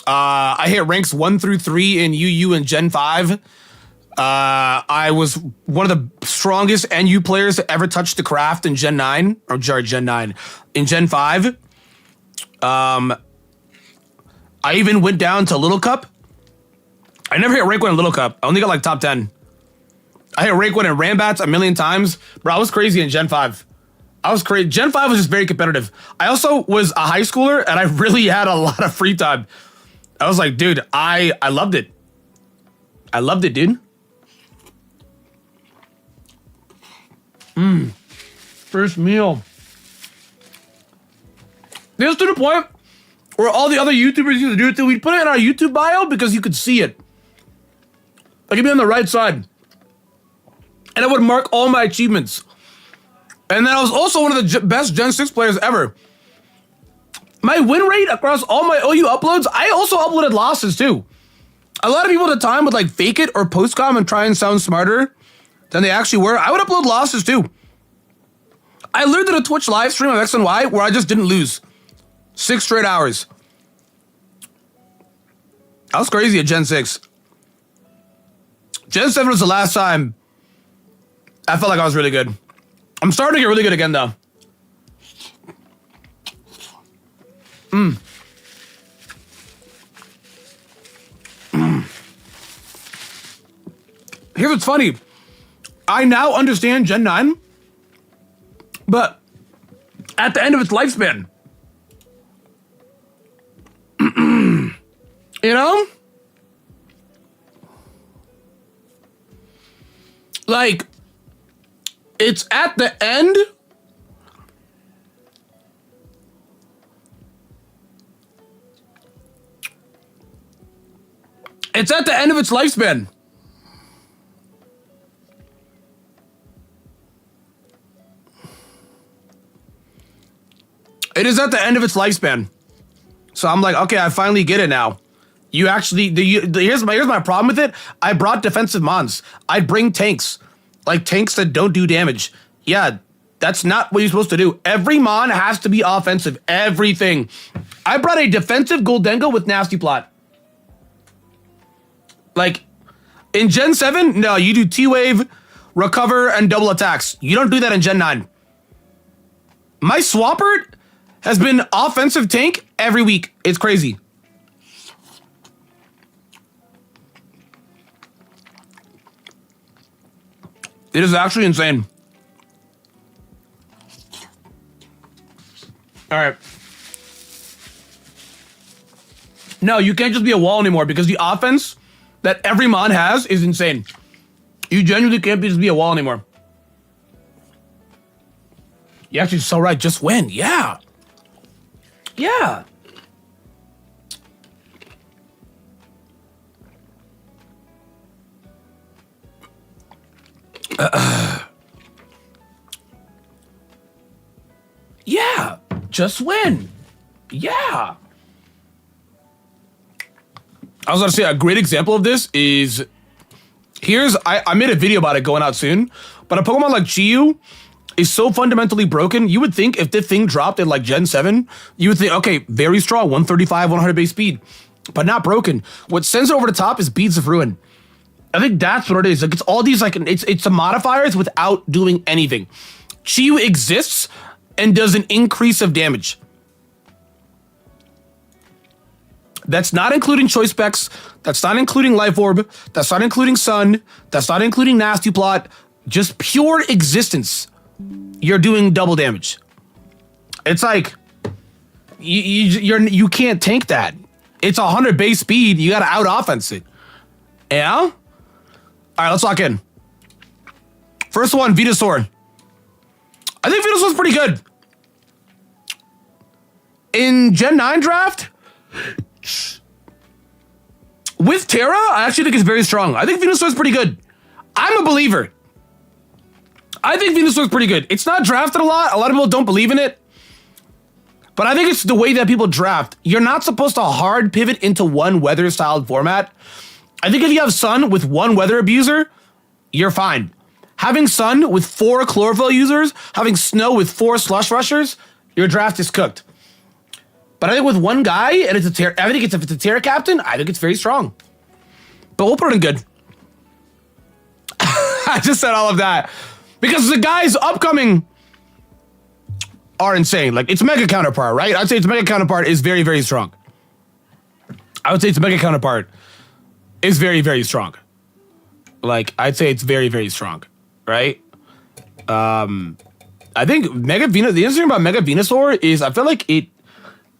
I hit ranks 1 through 3 in UU and Gen 5. I was one of the strongest NU players to ever touch the craft in Gen 9. Or sorry, Gen 9. In Gen 5. I even went down to Little Cup. I never hit rank 1 in Little Cup. I only got like top 10. I hit rank 1 in Rambats a million times. Bro, I was crazy in Gen 5. I was crazy. Gen 5 was just very competitive. I also was a high schooler, and I really had a lot of free time. I was like, dude, I loved it. I loved it, dude. First meal. This to the point where all the other YouTubers used to do it too. We'd put it in our YouTube bio because you could see it. Like, it'd be on the right side. And I would mark all my achievements. And then I was also one of the best Gen 6 players ever. My win rate across all my OU uploads, I also uploaded losses too. A lot of people at the time would like fake it or postcom and try and sound smarter than they actually were. I would upload losses too. I literally did a Twitch live stream of X and Y where I just didn't lose. 6 straight hours. I was crazy at Gen 6. Gen 7 was the last time I felt like I was really good. I'm starting to get really good again though. Here's what's funny. I now understand Gen 9 But at the end of its lifespan, you know? Like, it's at the end. It's at the end of its lifespan. It is at the end of its lifespan. So I'm like, okay, I finally get it now. You actually, here's my problem with it. I brought defensive mons. I bring tanks. Like tanks that don't do damage. Yeah, that's not what you're supposed to do. Every mon has to be offensive. Everything. I brought a defensive Goldengo with Nasty Plot. Like, in Gen 7, no, you do T-Wave, Recover, and double attacks. You don't do that in Gen 9. My Swampert has been offensive tank every week. It's crazy. It is actually insane. All right. No, you can't just be a wall anymore because the offense that every mon has is insane. You genuinely can't just be a wall anymore. You're actually so right. Just win. Yeah. Yeah. Yeah. Just win. Yeah. I was going to say a great example of this is I made a video about it going out soon, but a Pokemon like Chiyu is so fundamentally broken. You would think if this thing dropped in like Gen 7, you would think, okay, very strong, 135, 100 base speed, but not broken. What sends it over the top is Beads of Ruin. I think that's what it is. Like it's all these like it's the modifiers without doing anything. Chiyu exists and does an increase of damage. That's not including choice specs. That's not including Life Orb. That's not including Sun. That's not including Nasty Plot. Just pure existence. You're doing double damage. It's like you can't tank that. It's 100 base speed. You gotta out offense it. Yeah. All right, let's lock in. First one, Venusaur. I think Venusaur's pretty good. In Gen 9 draft, with Terra, I actually think it's very strong. I think Venusaur's pretty good. I'm a believer. I think Venusaur's pretty good. It's not drafted a lot. A lot of people don't believe in it. But I think it's the way that people draft. You're not supposed to hard pivot into one weather-styled format. I think if you have Sun with one Weather Abuser, you're fine. Having Sun with 4 Chlorophyll users, having Snow with 4 Slush Rushers, your draft is cooked. But I think with one guy, and it's a Terra, I think if it's a Terra Captain, I think it's very strong. But we'll put it in good. I just said all of that. Because the guys upcoming are insane. Like, it's Mega Counterpart, right? I'd say its Mega Counterpart is very, very strong. I would say its Mega Counterpart is very, very strong. Like, I'd say it's very, very strong, right? I think the interesting thing about Mega Venusaur is I feel like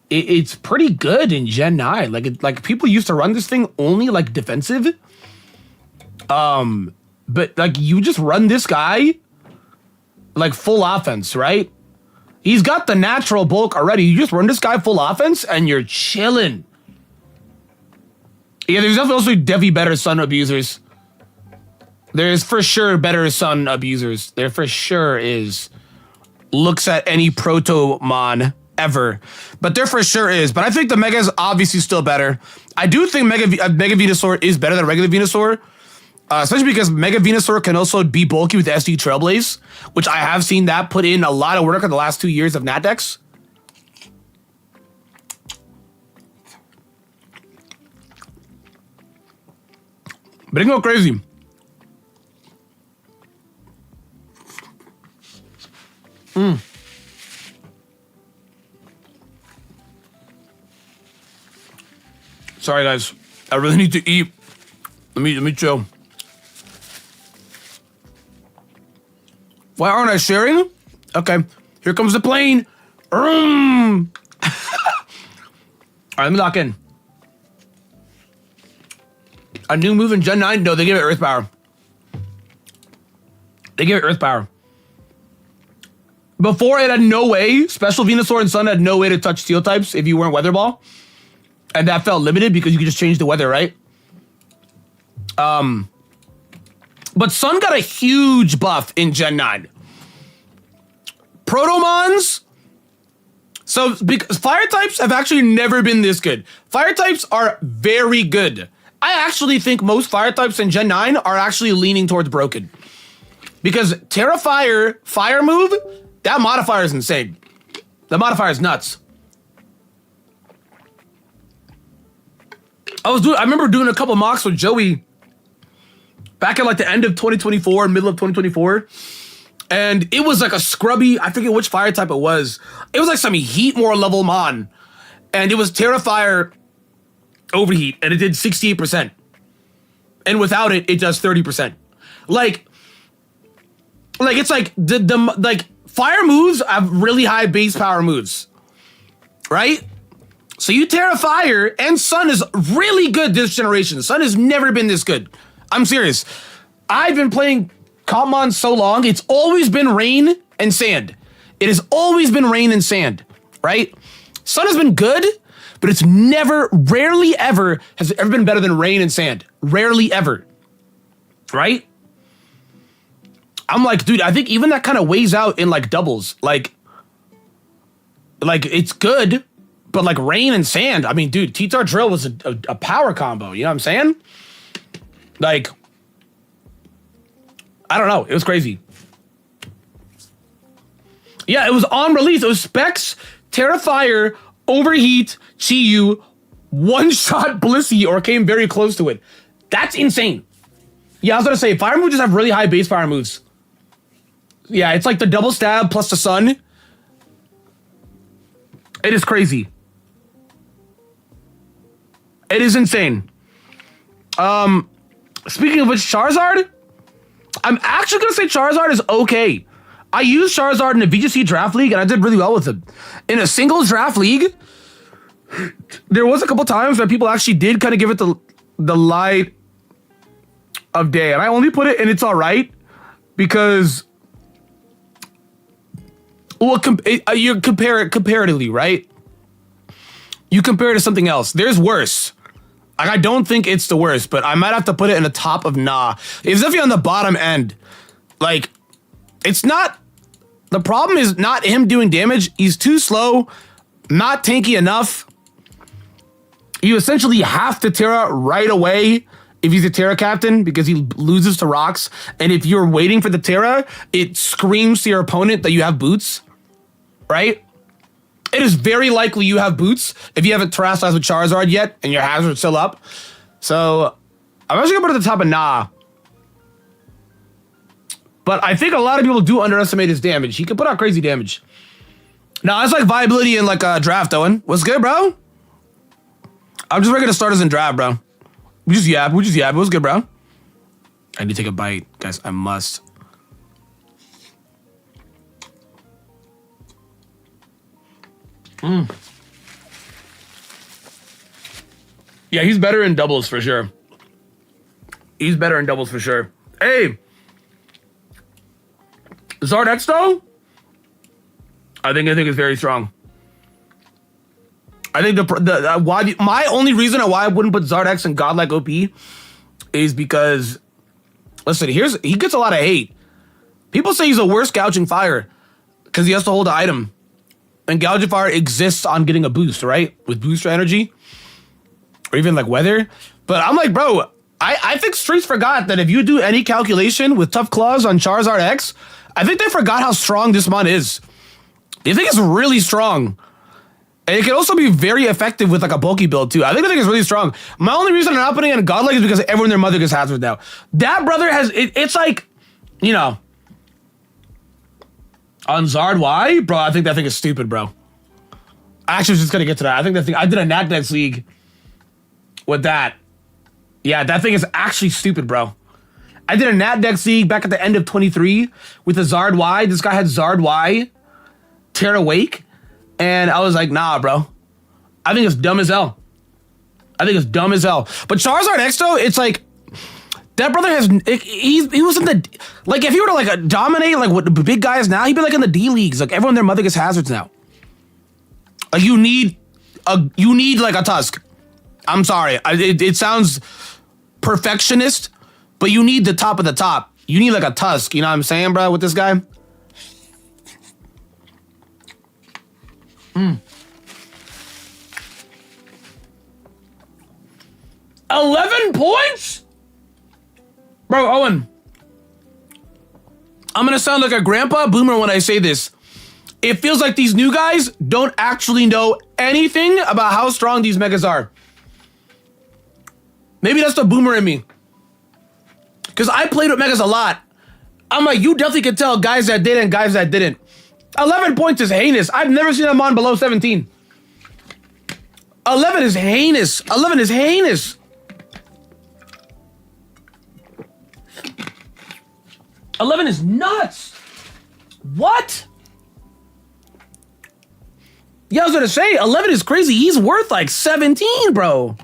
it's pretty good in Gen 9. Like people used to run this thing only like defensive. But like you just run this guy like full offense, right? He's got the natural bulk already. You just run this guy full offense and you're chilling. Yeah, there's definitely better Sun abusers. There's for sure better Sun abusers. There for sure is. Looks at any Protomon ever. But there for sure is. But I think the Mega is obviously still better. I do think Mega Venusaur is better than regular Venusaur. Especially because Mega Venusaur can also be bulky with SD Trailblaze, which I have seen that put in a lot of work in the last 2 years of Natdex. But it can go crazy. Sorry guys, I really need to eat. Let me chill. Why aren't I sharing? Okay. Here comes the plane. All right, let me lock in. A new move in Gen 9? No, they gave it Earth Power. They gave it Earth Power. Before, it had no way. Special Venusaur and Sun had no way to touch Steel types if you weren't Weather Ball. And that felt limited because you could just change the weather, right? But Sun got a huge buff in Gen 9. Protomons. So, because Fire types have actually never been this good. Fire types are very good. I actually think most Fire types in Gen 9 are actually leaning towards broken. Because Terra Fire, Fire move, that modifier is insane. The modifier is nuts. I remember doing a couple mocks with Joey back at like the end of 2024, middle of 2024. And it was like a scrubby, I forget which fire type it was. It was like some heat more level mon. And it was Terra Fire Overheat, and it did 68%. And without it, it does 30%. Like it's like like fire moves have really high base power moves, right? So you Terra Fire, and Sun is really good this generation. Sun has never been this good. I'm serious. I've been playing Pokémon so long, it's always been rain and sand. It has always been rain and sand, right? Sun has been good, but it's rarely ever has it ever been better than rain and sand. Rarely ever, right? I'm like, dude, I think even that kind of weighs out in like doubles. Like it's good, but like rain and sand. I mean, dude, T-Tar Drill was a power combo. You know what I'm saying? Like, I don't know. It was crazy. Yeah, it was on release. It was Specs, Terra Fire, Overheat, Chi-Yu, one-shot Blissey, or came very close to it. That's insane. Yeah, I was gonna say, fire moves just have really high base fire moves. Yeah, it's like the double stab plus the sun. It is crazy. It is insane. Speaking of which, Charizard, I'm actually gonna say Charizard is okay. I used Charizard in a VGC draft league and I did really well with him. In a singles draft league, there was a couple times where people actually did kind of give it the light of day, and I only put it in it's all right because, well, you compare it comparatively, right? You compare it to something else. There's worse. Like, I don't think it's the worst, but I might have to put it in the top of nah. It's definitely on the bottom end. Like, it's not. The problem is not him doing damage. He's too slow, not tanky enough. You essentially have to Terra right away if he's a Terra captain because he loses to rocks. And if you're waiting for the Terra, it screams to your opponent that you have boots, right? It is very likely you have boots if you haven't terrestrialized with Charizard yet and your hazard's still up. So I'm actually gonna put it at the top of nah. But I think a lot of people do underestimate his damage. He can put out crazy damage. Now, that's like viability in like a draft, Owen. What's good, bro? I'm just regular starters in draft, bro. We just yab. What's good, bro? I need to take a bite. Guys, I must. Yeah, he's better in doubles for sure. Hey, Zard X though? I think it's very strong. I think my only reason why I wouldn't put Zard X in Godlike OP is because, listen, he gets a lot of hate. People say he's the worst gouging fire because he has to hold an item. And gouging fire exists on getting a boost, right? With booster energy. Or even like weather. But I'm like, bro, I think Streets forgot that if you do any calculation with Tough Claws on Charizard X, I think they forgot how strong this mon is. They think it's really strong. And it can also be very effective with like a bulky build too. I think it's really strong. My only reason I'm not putting it in Godlike is because everyone and their mother gets hazard now. That brother has, it's like, you know. On Zard, why? Bro, I think that thing is stupid, bro. I actually was just gonna get to that. I think that thing, I did a NumbNexus league with that. Yeah, that thing is actually stupid, bro. I did a NatDex league back at the end of 23 with a Zard Y. This guy had Zard Y, Terra Wake, and I was like, nah, bro. I think it's dumb as hell. I think it's dumb as hell. But Charizard X though, it's like that brother has he was in the like if he were to like dominate like what the big guys now, he'd be like in the D leagues. Like everyone their mother gets hazards now. Like you need like a Tusk. I'm sorry, it sounds perfectionist, but you need the top of the top. You need like a Tusk. You know what I'm saying, bro? With this guy. 11 points? Bro, Owen. I'm gonna sound like a grandpa boomer when I say this. It feels like these new guys don't actually know anything about how strong these megas are. Maybe that's the boomer in me. Because I played with megas a lot. I'm like, you definitely could tell guys that did and guys that didn't. 11 points is heinous. I've never seen them on below 17. 11 is heinous. 11 is heinous. 11 is nuts. What? Yeah, I was gonna say 11 is crazy. He's worth like 17, bro.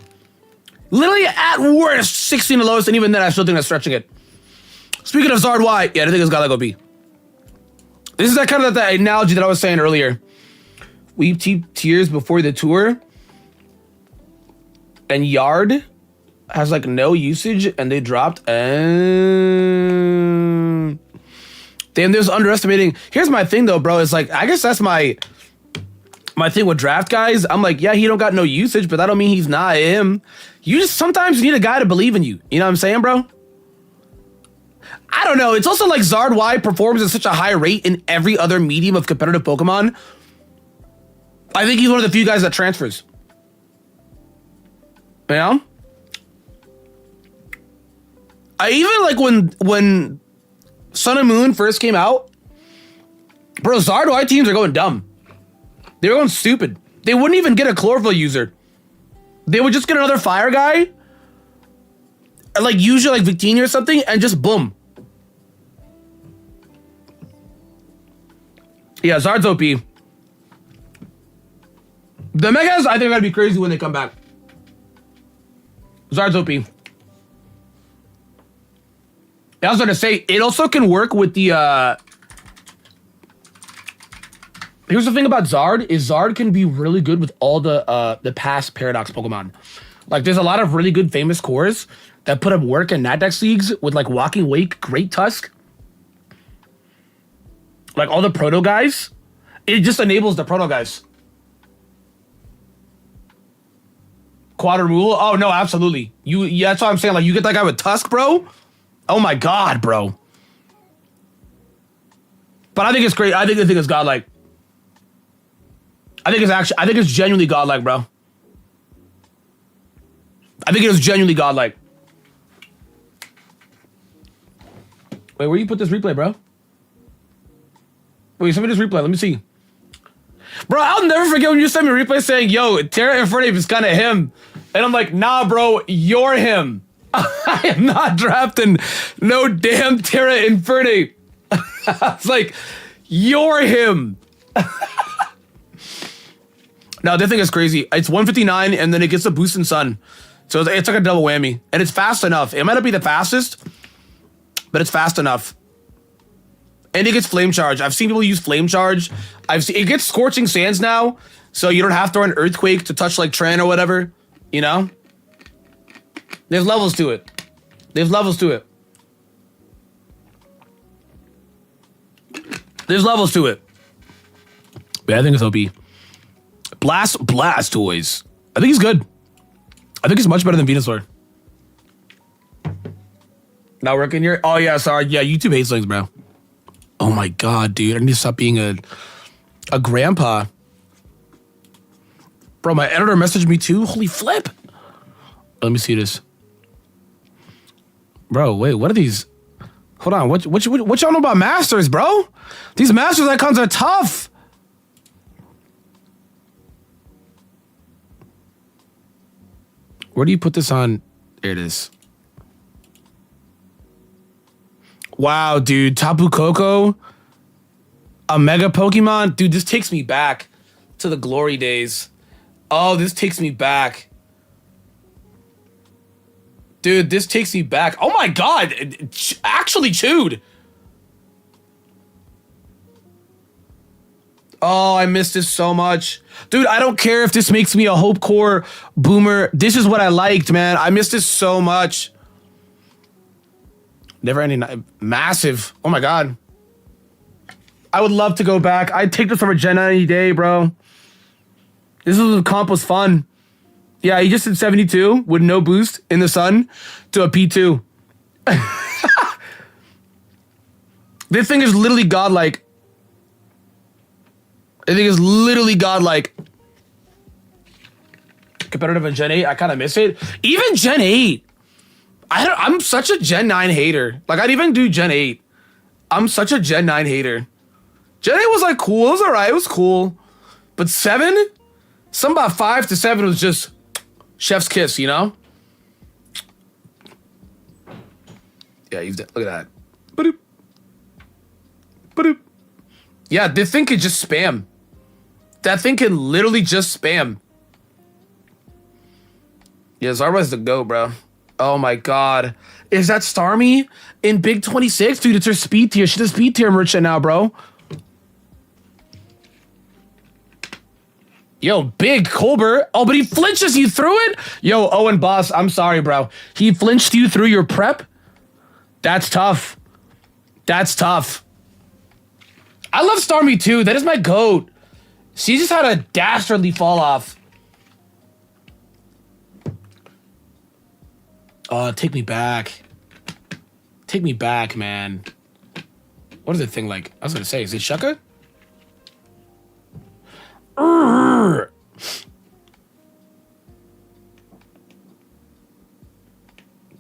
Literally at worst 16 the lowest, and even then I still think I'm stretching it. Speaking of Zard Y, yeah, I think it's gotta go B. This is that kind of that analogy that I was saying earlier. We tiers before the tour, and Yard has like no usage, and they dropped. And damn, there's underestimating. Here's my thing though, bro. It's like I guess that's my thing with draft guys. I'm like, yeah, he don't got no usage, but that don't mean he's not him. You just sometimes need a guy to believe in you. You know what I'm saying, bro? I don't know. It's also like Zard Y performs at such a high rate in every other medium of competitive Pokemon. I think he's one of the few guys that transfers. You know? I even like when Sun and Moon first came out, bro, Zard Y teams are going dumb. They were going stupid. They wouldn't even get a chlorophyll user. They would just get another fire guy, like usually like Victini or something, and just boom. Yeah, Zard's OP. The Megas, I think, are gonna be crazy when they come back. Zard's OP. I was gonna say, it also can work with the, here's the thing about Zard, is Zard can be really good with all the past Paradox Pokemon. Like, there's a lot of really good famous cores that put up work in NatDex leagues with, like, Walking Wake, Great Tusk. Like, all the Proto guys. It just enables the Proto guys. Quadramule? Oh, no, absolutely. Yeah, that's what I'm saying. Like, you get that guy with Tusk, bro? Oh, my God, bro. But I think it's great. I think it's godlike. I think it's genuinely godlike, bro. I think it is genuinely godlike. Wait, where you put this replay, bro? Wait, send me this replay. Let me see. Bro, I'll never forget when you sent me a replay saying, yo, Terra Infernape is kind of him. And I'm like, nah, bro, you're him. I am not drafting no damn Terra Infernape. It's like, you're him. No, this thing is crazy. It's 159, and then it gets a boost in Sun. So it's like a double whammy. And it's fast enough. It might not be the fastest, but it's fast enough. And it gets Flame Charge. I've seen people use Flame Charge. It gets Scorching Sands now, so you don't have to run Earthquake to touch like Tran or whatever. You know? There's levels to it. There's levels to it. There's levels to it. But I think it's OP. Blastoise. I think he's good. I think he's much better than Venusaur. Not working here? Oh, yeah, sorry. Yeah, YouTube hates things, bro. Oh, my God, dude. I need to stop being a grandpa. Bro, my editor messaged me, too. Holy flip. Let me see this. Bro, wait, what are these? Hold on. What y'all know about Masters, bro? These Masters icons are tough. Where do you put this on? There it is. Wow, dude. Tapu Koko. A mega Pokemon? Dude, this takes me back to the glory days. Oh, this takes me back. Dude, this takes me back. Oh my god. It actually chewed. Oh, I missed this so much. Dude, I don't care if this makes me a Hope Core boomer. This is what I liked, man. I missed this so much. Never ending. Massive. Oh my god. I would love to go back. I'd take this over Gen 9 any day, bro. Comp was fun. Yeah, he just did 72 with no boost in the sun to a P2. This thing is literally godlike. I think it's literally godlike. Competitive in Gen 8, I kind of miss it. Even Gen 8. I'm such a Gen 9 hater. Like, I'd even do Gen 8. I'm such a Gen 9 hater. Gen 8 was like cool. It was alright. It was cool. But 7? Some about 5 to 7 was just chef's kiss, you know? Yeah, he's dead. Look at that. Ba-doop. Ba-doop. Yeah, this thing could just spam. That thing can literally just spam. Yeah, Zarba's the GOAT, bro. Oh my god. Is that Starmie in Big 26? Dude, it's her speed tier. She's a speed tier merchant now, bro. Yo, big Colbert. Oh, but he flinches you through it? Yo, Owen Boss, I'm sorry, bro. He flinched you through your prep? That's tough. That's tough. I love Starmie too. That is my GOAT. She just had a dastardly fall off. Oh, take me back. Take me back, man. What is the thing like? I was gonna say, is it Shucka?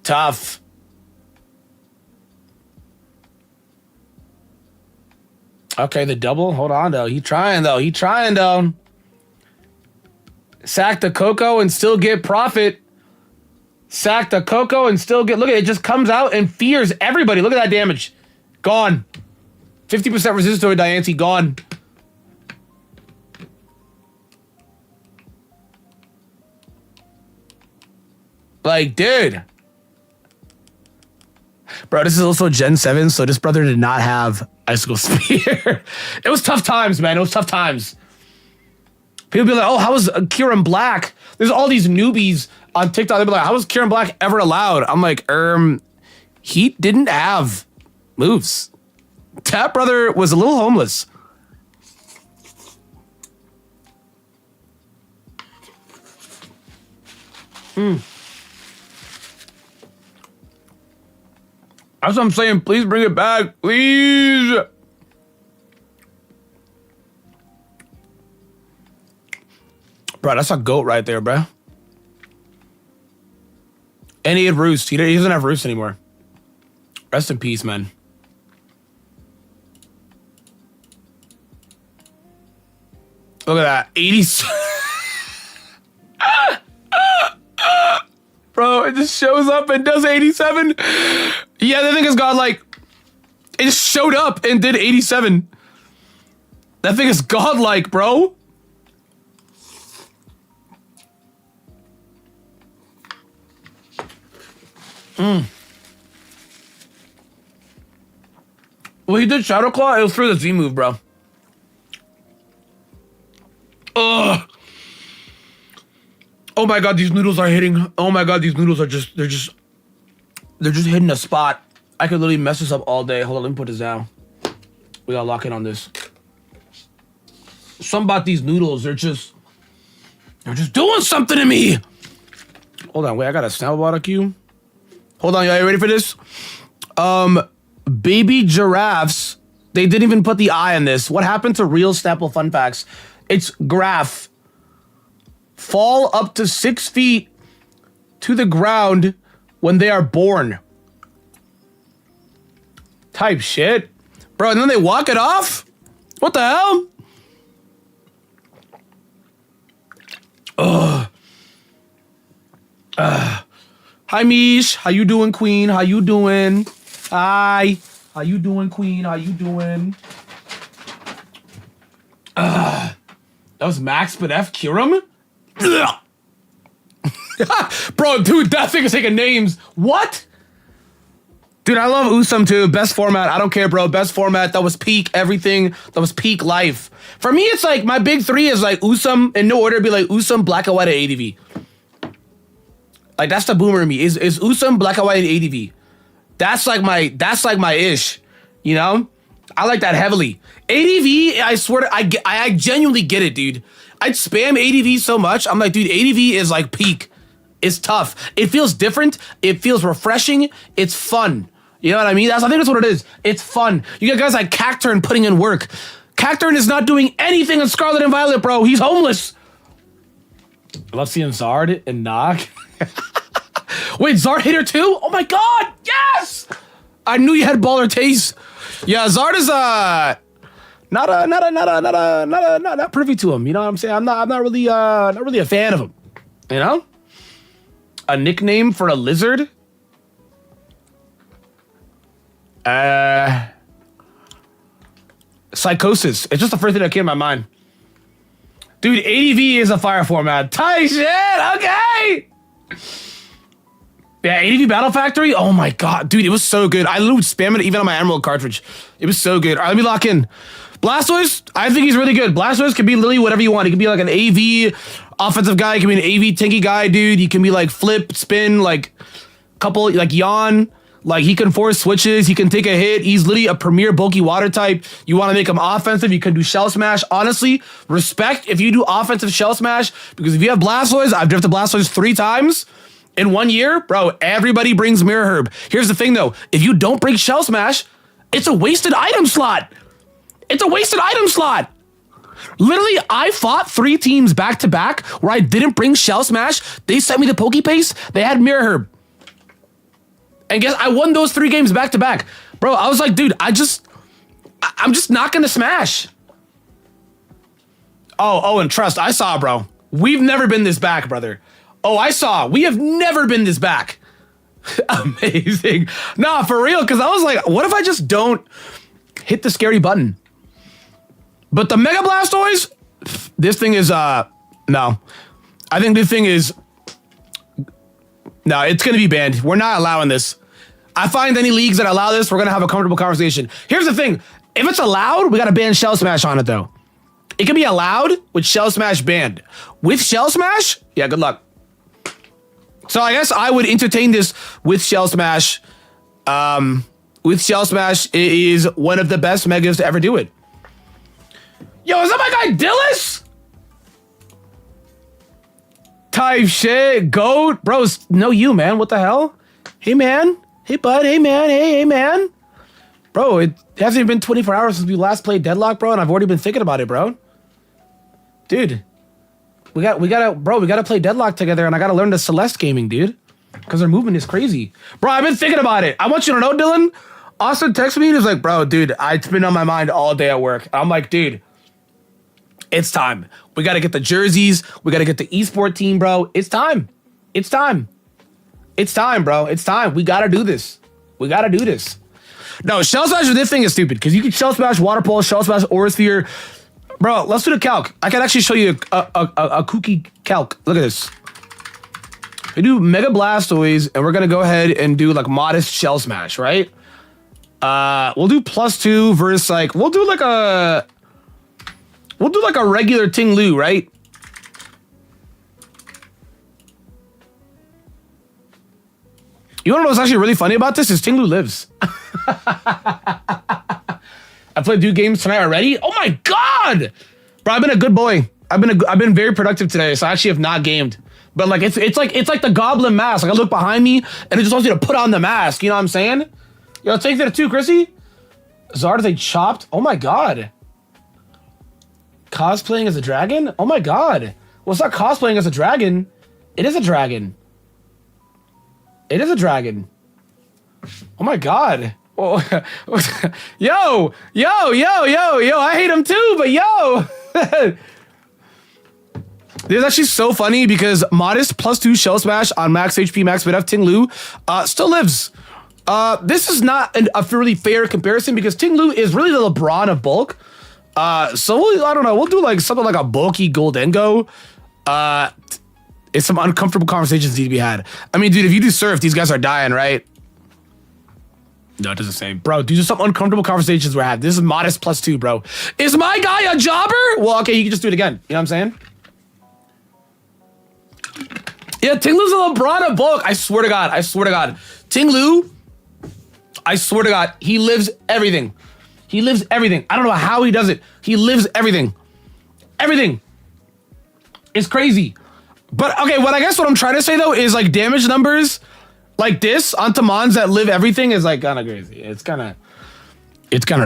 Tough. Okay, the double. Hold on, though. He trying, though. He trying, though. Sack the Coco and still get profit. Sack the Coco and still get... Look at it. It just comes out and fears everybody. Look at that damage. Gone. 50% resistance to a Diancie. Gone. Like, dude. Bro, this is also Gen 7, so this brother did not have Icicle Spear. It was tough times, man. It was tough times. People be like, oh, how was Kieran Black? There's all these newbies on TikTok. They'll be like, how was Kieran Black ever allowed? I'm like, he didn't have moves. Tap brother was a little homeless. That's what I'm saying. Please bring it back. Please. Bro, that's a GOAT right there, bro. And he had Roost. He doesn't have Roost anymore. Rest in peace, man. Look at that. 80. Bro, it just shows up and does 87. Yeah, that thing has got like... It just showed up and did 87. That thing is godlike, bro. Well, he did Shadow Claw. It was through the Z move, bro. Ugh. Oh my god, these noodles are hitting. Oh my god, these noodles are just... They're just hitting a spot. I could literally mess this up all day. Hold on, let me put this down. We gotta lock in on this. Something about these noodles, they're just doing something to me. Hold on, wait, I got a Snapple bottle queue. Hold on, y'all, you ready for this? Baby giraffes. They didn't even put the I in this. What happened to real Snapple fun facts? It's graph. Fall up to 6 feet to the ground when they are born. Type shit. Bro, and then they walk it off? What the hell? Ugh. Hi, Mish. How you doing, Queen? How you doing? Hi. How you doing, Queen? How you doing? That was Max, but F Kiram? Bro, dude, that thing is taking names. What? Dude, I love Usum too. Best format. I don't care, bro. Best format. That was peak everything. That was peak life. For me, it's like my big three is like Usum, in no order, it'd be like Usum, Black and White, and ADV. Like that's the boomer in me. Is Usum, Black and White, and ADV. That's like my ish. You know? I like that heavily. ADV, I swear to, I genuinely get it, dude. I'd spam ADV so much. I'm like, dude, ADV is like peak. It's tough. It feels different. It feels refreshing. It's fun. You know what I mean? I think that's what it is. It's fun. You got guys like Cacturn putting in work. Cacturn is not doing anything in Scarlet and Violet, bro. He's homeless. I love seeing Zard and Nog. Wait, Zard hit her too? Oh my god, yes! I knew you had baller taste. Yeah, Zard is not privy to him. You know what I'm saying? I'm not really a fan of him. You know? A nickname for a lizard? Psychosis. It's just the first thing that came to my mind. Dude, ADV is a fire format. Tight shit, okay! Yeah, ADV Battle Factory? Oh my god, dude, it was so good. I literally would spam it even on my Emerald cartridge. It was so good. All right, let me lock in. Blastoise, I think he's really good. Blastoise can be literally whatever you want. He can be like an AV offensive guy. He can be an AV tanky guy, dude. He can be like flip, spin, like couple, like yawn. Like he can force switches. He can take a hit. He's literally a premier bulky water type. You want to make him offensive, you can do Shell Smash. Honestly, respect if you do offensive Shell Smash, because if you have Blastoise, I've drifted Blastoise 3 times. In 1 year, bro, everybody brings Mirror Herb. Here's the thing though, if you don't bring Shell Smash, it's a wasted item slot. It's a wasted item slot. Literally, I fought 3 teams back to back where I didn't bring Shell Smash. They sent me the Pokepaste. They had Mirror Herb. And guess I won those 3 games back to back. Bro, I was like, dude, I'm just not gonna smash. Oh, and trust, I saw, bro. We've never been this back, brother. Oh, I saw. We have never been this back. Amazing. Nah, for real, because I was like, what if I just don't hit the scary button? But the Mega Blastoise, this thing is, no. I think this thing is, no, it's going to be banned. We're not allowing this. I find any leagues that allow this, we're going to have a comfortable conversation. Here's the thing. If it's allowed, we got to ban Shell Smash on it, though. It can be allowed with Shell Smash banned. With Shell Smash, yeah, good luck. So I guess I would entertain this with Shell Smash. With Shell Smash, it is one of the best Megas to ever do it. Yo, is that my guy Dillis? Type shit, goat. Bros, no you, man. What the hell? Hey, man. Hey, bud. Hey, man. Hey, man. Bro, it hasn't even been 24 hours since we last played Deadlock, bro, and I've already been thinking about it, bro. Dude. We gotta play Deadlock together, and I gotta learn the Celeste gaming, dude. Because their movement is crazy. Bro, I've been thinking about it. I want you to know, Dylan. Austin texted me and he's like, bro, dude, it's been on my mind all day at work. I'm like, dude, it's time. We gotta get the jerseys. We gotta get the esport team, bro. It's time. It's time. It's time, bro. It's time. We gotta do this. We gotta do this. No, Shell Smash with this thing is stupid, because you can Shell Smash Water Pulse, Shell Smash Aura Sphere. Bro, let's do the calc. I can actually show you a kooky calc. Look at this. We do Mega Blastoise, and we're gonna go ahead and do like modest Shell Smash, right? We'll do +2 versus like we'll do like a regular Ting Lu, right? You wanna know what's actually really funny about this? Is Ting Lu lives. I played 2 games tonight already. Oh my god, bro! I've been a good boy. I've been very productive today, so I actually have not gamed. But like it's like the Goblin mask. Like I look behind me, and it just wants you to put on the mask. You know what I'm saying? Yo, take that too, Chrissy. Zard, they chopped. Oh my god. Cosplaying as a dragon? Oh my god. Well, it's not cosplaying as a dragon. It is a dragon. It is a dragon. Oh my god. Oh, yo, I hate him too, but yo. This is actually so funny because modest +2 Shell Smash on max HP, max BF Ting Lu still lives. This is not a really fair comparison because Ting Lu is really the LeBron of bulk. So I don't know. We'll do like something like a bulky Goldengo. It's some uncomfortable conversations need to be had. I mean, dude, if you do surf, these guys are dying, right? No, it doesn't say. Bro, these are some uncomfortable conversations we're having. This is modest +2, bro. Is my guy a jobber? Well, okay, you can just do it again. You know what I'm saying? Yeah, Ting Lu's a LeBron of bulk. I swear to God. I swear to God. Ting Lu, I swear to God, he lives everything. He lives everything. I don't know how he does it. He lives everything. Everything. It's crazy. But okay, what I'm trying to say though is like damage numbers like this onto mons that live everything is like kind of crazy. It's kind of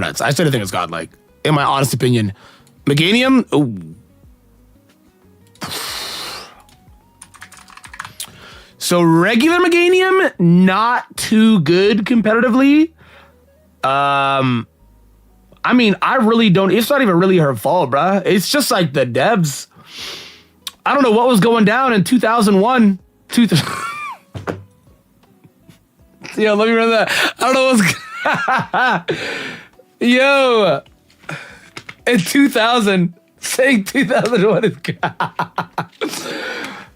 nuts. I still think it's godlike, in my honest opinion. Meganium, ooh. So regular Meganium, not too good competitively. I mean, I really don't. It's not even really her fault, bruh. It's just like the devs. I don't know what was going down in 2001. Yeah, let me run that. I don't know what's. Yo, in 2000, saying 2001 is.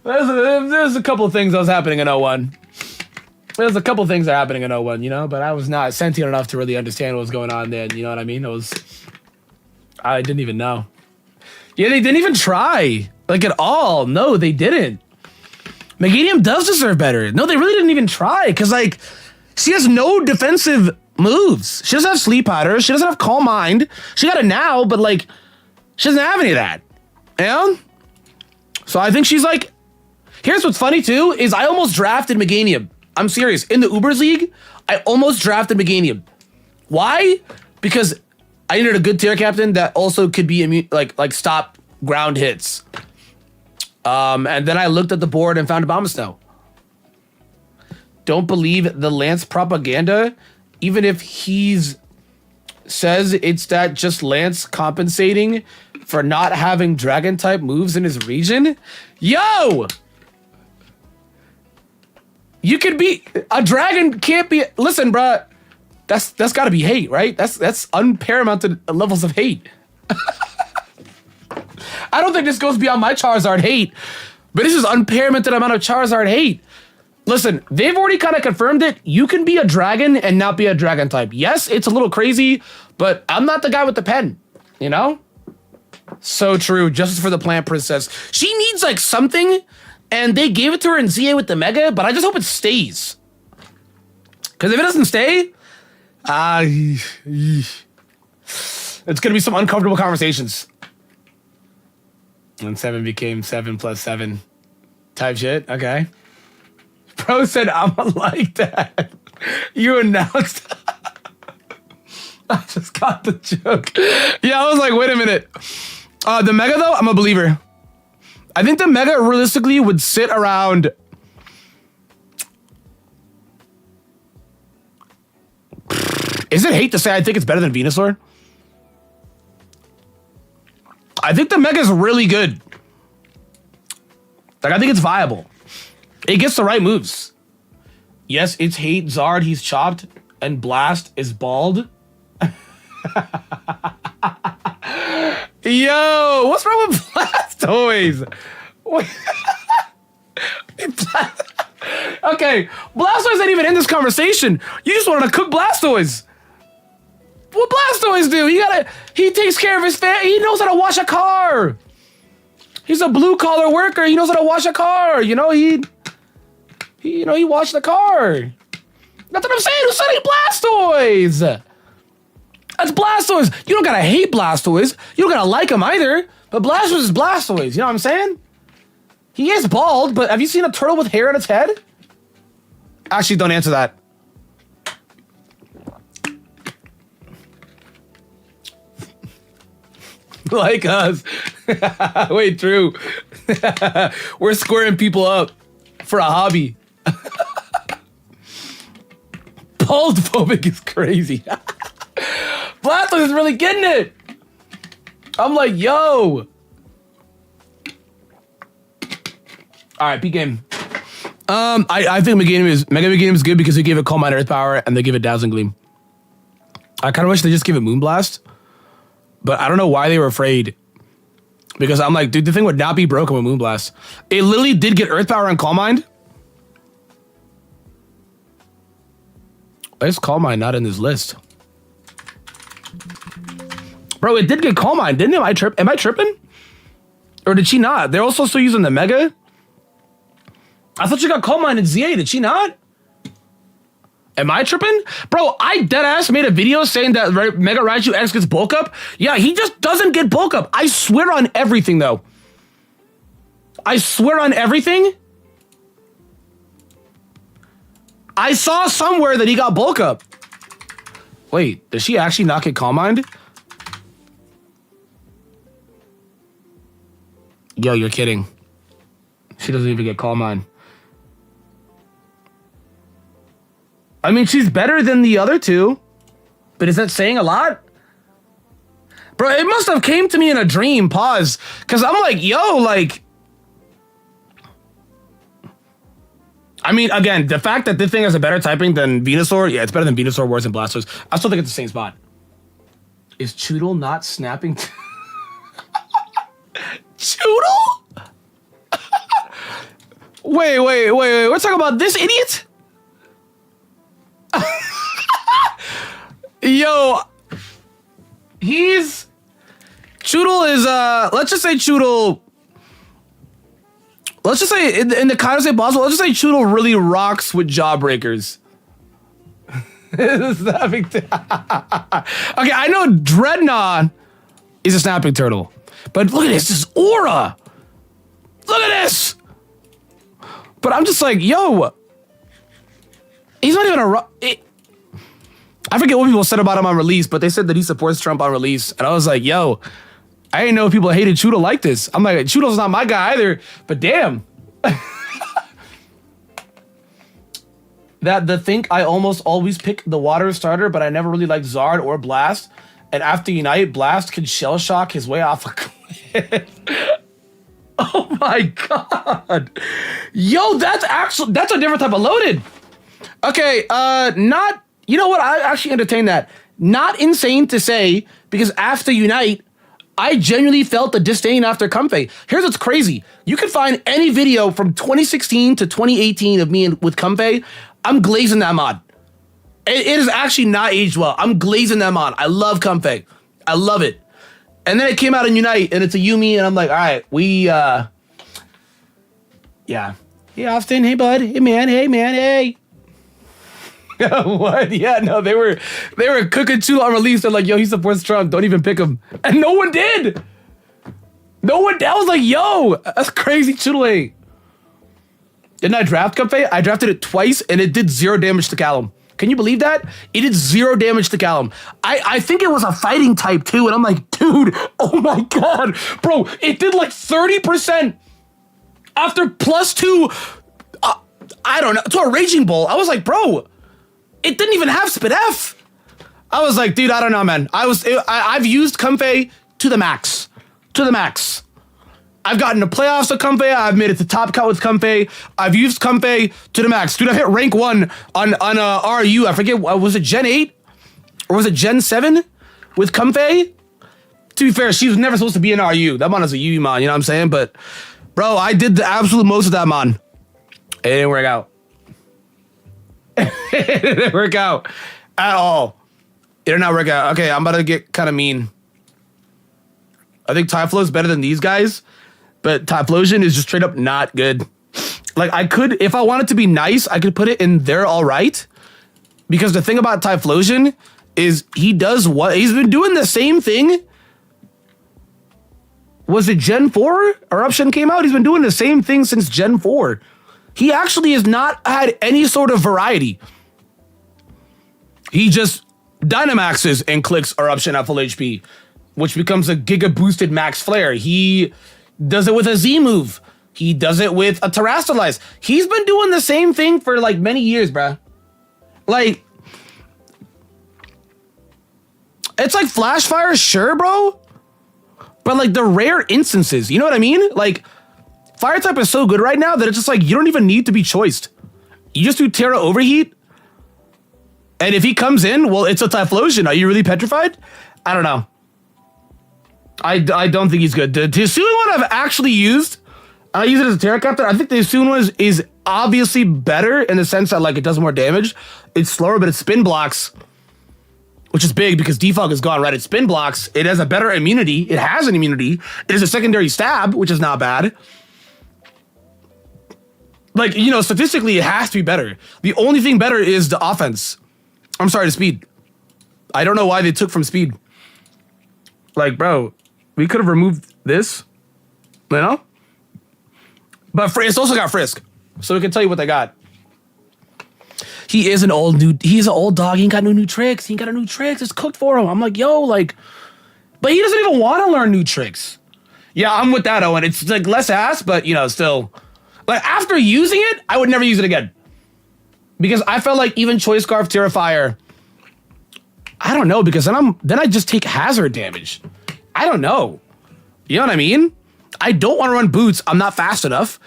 There's a couple of things that was happening in 01. There's a couple of things that are happening in 01, you know, but I was not sentient enough to really understand what was going on then. You know what I mean? I didn't even know. Yeah, they didn't even try. Like at all. No, they didn't. Meganium does deserve better. No, they really didn't even try. Because, like, she has no defensive moves. She doesn't have Sleep Powder. She doesn't have Calm Mind. She got it now, but, like, she doesn't have any of that. You know? So I think she's, like... Here's what's funny, too, is I almost drafted Meganium. I'm serious. In the Ubers League, I almost drafted Meganium. Why? Because I needed a good tier captain that also could be immune, like stop ground hits. And then I looked at the board and found Abomasnow. Don't believe the Lance propaganda, even if he's says it's that just Lance compensating for not having dragon type moves in his region. Yo! You could be a dragon can't be listen, bruh. That's gotta be hate, right? That's unparamounted levels of hate. I don't think this goes beyond my Charizard hate, but this is unparamounted amount of Charizard hate. Listen, they've already kind of confirmed it. You can be a dragon and not be a dragon type. Yes, it's a little crazy, but I'm not the guy with the pen, you know? So true. Justice for the Plant Princess. She needs like something, and they gave it to her in ZA with the Mega, but I just hope it stays. Because if it doesn't stay, it's gonna be some uncomfortable conversations. When 7 became 7 + 7 type shit. Okay. Bro said, I'm like that. You announced. I just got the joke. Yeah, I was like, wait a minute. The Mega, though, I'm a believer. I think the Mega realistically would sit around. Is it hate to say I think it's better than Venusaur? I think the Mega is really good. Like, I think it's viable. It gets the right moves. Yes, it's hate. Zard, he's chopped. And Blast is bald. Yo, what's wrong with Blastoise? Okay, Blastoise ain't even in this conversation. You just wanted to cook Blastoise. What Blastoise do? He takes care of his family. He knows how to wash a car. He's a blue collar worker. He knows how to wash a car. You know, he washed the car. That's what I'm saying. Who's selling Blastoise? That's Blastoise. You don't gotta hate Blastoise. You don't gotta like him either. But Blastoise is Blastoise. You know what I'm saying? He is bald, but have you seen a turtle with hair on its head? Actually, don't answer that. Like us. Wait, true. We're squaring people up for a hobby. Bald phobic is crazy. Blastoise is really getting it. I'm like, yo. All right, peak game. I think Mega Meganium is good because they give it Calm Mind Earth Power and they give it Dazzling Gleam. I kind of wish they just give it Moonblast, but I don't know why they were afraid. Because I'm like, dude, the thing would not be broken with Moonblast. It literally did get Earth Power and Calm Mind. Why is Calm Mind not in this list? Bro, it did get Calm Mind, didn't it? Am I tripping? Or did she not? They're also still using the Mega? I thought she got Calm Mind in ZA, did she not? Am I tripping? Bro, I deadass made a video saying that Mega Raichu X gets bulk up. Yeah, he just doesn't get bulk up. I swear on everything, though. I swear on everything. I saw somewhere that he got bulk up. Wait, does she actually not get Calm Mind? Yo, you're kidding. She doesn't even get Calm Mind. I mean, she's better than the other two, but is that saying a lot? Bro, it must have came to me in a dream, pause, because I'm like, yo, like, I mean, again, the fact that this thing has a better typing than Venusaur, yeah, it's better than Venusaur, Wards, and Blasters. I still think it's the same spot. Is Choodle not snapping? Choodle? wait, we're talking about this idiot? Yo, Choodle is, let's just say Choodle, let's just say in the kind of say possible, let's just say Choodle really rocks with Jawbreakers. Okay, I know Dreadnought is a snapping turtle, but look at this aura. Look at this. But I'm just like, yo, he's not even I forget what people said about him on release, but they said that he supports Trump on release. And I was like, yo, I didn't know people hated Choodle like this. I'm like, Choodle's not my guy either, but damn. The think I almost always pick the water starter, but I never really liked Zard or Blast. And after Unite, Blast can shell shock his way off a cliff. Oh my God. Yo, that's a different type of loaded. Okay, you know what? I actually entertain that. Not insane to say, because after Unite, I genuinely felt the disdain after Comfey. Here's what's crazy. You can find any video from 2016 to 2018 of me with Comfey. I'm glazing that mod. It is actually not aged well. I'm glazing that mod. I love Comfey. I love it. And then it came out in Unite, and it's a Yumi, and I'm like, all right, yeah. Hey, Austin. Hey, bud. Hey, man. Hey. What? Yeah, no, they were cooking Choodle on release. They're like, yo, he supports Trump. Don't even pick him. And no one did. No one. I was like, yo, that's crazy Choodle hate. Didn't I draft Comfey? I drafted it twice, and it did 0 damage to Callum. Can you believe that? It did 0 damage to Callum. I think it was a fighting type, too, and I'm like, dude, oh my God. Bro, it did like 30% after +2, I don't know, to a Raging Bull. I was like, bro, it didn't even have Spit F. I was like, dude, I don't know, man. I've used Comfey to the max. To the max. I've gotten to playoffs with Comfey. I've made it to top cut with Comfey. I've used Comfey to the max. Dude, I've hit rank 1 on RU. I forget, was it Gen 8? Or was it Gen 7 with Comfey? To be fair, she was never supposed to be in RU. That mon is a UU mon, you know what I'm saying? But, bro, I did the absolute most of that mon. It didn't work out. It didn't work out at all. It did not work out. Okay, I'm about to get kind of mean. I think Typhlo is better than these guys, but Typhlosion is just straight up not good. Like, I could, if I wanted to be nice, I could put it in there all right. Because the thing about Typhlosion is he does what? He's been doing the same thing. Was it Gen 4? Eruption came out? He's been doing the same thing since Gen 4. He actually has not had any sort of variety. He just Dynamaxes and clicks Eruption at full HP, which becomes a Giga boosted Max Flare. He does it with a Z move. He does it with a Terrastallize. He's been doing the same thing for like many years, bruh. Like, it's like Flash Fire, sure, bro. But like the rare instances, you know what I mean? Like, Fire type is so good right now that it's just like, you don't even need to be choiced. You just do Terra Overheat. And if he comes in, well, it's a Typhlosion. Are you really petrified? I don't know. I don't think he's good. The Hisuian one I've actually used. I use it as a Terra Captain. I think the Hisuian one is obviously better in the sense that like it does more damage. It's slower, but it spin blocks, which is big because Defog is gone, right? It spin blocks. It has a better immunity. It has an immunity. It is a secondary stab, which is not bad. Like, you know, statistically, it has to be better. The only thing better is the offense. I'm sorry, the speed. I don't know why they took from speed. Like, bro, we could have removed this, you know? But it's also got Frisk, so we can tell you what they got. He's an old dog. He ain't got no new tricks. He ain't got no new tricks. It's cooked for him. I'm like, yo, like, but he doesn't even want to learn new tricks. Yeah, I'm with that, Owen. It's like less ass, but you know, still. Like after using it, I would never use it again. Because I felt like even Choice Scarf Terrifier, I don't know, because then I just take hazard damage. I don't know. You know what I mean? I don't want to run boots. I'm not fast enough.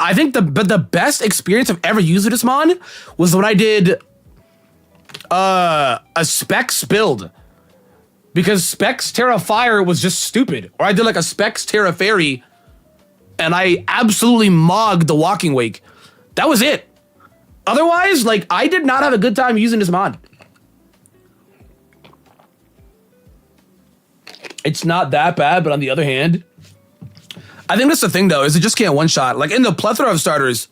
I think the best experience I've ever used with this mon was when I did a Specs build. Because Specs Terra Fire was just stupid. Or I did like a Specs Terra Fairy and I absolutely mogged the Walking Wake. That was it. Otherwise, like, I did not have a good time using this mod. It's not that bad, but on the other hand, I think that's the thing, though, is it just can't one-shot. Like, in the plethora of starters,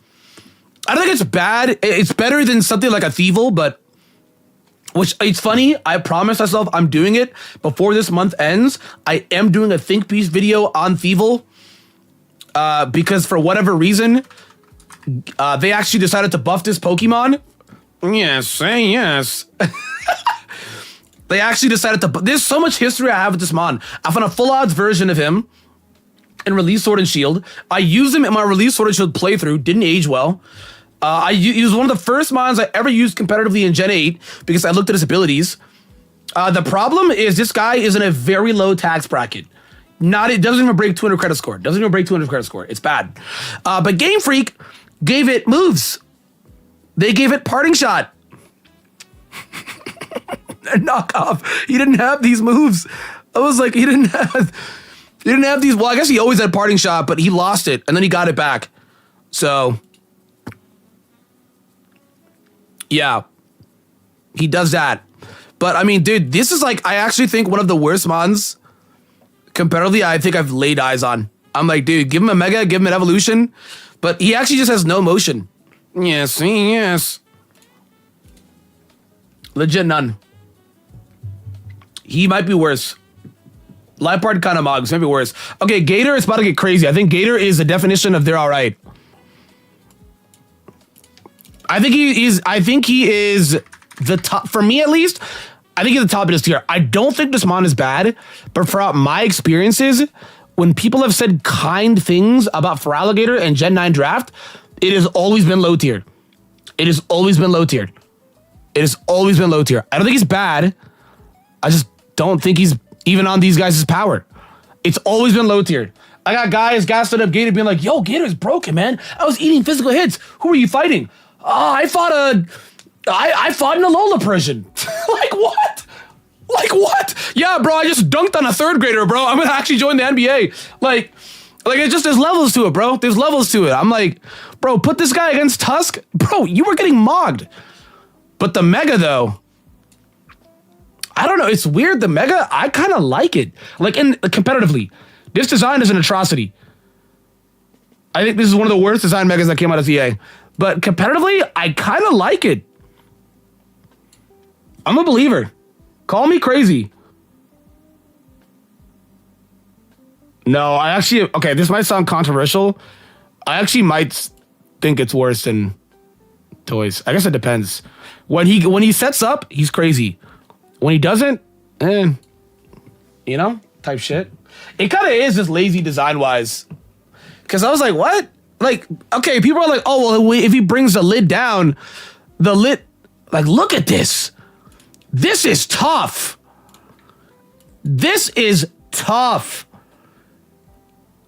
I don't think it's bad. It's better than something like a Thievel, but... Which, it's funny, I promised myself I'm doing it before this month ends. I am doing a think piece video on Thievel. Because for whatever reason, they actually decided to buff this Pokemon. Yes, say yes. They actually decided to... There's so much history I have with this mon. I found a full odds version of him in Release Sword and Shield. I used him in my Release Sword and Shield playthrough. Didn't age well. He was one of the first mons I ever used competitively in Gen 8 because I looked at his abilities. The problem is this guy is in a very low tax bracket. It doesn't even break 200 credit score. Doesn't even break 200 credit score. It's bad. But Game Freak gave it moves. They gave it Parting Shot. Knockoff. He didn't have these moves. I was like, he didn't have these. Well, I guess he always had Parting Shot, but he lost it and then he got it back. So, yeah, he does that. But I mean, dude, this is like, I actually think one of the worst mons competitively I think I've laid eyes on. I'm like, dude, give him a Mega, give him an Evolution, but he actually just has no motion. Yes, yes. Legit none. He might be worse. Liepard kind of mogs, maybe worse. Okay, Gator is about to get crazy. I think Gator is the definition of they're all right. I think he is the top, for me at least. I think he's the top of this tier. I don't think this mon is bad, but throughout my experiences, when people have said kind things about Feraligatr and Gen 9 draft, it has always been low tier. It has always been low tier. It has always been low tier. I don't think he's bad. I just don't think he's even on these guys' power. It's always been low tier. I got guys gassing up Gator being like, yo, Gator's broken, man. I was eating physical hits. Who are you fighting? Oh, I fought an Alola Persian. Like what? Like what? Yeah, bro, I just dunked on a third grader, bro. I'm gonna actually join the NBA. Like it's just, there's levels to it, bro. There's levels to it. I'm like, bro, put this guy against Tusk. Bro, you were getting mogged. But the Mega, though, I don't know. It's weird. The Mega, I kind of like it. Like, competitively, this design is an atrocity. I think this is one of the worst design Megas that came out of EA. But competitively, I kind of like it. I'm a believer. Call me crazy. No, I actually... Okay, this might sound controversial. I actually might think it's worse than Toys. I guess it depends. When he sets up, he's crazy. When he doesn't, you know, type shit. It kind of is just lazy design-wise. Because I was like, what? Like, okay, people are like, oh, well, if he brings the lid down, like, look at this. This is tough. This is tough.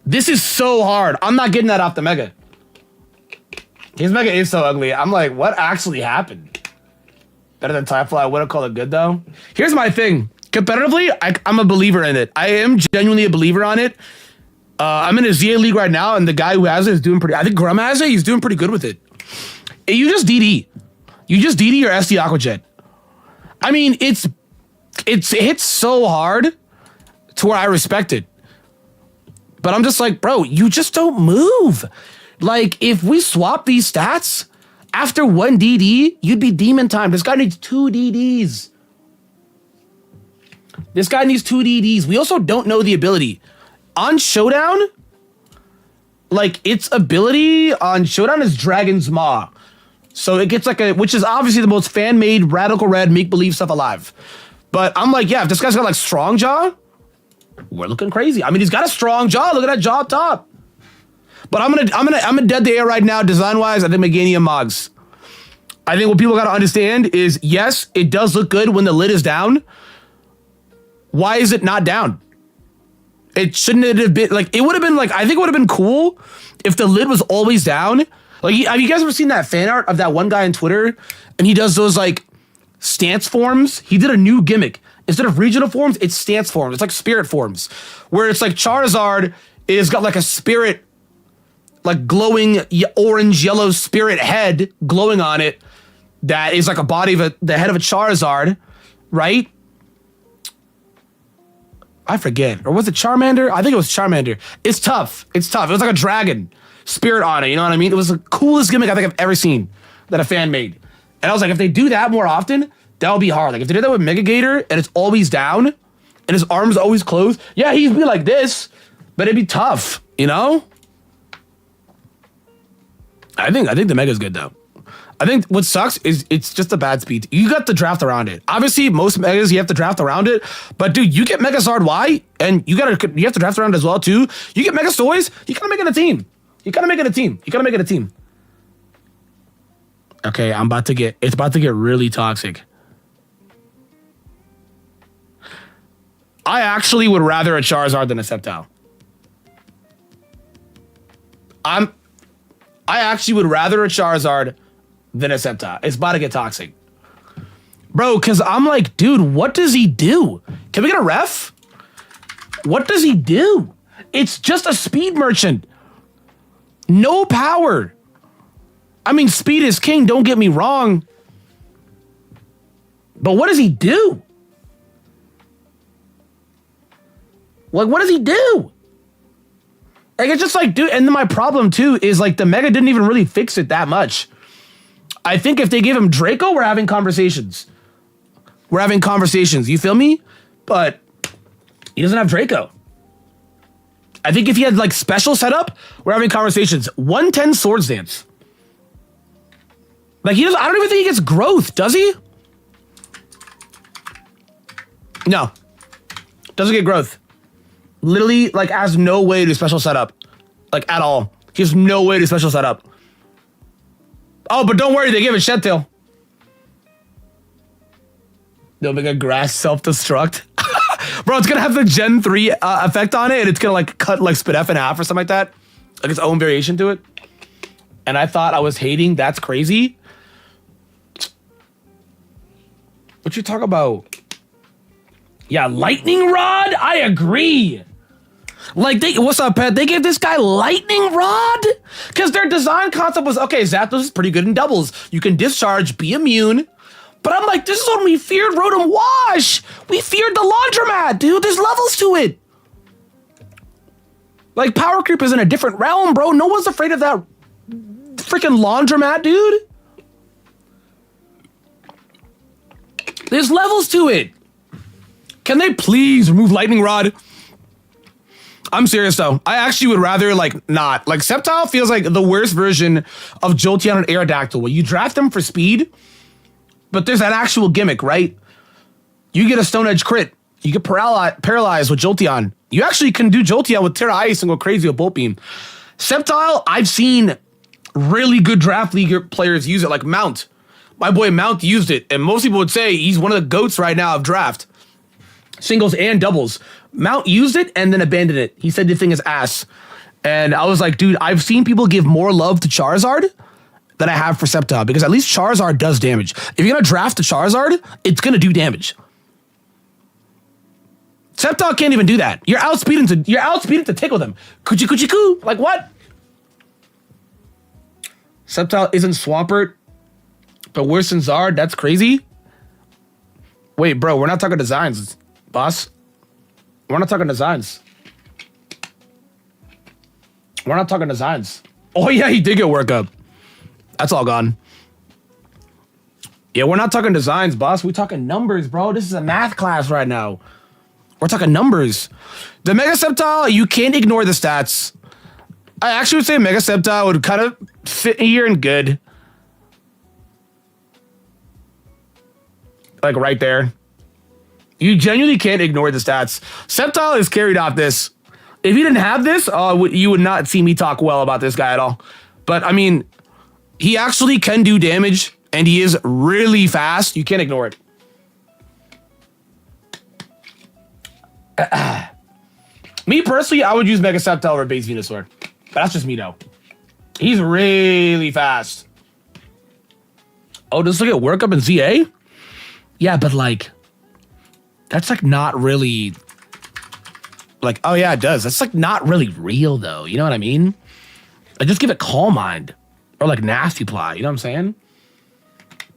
This is so hard. I'm not getting that off the Mega. His Mega is so ugly. I'm like, what actually happened? Better than Typhloid. I wouldn't call it good, though. Here's my thing. Competitively, I'm a believer in it. I am genuinely a believer on it. I'm in a ZA league right now, and the guy who has it is doing pretty... I think Grum has it. He's doing pretty good with it. You just DD. You just DD your SD Aquajet. I mean, it hits so hard to where I respect it. But I'm just like, bro, you just don't move. Like, if we swap these stats, after 1 DD, you'd be demon time. This guy needs 2 DDs. This guy needs 2 DDs. We also don't know the ability. On Showdown, like, its ability on Showdown is Dragon's Maw. So it gets like which is obviously the most fan-made, radical red, make-believe stuff alive. But I'm like, yeah, if this guy's got like strong jaw, we're looking crazy. I mean, he's got a strong jaw. Look at that jaw up top. But I'm gonna dead the air right now, design-wise. I think Meganium Mogs. I think what people gotta understand is, yes, it does look good when the lid is down. Why is it not down? It shouldn't have been like, it would have been like, I think it would have been cool if the lid was always down. Like, have you guys ever seen that fan art of that one guy on Twitter? And he does those like stance forms. He did a new gimmick. Instead of regional forms, it's stance forms. It's like spirit forms, where it's like Charizard is got like a spirit, like glowing orange, yellow spirit head glowing on it. That is like a body of the head of a Charizard, right? I forget. Or was it Charmander? I think it was Charmander. It's tough. It's tough. It was like a dragon spirit on it. You know what I mean? It was the coolest gimmick I think I've ever seen that a fan made. And I was like, if they do that more often, that would be hard. Like, if they did that with Mega Gator and it's always down and his arms always closed, yeah, he'd be like this, but it'd be tough, you know? I think the Mega's good, though. I think what sucks is it's just a bad speed. You got to draft around it. Obviously, most Megas, you have to draft around it. But, dude, you get Megazard Y, and you have to draft around it as well, too. You get Megastoys, you gotta make it a team. You gotta make it a team. You gotta make it a team. Okay, it's about to get really toxic. I actually would rather a Charizard than a Sceptile. I actually would rather a Charizard than a Sceptile. It's about to get toxic. Bro, because I'm like, dude, what does he do? Can we get a ref? What does he do? It's just a speed merchant. No power. I mean, speed is king, don't get me wrong. But what does he do? Like, what does he do? Like, it's just like, dude, and then my problem, too, is, like, the Mega didn't even really fix it that much. I think if they gave him Draco, we're having conversations. We're having conversations, you feel me? But he doesn't have Draco. I think if he had, like, special setup, we're having conversations. 110 Swords Dance. Like, I don't even think he gets growth, does he? No. Doesn't get growth. Literally, like, has no way to special setup. Like, at all. He has no way to special setup. Oh, but don't worry, they give it Shed Tail. They'll make a grass self-destruct. Bro, it's gonna have the Gen 3 effect on it, and it's gonna, like, cut, like, Spidef in half or something like that. Like, its own variation to it. And I thought I was hating, that's crazy. What you talk about? Yeah, Lightning Rod? I agree. Like, what's up, Pet? They gave this guy Lightning Rod? Because their design concept was, okay, Zapdos is pretty good in doubles. You can discharge, be immune. But I'm like, this is when we feared Rotom Wash. We feared the Laundromat, dude. There's levels to it. Like, Power Creep is in a different realm, bro. No one's afraid of that freaking Laundromat, dude. There's levels to it. Can they please remove Lightning Rod? I'm serious, though. I actually would rather, like, not. Like, Sceptile feels like the worst version of Jolteon and Aerodactyl, where you draft them for speed, but there's that actual gimmick, right? You get a Stone Edge crit. You get paralyzed with Jolteon. You actually can do Jolteon with Terra Ice and go crazy with Bolt Beam. Sceptile, I've seen really good draft league players use it, like Mount. My boy Mount used it, and most people would say he's one of the GOATs right now of draft. Singles and doubles. Mount used it and then abandoned it. He said the thing is ass. And I was like, dude, I've seen people give more love to Charizard than I have for Sceptile, because at least Charizard does damage. If you're gonna draft a Charizard, it's gonna do damage. Sceptile can't even do that. You're outspeeding to tickle them. Coochie coo. Like what? Sceptile isn't Swampert, but worse than Zard. That's crazy. Wait, bro, we're not talking designs, boss. We're not talking designs. We're not talking designs. Oh yeah, he did get workup. That's all gone. Yeah, we're not talking designs, boss. We're talking numbers, bro. This is a math class right now. We're talking numbers. The Mega Sceptile, you can't ignore the stats. I actually would say Mega Sceptile would kind of fit here and good. Like right there. You genuinely can't ignore the stats. Sceptile is carried off this. If you didn't have this, you would not see me talk well about this guy at all. But I mean, he actually can do damage, and he is really fast. You can't ignore it. Me personally, I would use Mega Sceptile over base Venusaur. But that's just me though. He's really fast. Oh, does look at workup in ZA? Yeah, but like, that's like not really like, oh yeah, it does. That's like not really real though. You know what I mean? Like just give it Calm Mind or like Nasty Ply. You know what I'm saying?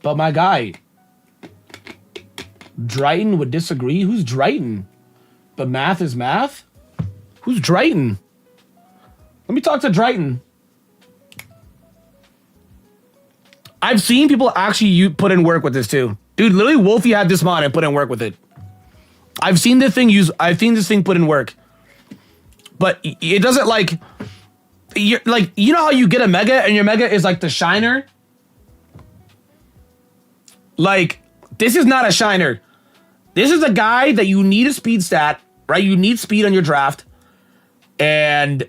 But my guy, Drayton would disagree. Who's Drayton? But math is math? Who's Drayton? Let me talk to Drayton. I've seen people actually put in work with this too. Dude, literally Wolfie had this mod and put in work with it. I've seen this thing put in work. But it doesn't like, you know how you get a Mega and your Mega is like the Shiner? Like, this is not a Shiner. This is a guy that you need a speed stat, right? You need speed on your draft. And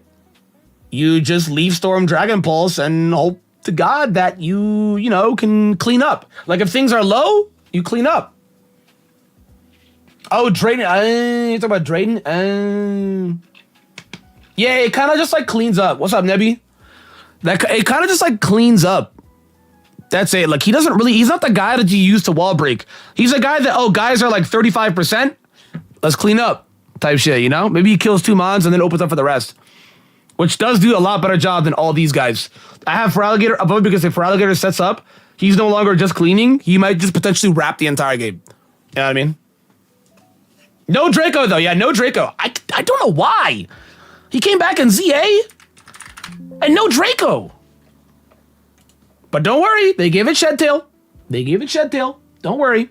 you just leave Storm Dragon Pulse and hope to God that you know, can clean up. Like if things are low, you clean up. Oh, Drayden. You talking about Drayden? Yeah, it kind of just like cleans up. What's up, Nebby? It kind of just like cleans up. That's it. Like he's not the guy that you use to wall break. He's a guy that, oh, guys are like 35%. Let's clean up type shit, you know? Maybe he kills 2 mons and then opens up for the rest. Which does do a lot better job than all these guys. I have Feraligatr above because if Feraligatr sets up, he's no longer just cleaning. He might just potentially wrap the entire game. You know what I mean? No Draco, though. Yeah, no Draco. I don't know why. He came back in ZA and no Draco. But don't worry. They gave it Shed Tail. Don't worry.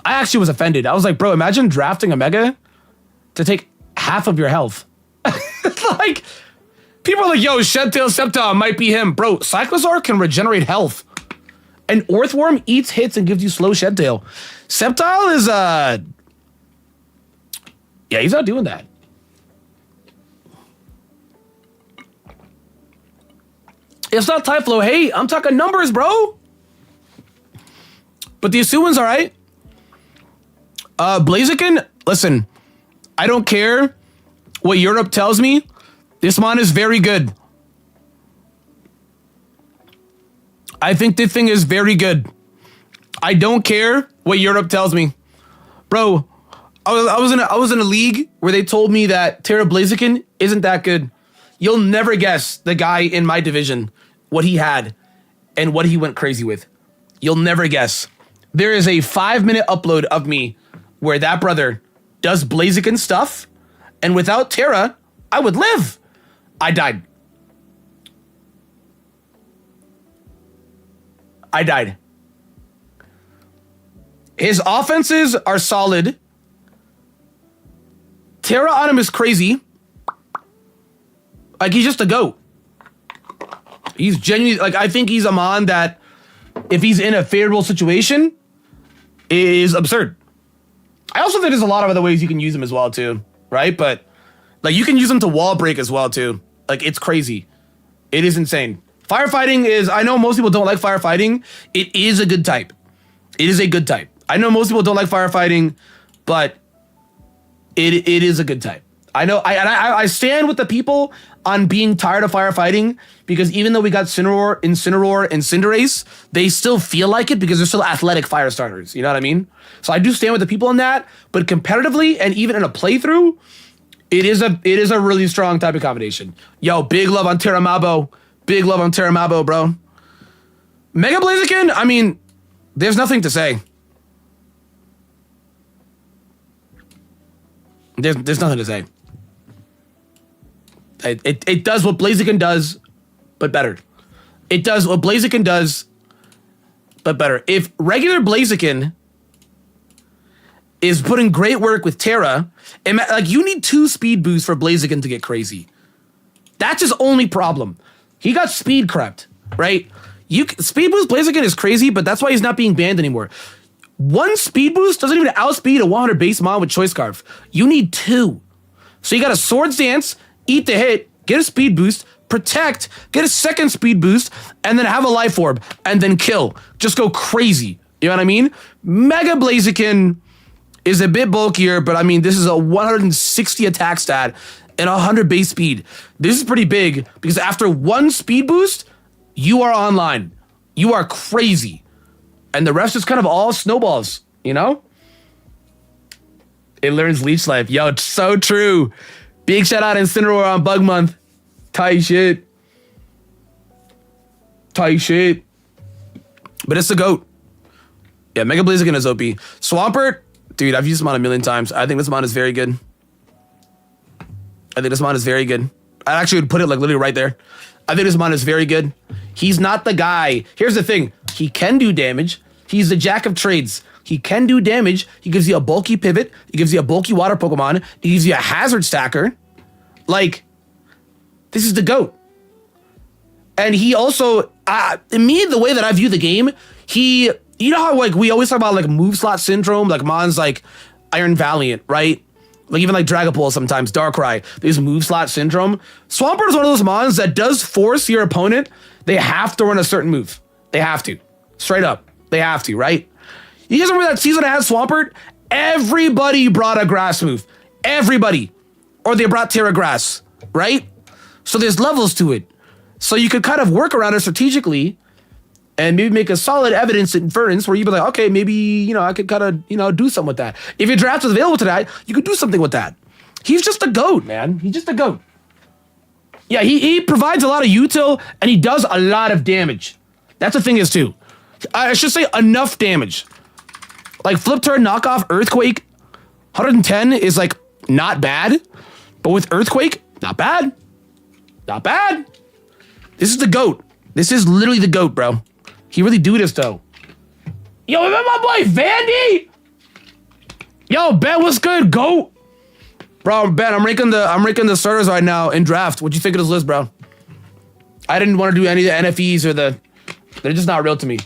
I actually was offended. I was like, bro, imagine drafting a Mega to take half of your health. Like, people are like, yo, Shed Tail Sceptile might be him. Bro, Cyclosaur can regenerate health. And Earthworm eats hits and gives you slow Shed Tail. Sceptile is, yeah, he's not doing that. It's not Typhlo. Hey, I'm talking numbers, bro. But the Asuan's all right. Blaziken, listen, I don't care what Europe tells me. This mon is very good. I think this thing is very good. I don't care what Europe tells me. Bro, I was in a league where they told me that Terra Blaziken isn't that good. You'll never guess the guy in my division, what he had and what he went crazy with. You'll never guess. There is a 5-minute upload of me where that brother does Blaziken stuff, and without Terra, I would live. I died. His offenses are solid. Terra on him is crazy. Like, he's just a GOAT. He's genuinely, like, I think he's a mon that, if he's in a favorable situation, is absurd. I also think there's a lot of other ways you can use him as well, too. Right? But, like, you can use him to wall break as well, too. Like, it's crazy. It is insane. Firefighting is, I know most people don't like firefighting. It is a good type. It is a good type. I know most people don't like firefighting, but it is a good type. I know. I stand with the people on being tired of firefighting because even though we got Incineroar, and Cinderace, they still feel like it because they're still athletic fire starters. You know what I mean? So I do stand with the people on that. But competitively and even in a playthrough, it is a really strong type of combination. Yo, big love on Terramabo. Big love on Terramabo, bro. Mega Blaziken, I mean, there's nothing to say. There's nothing to say. It does what Blaziken does, but better. It does what Blaziken does, but better. If regular Blaziken is putting great work with Terra, like you need 2 speed boosts for Blaziken to get crazy. That's his only problem. He got speed crept, right? Speed boost Blaziken is crazy, but that's why he's not being banned anymore. 1 speed boost doesn't even outspeed a 100 base mon with Choice Scarf. You need 2. So you got a Swords Dance, eat the hit, get a speed boost, protect, get a second speed boost, and then have a Life Orb, and then kill. Just go crazy. You know what I mean? Mega Blaziken is a bit bulkier, but I mean, this is a 160 attack stat and 100 base speed. This is pretty big because after 1 speed boost, you are online. You are crazy. And the rest is kind of all snowballs, you know? It learns Leech Life. Yo, it's so true. Big shout out Incineroar on Bug Month. Tight shit. Tight shit. But it's the GOAT. Yeah, Mega Blaziken is OP. Swampert, dude, I've used this mon a million times. I think this mon is very good. I actually would put it like literally right there. I think this mon is very good. He's not the guy. Here's the thing. He can do damage. He's the jack of trades. He can do damage. He gives you a bulky pivot. He gives you a bulky water Pokemon. He gives you a hazard stacker. Like, this is the GOAT. And he also, me, the way that I view the game, you know how like we always talk about like move slot syndrome, like mons like Iron Valiant, right? Like even like Dragapult sometimes, Darkrai, there's move slot syndrome. Swampert is one of those mons that does force your opponent. They have to run a certain move. They have to. Straight up. They have to, right? You guys remember that season I had Swampert? Everybody brought a grass move. Everybody. Or they brought Terra Grass, right? So there's levels to it. So you could kind of work around it strategically and maybe make a solid evidence inference where you'd be like, okay, maybe, you know, I could kind of, you know, do something with that. If your draft is available to that, you could do something with that. He's just a GOAT, man. He's just a GOAT. Yeah, he provides a lot of util and he does a lot of damage. That's the thing is too. I should say enough damage. Like flip turn, knockoff, Earthquake, 110 is like not bad. But with Earthquake, not bad. Not bad. This is the GOAT. This is literally the GOAT, bro. He really do this though. Yo, remember my boy Vandy? Yo, Ben, what's good, GOAT? Bro, Ben, I'm ranking the starters right now in draft. What'd you think of this list, bro? I didn't want to do any of the NFEs or they're just not real to me.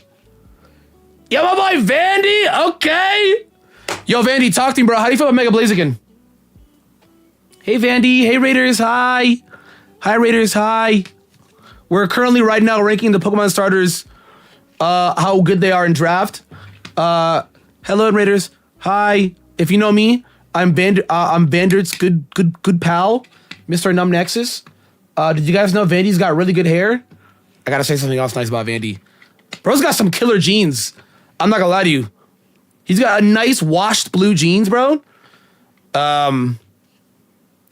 Yo, my boy Vandy, okay. Yo, Vandy, talk to me, bro. How do you feel about Mega Blaziken? Hey, Vandy. Hey, Raiders. Hi. Hi, Raiders. Hi. We're currently right now ranking the Pokemon starters, how good they are in draft. Hello, Raiders. Hi. If you know me, I'm Bandert's good pal, Mr. NumbNexus. Did you guys know Vandy's got really good hair? I gotta say something else nice about Vandy. Bro's got some killer jeans. I'm not gonna lie to you. He's got a nice washed blue jeans, bro.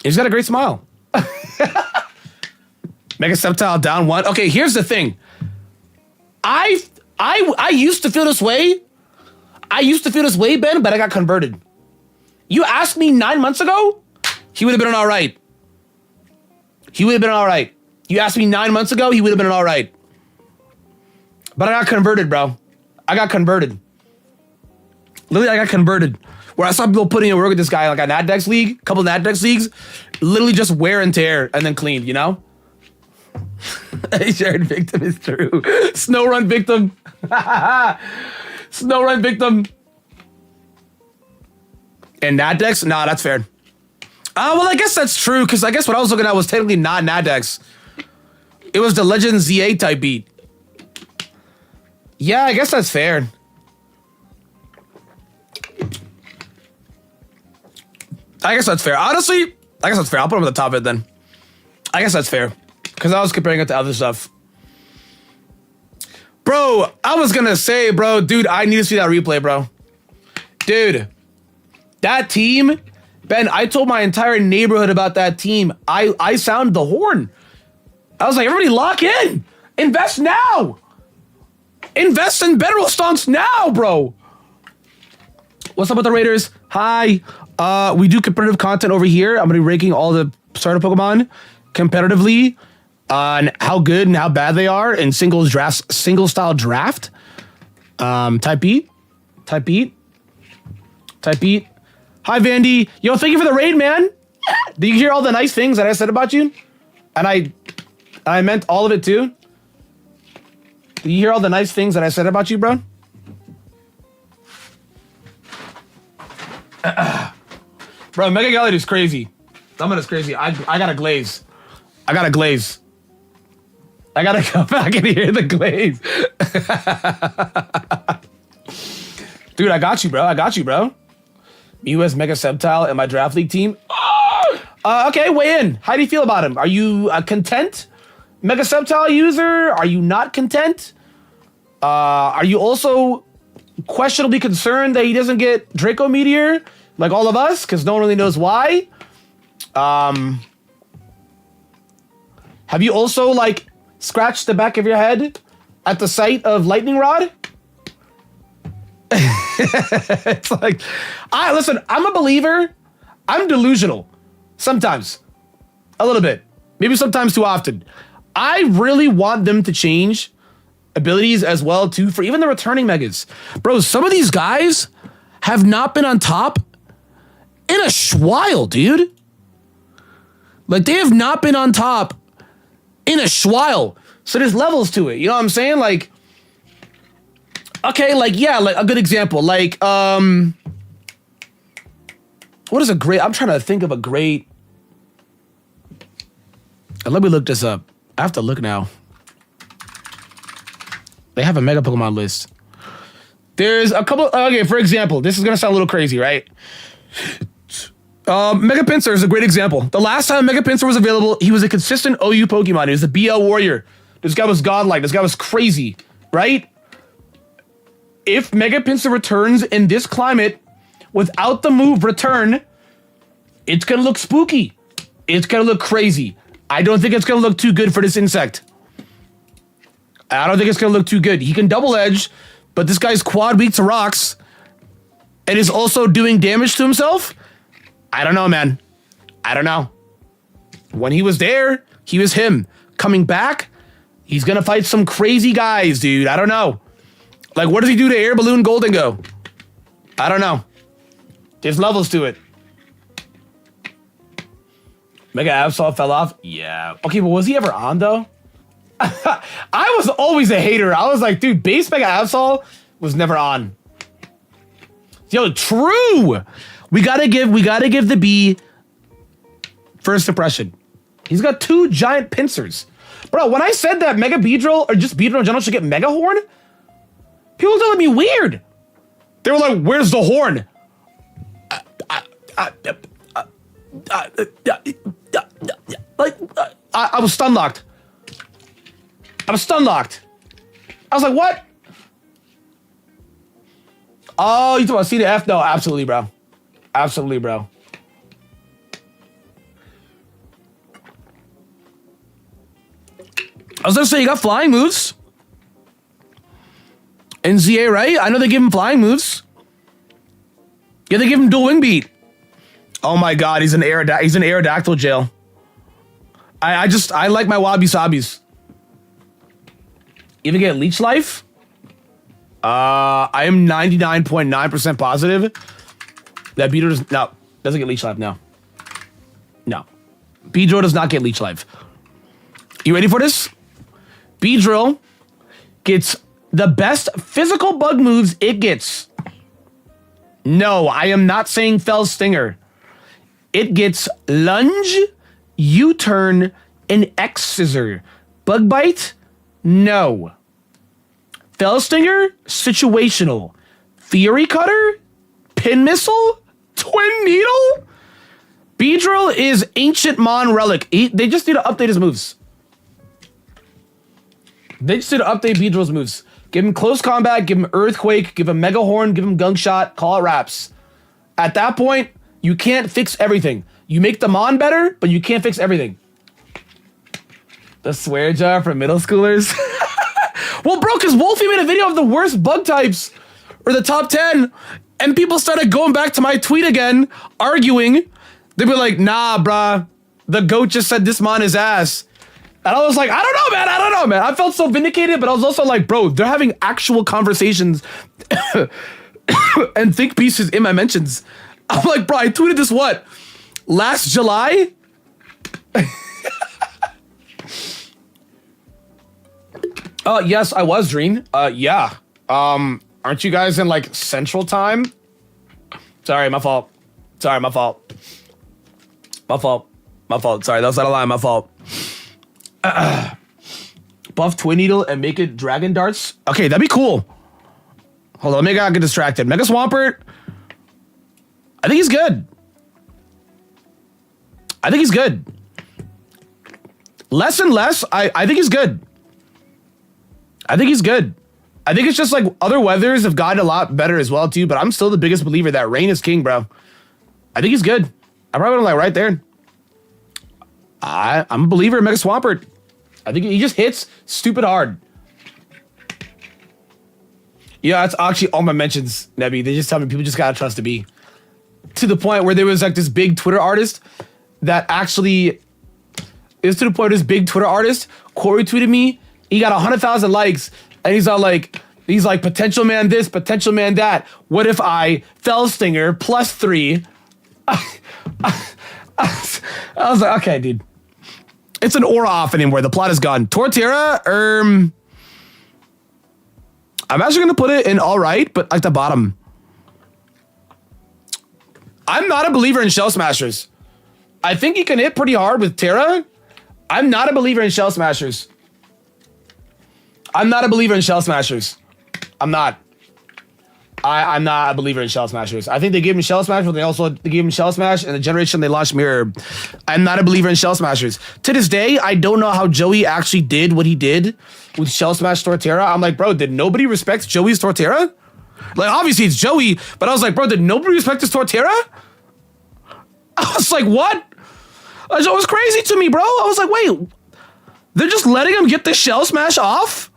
He's got a great smile. Mega Sceptile down 1. Okay, here's the thing. I used to feel this way. Ben, but I got converted. You asked me 9 months ago, he would have been all right. You asked me 9 months ago, he would have been all right. But I got converted, bro. Literally, I got converted. Where I saw people putting in work with this guy, like a NatDex league, a couple of NatDex leagues, literally just wear and tear and then clean, you know? Shared victim is true. Snow run victim. Snow run victim. And NatDex? Nah, that's fair. Well, I guess that's true, because I guess what I was looking at was technically not NatDex. It was the Legend ZA type beat. Yeah, I guess that's fair. Honestly, I guess that's fair. I'll put him at the top of it then. I guess that's fair. Because I was comparing it to other stuff. Bro, I was gonna say, bro, dude, I need to see that replay, bro. Dude, that team, Ben, I told my entire neighborhood about that team. I sounded the horn. I was like, everybody lock in. Invest now. Invest in better stunts now, bro. What's up with the Raiders? Hi. We do competitive content over here. I'm gonna be ranking all the starter Pokemon competitively on how good and how bad they are in single style draft. Type beat. Hi Vandy. Yo, thank you for the raid, man. Did you hear all the nice things that I said about you? And I meant all of it too. Did you hear all the nice things that I said about you, bro? Bro, Mega Gallery is crazy. Summon is crazy. I got a glaze. I gotta come back and hear the glaze. Dude, I got you, bro. US Mega Sceptile in my draft league team. Okay, weigh in. How do you feel about him? Are you content? Mega Sceptile user? Are you not content? Are you also questionably concerned that he doesn't get Draco Meteor like all of us? Because no one really knows why. Have you also like scratched the back of your head at the sight of Lightning Rod? It's like, listen, I'm a believer. I'm delusional. Sometimes. A little bit. Maybe sometimes too often. I really want them to change abilities as well, too, for even the returning Megas. Bro, some of these guys have not been on top in a while, dude. Like, they have not been on top in a while. So there's levels to it. You know what I'm saying? Like, okay, like, yeah, like a good example. Like, what is a great, I'm trying to think of a great, let me look this up. I have to look now. They have a Mega Pokemon list. There's a couple, okay, for example, this is going to sound a little crazy, right? Mega Pinsir is a great example. The last time Mega Pinsir was available, he was a consistent OU Pokemon. He was a BL Warrior. This guy was godlike. This guy was crazy, right? If Mega Pinsir returns in this climate without the move return, it's going to look spooky. It's going to look crazy. I don't think it's going to look too good for this insect. I don't think it's going to look too good. He can double edge, but this guy's quad weak to rocks and is also doing damage to himself. I don't know, man. I don't know. When he was there, he was him. Coming back, he's going to fight some crazy guys, dude. I don't know. Like, what does he do to Air Balloon Golden Go? I don't know. There's levels to it. Mega Absol fell off? Yeah. Okay, but was he ever on, though? I was always a hater. I was like, dude, base Mega Absol was never on. Yo, true! We gotta give the B first impression. He's got 2 giant pincers. Bro, when I said that Mega Beedrill, or just Beedrill in general, should get Mega Horn, people looked at me weird. They were like, where's the horn? I was stun locked. I was like, what? Oh, you talking about C to F? No, absolutely, bro. Absolutely, bro. I was gonna say, you got flying moves. In ZA, right? I know they give him flying moves. Yeah, they give him dual wing beat. Oh my god, he's an Aerodactyl jail. I like my wabi sabis. Even get leech life? I am 99.9% positive that Beedrill doesn't get leech life. No. Beedrill does not get leech life. You ready for this? Beedrill gets the best physical bug moves it gets. No, I am not saying Fell Stinger. It gets Lunge, U-Turn, and X-Scissor. Bug Bite? No. Fell Stinger? Situational. Fury Cutter? Pin Missile? Twin Needle? Beedrill is Ancient Mon Relic. They just need to update his moves. They just need to update Beedrill's moves. Give him Close Combat, give him Earthquake, give him Mega Horn, give him Gunk Shot, call it wraps. At that point, you can't fix everything. You make the Mon better, but you can't fix everything. The swear jar for middle schoolers. Well, bro, because Wolfie made a video of the worst bug types, or the top 10, and people started going back to my tweet again, arguing. They'd be like, nah, bruh, the GOAT just said this Mon is ass. And I was like, I don't know, man. I felt so vindicated, but I was also like, bro, they're having actual conversations and think pieces in my mentions. I'm like, bro, I tweeted this, what? Last July? Yes, I was, Dreen. Yeah. Aren't you guys in, like, Central Time? Sorry, my fault. Sorry, my fault. My fault. My fault. Sorry, that was out of line. My fault. Buff Twin Needle and make it Dragon Darts. Okay, that'd be cool. Hold on, maybe I get distracted. Mega Swampert. I think he's good. I think he's good. Less and less. I think he's good. I think he's good. I think it's just like other weathers have gotten a lot better as well too, but I'm still the biggest believer that rain is king, bro. I think he's good. I probably would like right there. I'm a believer in Mega Swampert. I think he just hits stupid hard. Yeah, that's actually all my mentions, Nebby. They just tell me people just gotta trust the bee. To the point where there was like this big Twitter artist that actually is to the point where this big Twitter artist, Corey tweeted me. He got 100,000 likes and he's like, potential man this, potential man that. What if I Fell Stinger +3? I was like, okay, dude. It's an aura off anymore. The plot is gone. Torterra, I'm actually gonna put it in all right, but like the bottom. I'm not a believer in Shell Smashers. I think he can hit pretty hard with Terra. I'm not a believer in Shell Smashers. I'm not a believer in Shell Smashers. I'm not. I'm not a believer in Shell Smashers. I think they gave him Shell Smash, but they gave him Shell Smash, and the generation they launched Mirror. I'm not a believer in Shell Smashers. To this day, I don't know how Joey actually did what he did with Shell Smash Torterra. I'm like, bro, did nobody respect Joey's Torterra? Like, obviously it's Joey, but I was like, bro, did nobody respect his Torterra? I was like, what? It was crazy to me, bro. I was like, wait, they're just letting him get the Shell Smash off?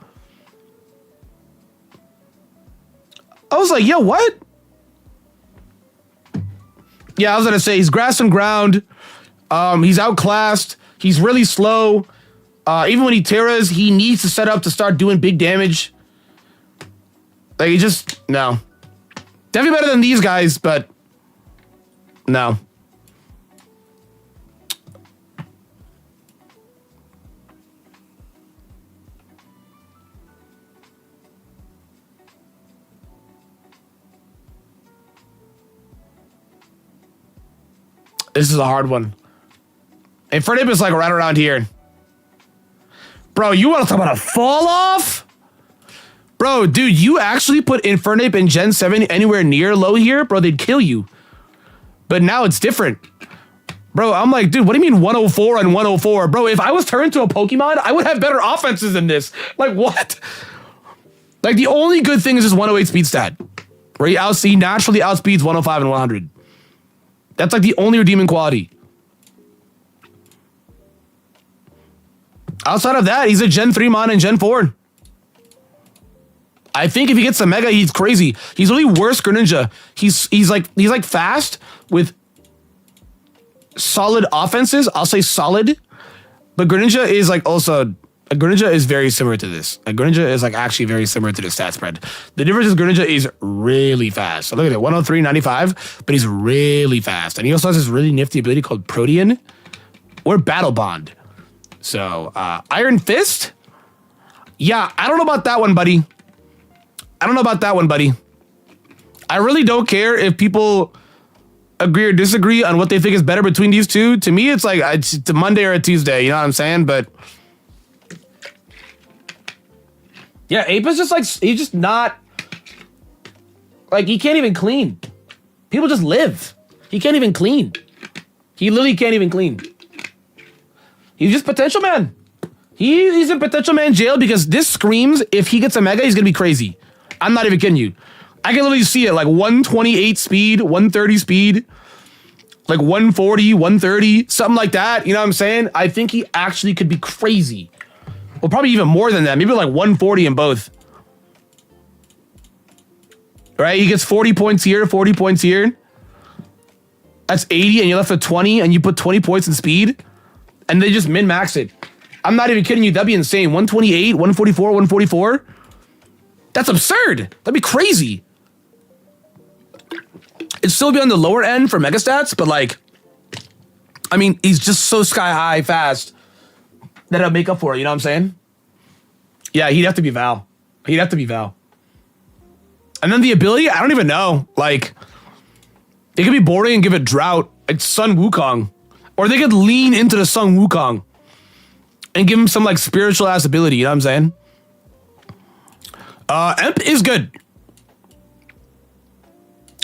I was like, yo, what? Yeah, I was gonna say he's grass and ground. He's outclassed. He's really slow. Even when he terras, he needs to set up to start doing big damage. Like, he just, no. Definitely better than these guys, but no. This is a hard one. Infernape is like right around here. Bro, you want to talk about a fall off? Bro, dude, you actually put Infernape in Gen 7 anywhere near low here? Bro, they'd kill you. But now it's different. Bro, I'm like, dude, what do you mean 104 and 104? Bro, if I was turned to a Pokemon, I would have better offenses than this. Like, what? Like, the only good thing is his 108 speed stat. Where he naturally outspeeds 105 and 100. That's like the only redeeming quality. Outside of that, he's a Gen 3 Mon and Gen 4. I think if he gets the Mega, he's crazy. He's really worse Greninja. He's like fast with solid offenses. I'll say solid. But Greninja is like also Greninja is very similar to this. Greninja is like actually very similar to the stat spread. The difference is Greninja is really fast. So look at it, 103, 95, but he's really fast. And he also has this really nifty ability called Protean or Battle Bond. So Iron Fist? Yeah, I don't know about that one, buddy. I don't know about that one, buddy. I really don't care if people agree or disagree on what they think is better between these two. To me, it's like it's a Monday or a Tuesday, you know what I'm saying? But yeah, Ape is just like, he's just not, like, he can't even clean. People just live. He can't even clean. He literally can't even clean. He's just potential man. He's in potential man jail because this screams if he gets a mega, he's gonna be crazy. I'm not even kidding you. I can literally see it like 128 speed, 130 speed, like 140, 130, something like that. You know what I'm saying? I think he actually could be crazy. Well, probably even more than that. Maybe like 140 in both. Right? He gets 40 points here, 40 points here. That's 80 and you're left with 20 and you put 20 points in speed and they just min-max it. I'm not even kidding you. That'd be insane. 128, 144, 144. That's absurd. That'd be crazy. It'd still be on the lower end for mega stats, but like, I mean, he's just so sky high fast that it'll make up for it. You know what I'm saying? Yeah, he'd have to be Val. He'd have to be Val. And then the ability, I don't even know. Like, they could be boring and give it Drought. It's Sun Wukong. Or they could lean into the Sun Wukong and give him some like spiritual ass ability. You know what I'm saying? Emp is good.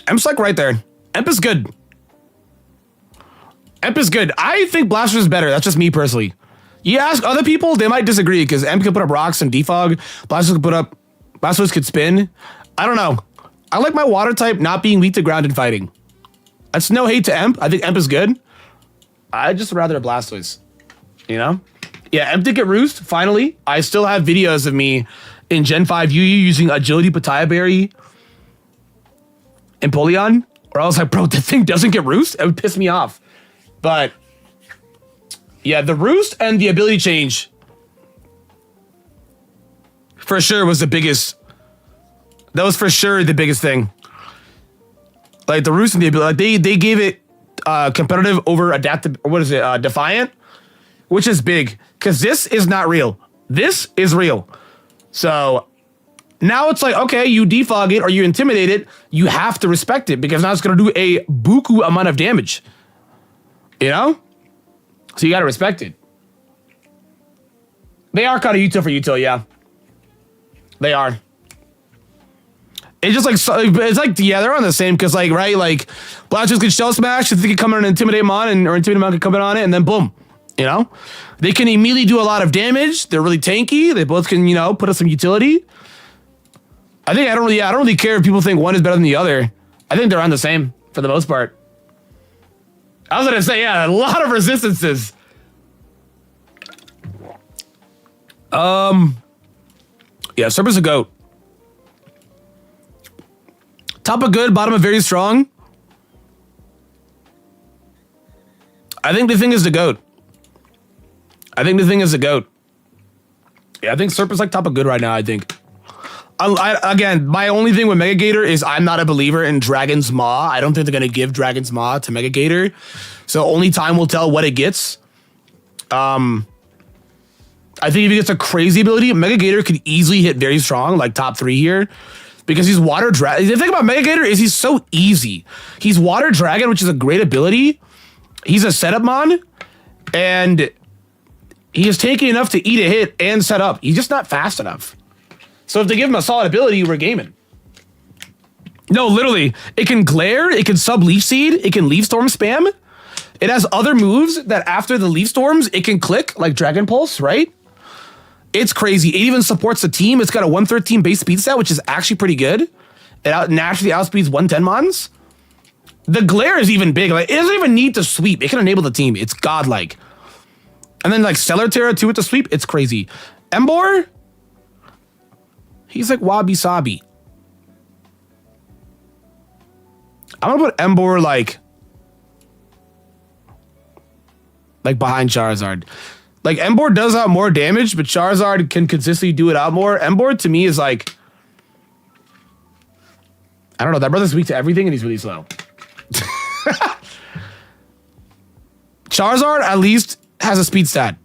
Emp's like right there. Emp is good. Emp is good. I think Blaster is better. That's just me personally. You ask other people, they might disagree because Emp can put up rocks and defog. Blastoise could spin. I don't know. I like my water type not being weak to ground and fighting. That's no hate to Emp. I think Emp is good. I'd just rather a Blastoise. You know? Yeah, Emp did get Roost, finally. I still have videos of me in Gen 5 UU using Agility, Pataya Berry, and Empoleon. Or I was like, bro, the thing doesn't get Roost? It would piss me off. But yeah, the Roost and the ability change for sure was the biggest. That was for sure the biggest thing. Like the Roost and the ability, like they gave it competitive over adaptive, or what is it, Defiant, which is big because this is not real. This is real. So now it's like, okay, you defog it or you intimidate it, you have to respect it because now it's going to do a buku amount of damage. You know? So you got to respect it. They are kind of util for util, yeah. They are. It's just like, it's like, yeah, they're on the same because like, right, like Blastoise can shell smash, if they can come in and intimidate him on, or intimidate him on can come in on it, and then boom. You know? They can immediately do a lot of damage. They're really tanky. They both can, you know, put us some utility. I don't really care if people think one is better than the other. I think they're on the same for the most part. I was gonna say, yeah, a lot of resistances. Yeah, Serpent's a goat. Top of good, bottom of very strong. I think the thing is the goat. I think the thing is the goat. Yeah, I think Serpent's like top of good right now, I think. Again, my only thing with Mega Gator is I'm not a believer in Dragon's Maw. I don't think they're going to give Dragon's Maw to Mega Gator. So only time will tell what it gets. I think if he gets a crazy ability, Mega Gator could easily hit very strong, like top 3 here. Because he's Water Dragon. The thing about Mega Gator is he's so easy. He's Water Dragon, which is a great ability. He's a setup mon. And he is tanky enough to eat a hit and set up. He's just not fast enough. So if they give him a solid ability, we're gaming. No, literally. It can Glare, it can sub-Leaf Seed, it can Leaf Storm spam. It has other moves that after the Leaf Storms, it can click, like Dragon Pulse, right? It's crazy. It even supports the team. It's got a 113 base speed stat, which is actually pretty good. It naturally outspeeds 110 mons. The Glare is even big. Like, it doesn't even need to sweep. It can enable the team. It's godlike. And then like Stellar Terra too with the sweep. It's crazy. Embor? He's like Wabi Sabi. I'm gonna put Embor like behind Charizard. Like Embor does out more damage, but Charizard can consistently do it out more. Embor to me is like, I don't know, that brother's weak to everything and he's really slow. Charizard at least has a speed stat,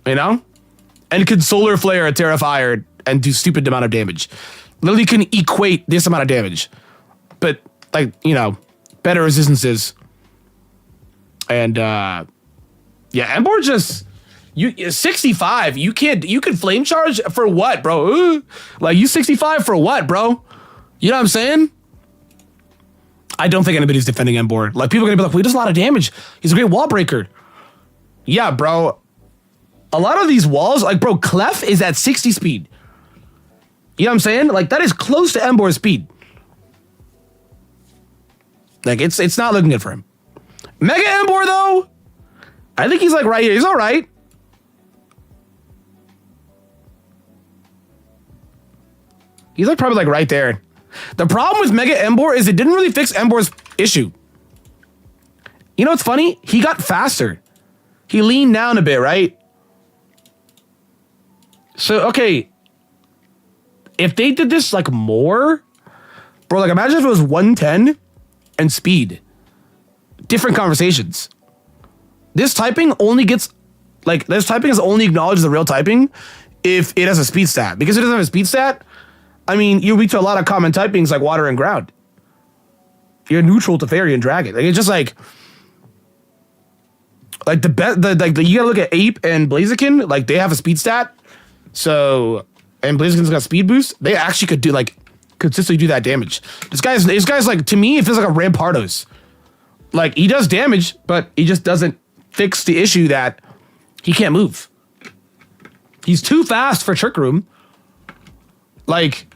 you know? And can Solar Flare a Terrafire and do stupid amount of damage. Literally can equate this amount of damage. But like, you know, better resistances. And yeah, Embor just, 65, you can flame charge for what, bro? Like you 65 for what, bro? You know what I'm saying? I don't think anybody's defending Embor. Like, people are gonna be like, well, he does a lot of damage. He's a great wall breaker. Yeah, bro. A lot of these walls, like, bro, Clef is at 60 speed. You know what I'm saying? Like, that is close to Embor's speed. Like, it's not looking good for him. Mega Embor, though, I think he's, like, right here. He's all right. He's, like, probably, like, right there. The problem with Mega Embor is it didn't really fix Embor's issue. You know what's funny? He got faster. He leaned down a bit, right? So, okay. If they did this, like, more... Bro, like, imagine if it was 110 and speed. Different conversations. This typing only gets... Like, this typing is only acknowledged as a real typing if it has a speed stat. Because it doesn't have a speed stat, I mean, you're weak to a lot of common typings like water and ground. You're neutral to fairy and dragon. Like, it's just like... Like, you gotta look at Ape and Blaziken. Like, they have a speed stat. So... And Blaziken's got speed boost. They actually could do, like... Consistently do that damage. This guy's like, to me, it feels like a Rampardos. Like, he does damage, but he just doesn't fix the issue that he can't move. He's too fast for Trick Room. Like,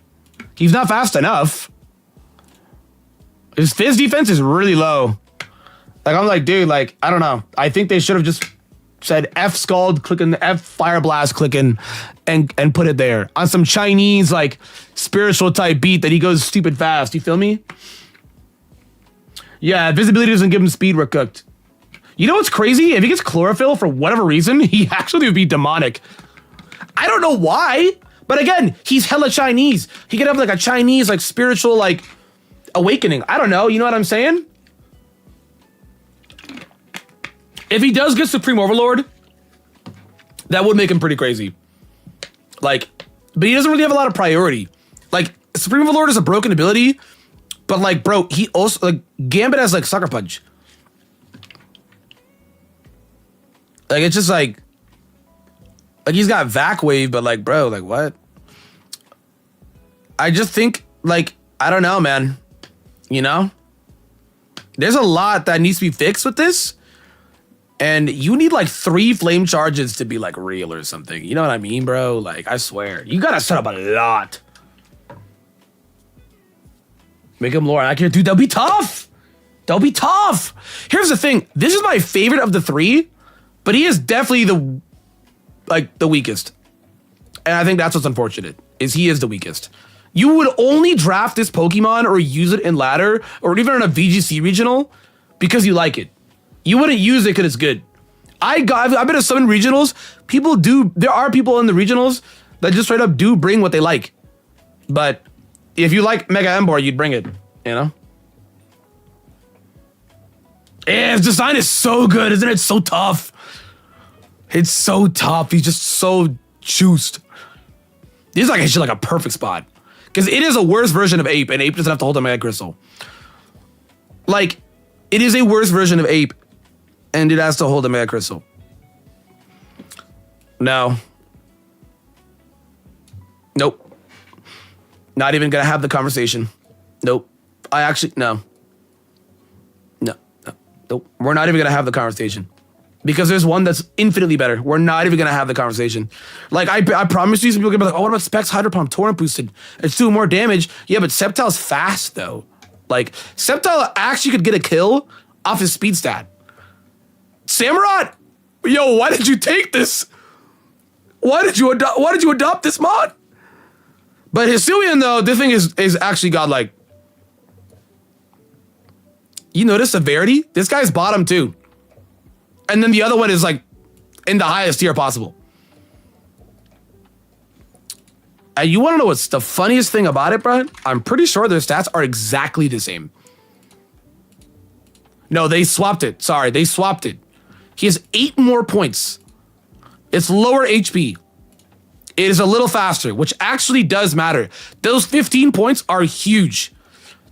he's not fast enough. His Fizz defense is really low. Like, I'm like, dude, like, I don't know. I think they should have just said F Scald clicking, F Fire Blast clicking, and put it there on some Chinese, like, spiritual type beat that he goes stupid fast. You feel me? Yeah, visibility doesn't give him speed. We're cooked. You know what's crazy? If he gets chlorophyll for whatever reason, he actually would be demonic. I don't know why, but again, he's hella Chinese. He could have like a Chinese, like, spiritual, like, awakening. I don't know. You know what I'm saying? If he does get Supreme Overlord, that would make him pretty crazy. Like, but he doesn't really have a lot of priority. Like, Supreme Overlord is a broken ability, but, like, bro, he also, like, Gambit has, like, Sucker Punch. Like, it's just like he's got Vac Wave, but, like, bro, like, what? I just think, like, I don't know, man. You know? There's a lot that needs to be fixed with this. And you need, like, 3 flame charges to be, like, real or something. You know what I mean, bro? Like, I swear. You gotta set up a lot. Make him lore accurate. Dude, that'll be tough. That'll be tough. Here's the thing. This is my favorite of the 3, but he is definitely the weakest. And I think that's what's unfortunate, is he is the weakest. You would only draft this Pokemon or use it in ladder or even in a VGC regional because you like it. You wouldn't use it because it's good. I've been to some regionals. There are people in the regionals that just straight up do bring what they like. But if you like Mega Embor, you'd bring it, you know? Yeah, his design is so good, isn't it? So tough. It's so tough. He's just so juiced. This is like actually like a perfect spot. Because it is a worse version of Ape, and Ape doesn't have to hold a Mega Crystal. Like, it is a worse version of Ape, and it has to hold a Mega Crystal. No. Nope. Not even gonna have the conversation. Nope. No. Nope. We're not even gonna have the conversation. Because there's one that's infinitely better. We're not even gonna have the conversation. Like, I promise you, some people are gonna be like, oh, what about Specs Hydro Pump Torrent Boosted? It's doing more damage. Yeah, but Sceptile's fast, though. Like, Sceptile actually could get a kill off his speed stat. Samurott! Yo, why did you take this? Why did you adopt this mod? But Hisuian, though, this thing is actually godlike. You notice severity? This guy's bottom, too. And then the other one is, like, in the highest tier possible. And you want to know what's the funniest thing about it, bro? I'm pretty sure their stats are exactly the same. No, they swapped it. Sorry, they swapped it. He has 8 more points. It's lower HP. It is a little faster, which actually does matter. Those 15 points are huge.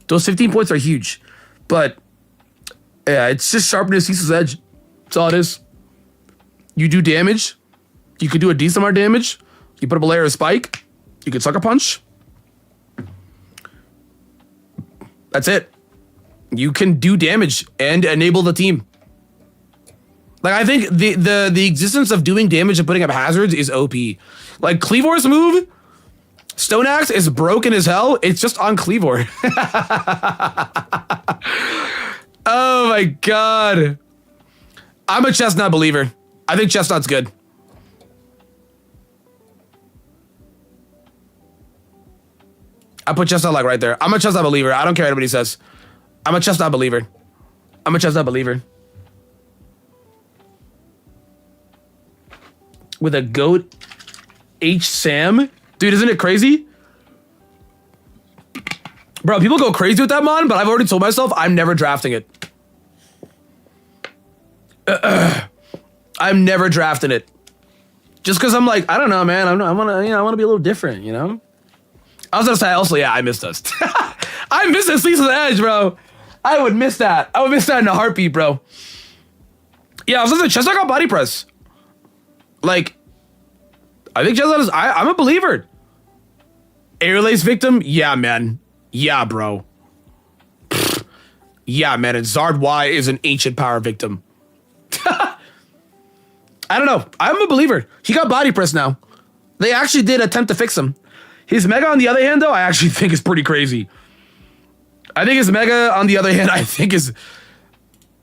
Those 15 points are huge. But, yeah, it's just sharpness, Ceaseless Edge. That's all it is. You do damage. You could do a decent amount of damage. You put up a layer of spike. You could Sucker Punch. That's it. you can do damage and enable the team. Like, I think the existence of doing damage and putting up hazards is OP. Like, Cleavor's move, Stone Axe, is broken as hell. It's just on Cleavor. Oh my god. I'm a Chestnut believer. I think Chestnut's good. I put Chestnut like right there. I'm a Chestnut believer. I don't care what anybody says. I'm a Chestnut believer. I'm a Chestnut believer. With a goat H Sam? Dude, isn't it crazy? Bro, people go crazy with that mon, but I've already told myself I'm never drafting it. I'm never drafting it. Just because I'm like, I don't know, man. I want to be a little different, you know? I was gonna say also, yeah, I missed us. I missed this Leagues of the Edge, bro. I would miss that. I would miss that in a heartbeat, bro. Yeah, I was listening to Chestnut got body press. Like, I think Chestnut is, I'm a believer. Air Lace victim? Yeah, man. Yeah, bro. Pfft. Yeah, man. And Zard Y is an ancient power victim. I don't know. I'm a believer. He got body press now. They actually did attempt to fix him. His Mega, on the other hand, though, I actually think is pretty crazy. I think his Mega, on the other hand, I think his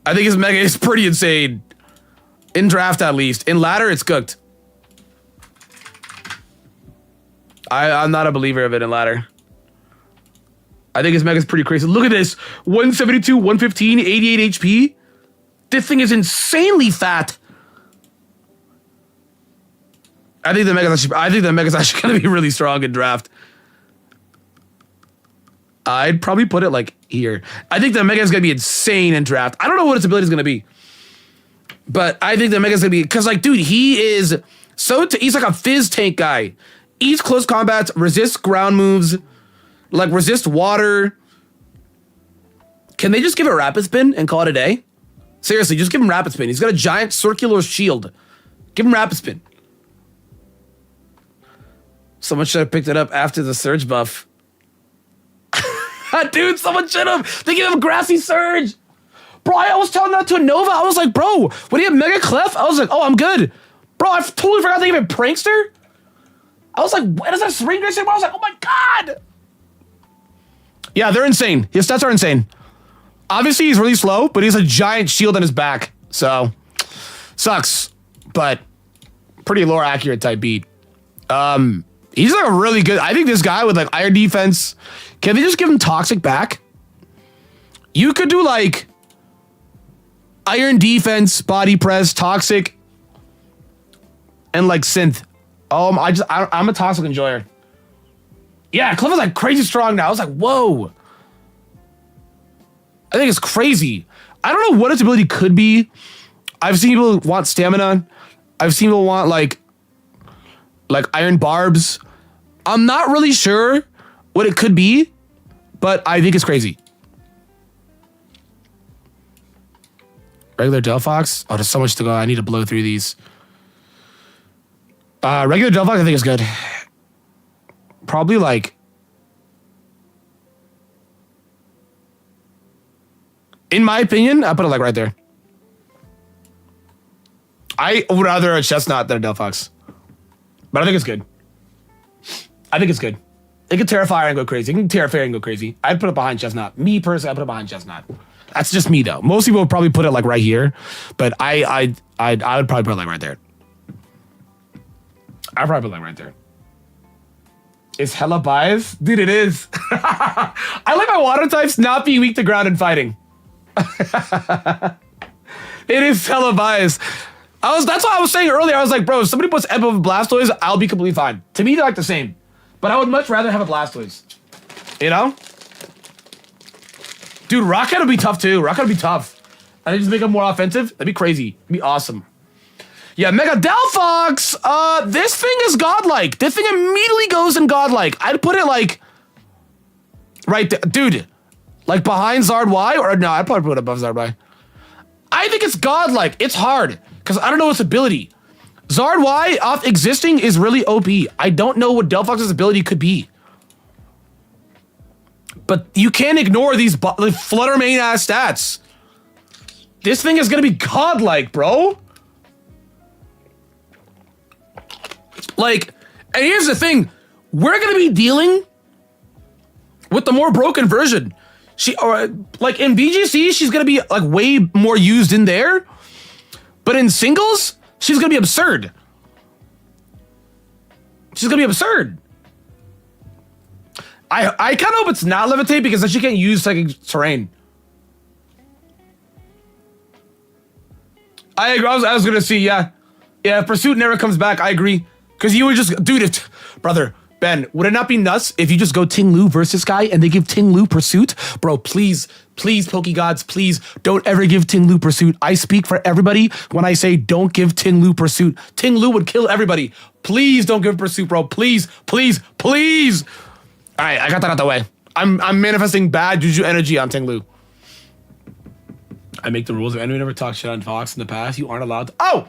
Mega is pretty insane. In draft, at least. In ladder, it's cooked. I'm not a believer of it in ladder. I think his Mega's pretty crazy. Look at this. 172, 115, 88 HP. This thing is insanely fat. I think the Mega's actually going to be really strong in draft. I'd probably put it like here. I think the Mega is going to be insane in draft. I don't know what its ability is going to be. But I think the Mega is going to be... Because, like, dude, he's like a fizz tank guy. Eats close combats, resists ground moves, like resist water. Can they just give it Rapid Spin and call it a day? Seriously, just give him Rapid Spin. He's got a giant circular shield. Give him Rapid Spin. Someone should have picked it up after the Surge buff. Dude, someone should have. They gave him Grassy Surge. Bro, I was telling that to a Nova. I was like, bro, when he had Mega Clef, I was like, oh, I'm good. Bro, I totally forgot they gave him Prankster. I was like, what is that ring racing? I was like, oh my god. Yeah, they're insane. His stats are insane. Obviously, he's really slow, but he has a giant shield on his back. So, sucks. But pretty lore accurate type beat. He's like a really good... I think this guy with like Iron Defense... Can they just give him Toxic back? You could do like... Iron Defense, Body Press, Toxic... And like Synth. Oh, I'm a Toxic enjoyer. Yeah, Cliff is like crazy strong now. I was like, whoa. I think it's crazy. I don't know what its ability could be. I've seen people want stamina. I've seen people want like iron barbs. I'm not really sure what it could be, but I think it's crazy. Regular Delphox? Oh, there's so much to go. I need to blow through these. Regular Delphox, I think is good. Probably like... In my opinion, I put it like right there. I would rather a Chestnut than a Delphox. But I think it's good. I think it's good. It can Terrafire and go crazy. It can Terrafire and go crazy. I'd put it behind Chestnut. Me personally, I'd put it behind Chestnut. That's just me though. Most people would probably put it like right here. But I would probably put it like right there. I'd probably put it like right there. It's hella biased? Dude, it is. I like my water types not being weak to ground and fighting. It is hella biased. That's what I was saying earlier. I was like, bro, if somebody puts Ebb over Blastoise, I'll be completely fine. To me, they're like the same. But I would much rather have a Blastoise. You know? Dude, Rocket would be tough too. Rocket would be tough. I think just make him more offensive. That'd be crazy. It'd be awesome. Yeah, Mega Delphox. This thing is godlike. This thing immediately goes in godlike. I'd put it like right there. Dude, like behind Zard Y? Or no, I'd probably put it above Zard Y. I think it's godlike. It's hard. Because I don't know its ability. Zard Y off existing is really OP. I don't know what Delphox's ability could be. But you can't ignore these Flutter main ass stats. This thing is gonna be godlike, bro. Like, and here's the thing. We're gonna be dealing with the more broken version. Like in VGC, she's gonna be like way more used in there. But in singles, she's gonna be absurd. She's gonna be absurd. I kind of hope it's not levitate because then she can't use psychic terrain. I agree. I was gonna see, yeah. If Pursuit never comes back, I agree. Because you would just, dude, brother, Ben, would it not be nuts if you just go Ting Lu versus guy and they give Ting Lu Pursuit? Bro, please, Pokegods, please don't ever give Ting Lu Pursuit. I speak for everybody when I say don't give Ting Lu Pursuit. Ting Lu would kill everybody. Please don't give Pursuit, bro. Please. All right, I got that out the way. I'm manifesting bad juju energy on Ting Lu. I make the rules. If anyone ever talked shit on Fox in the past, you aren't allowed to. Oh!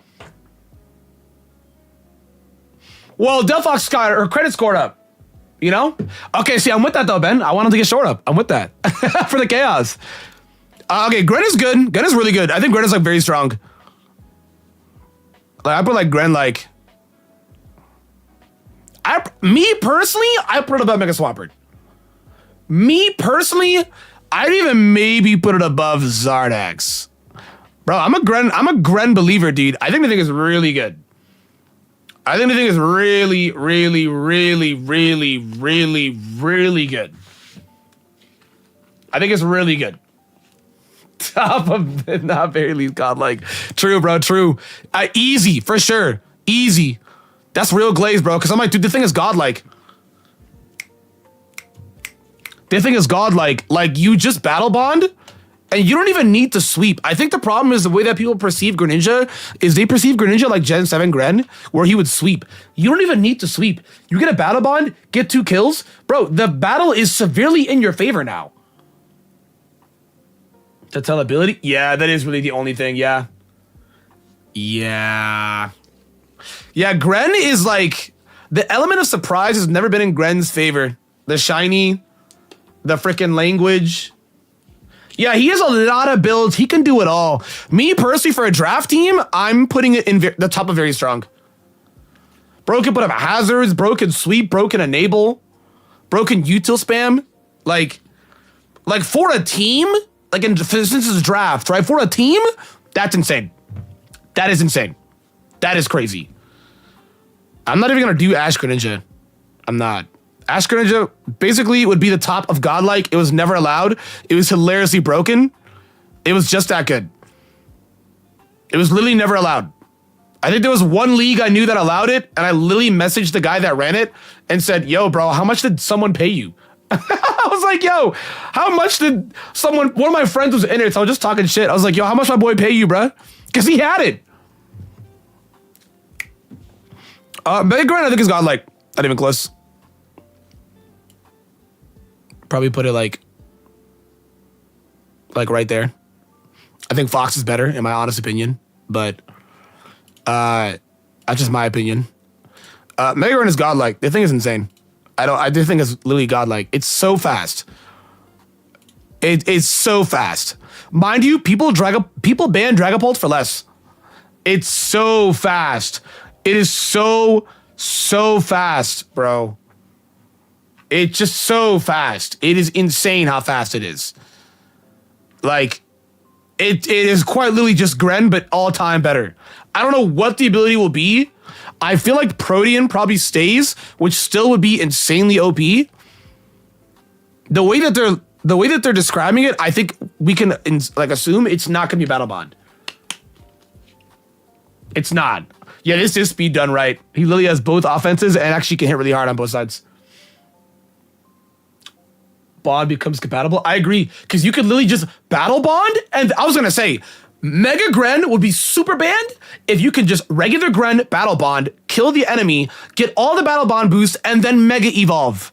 Well, Delphox got her credit scored up. You know? Okay, see, I'm with that though, Ben. I want him to get short up. I'm with that. For the chaos. Okay, Gren is good. Gren is really good. I think Gren is like very strong. Like, I put like Gren like... Me personally, I put it above Mega Swampert. Me personally, I'd even maybe put it above Zardax. Bro, I'm a Gren believer, dude. I think the thing is really good. I think the thing is really good. I think it's really good. Top of the not very least godlike. True, bro, true. Easy, for sure. Easy. That's real glaze, bro. Because I'm like, dude, the thing is godlike. The thing is godlike. Like, you just battle bond, and you don't even need to sweep. I think the problem is the way that people perceive Greninja is they perceive Greninja like Gen 7 Gren, where he would sweep. You don't even need to sweep. You get a battle bond, get 2 kills. Bro, the battle is severely in your favor now. The tellability? Yeah, that is really the only thing, yeah. Yeah, Gren is like... The element of surprise has never been in Gren's favor. The shiny, the freaking language... Yeah, he has a lot of builds. He can do it all. Me, personally, for a draft team, I'm putting it in the top of very strong. Bro can put up hazards. Bro can sweep. Bro can enable. Bro can util spam. Like for a team, like since it's draft, right? For a team, that's insane. That is insane. That is crazy. I'm not even going to do Ash Greninja. I'm not. Ash Greninja basically would be the top of godlike. It was never allowed. It was hilariously broken. It was just that good. It was literally never allowed. I think there was one league I knew that allowed it, and I literally messaged the guy that ran it and said, yo, bro, how much did someone pay you? I was like, yo, how much did someone... One of my friends was in it, so I was just talking shit. I was like, yo, how much my boy pay you, bro? Because he had it. Mega Grand, I think, is godlike. Not even close. Probably put it like right there. I think Fox is better in my honest opinion, but that's just my opinion. Mega Run is godlike. The thing is insane. I do think it's literally godlike. It's so fast. It's so fast. Mind you, people ban Dragapult for less. It's so fast. It is so fast, bro. It's just so fast. It is insane how fast it is. Like, it is quite literally just Gren, but all time better. I don't know what the ability will be. I feel like Protean probably stays, which still would be insanely OP. The way that they're describing it, I think we can assume it's not gonna be Battle Bond. It's not. Yeah, this is speed done right. He literally has both offenses and actually can hit really hard on both sides. Bond becomes compatible. I agree, because you could literally just battle bond, and I was gonna say Mega Gren would be super banned if you could just regular Gren battle bond, kill the enemy, get all the battle bond boosts, and then Mega Evolve.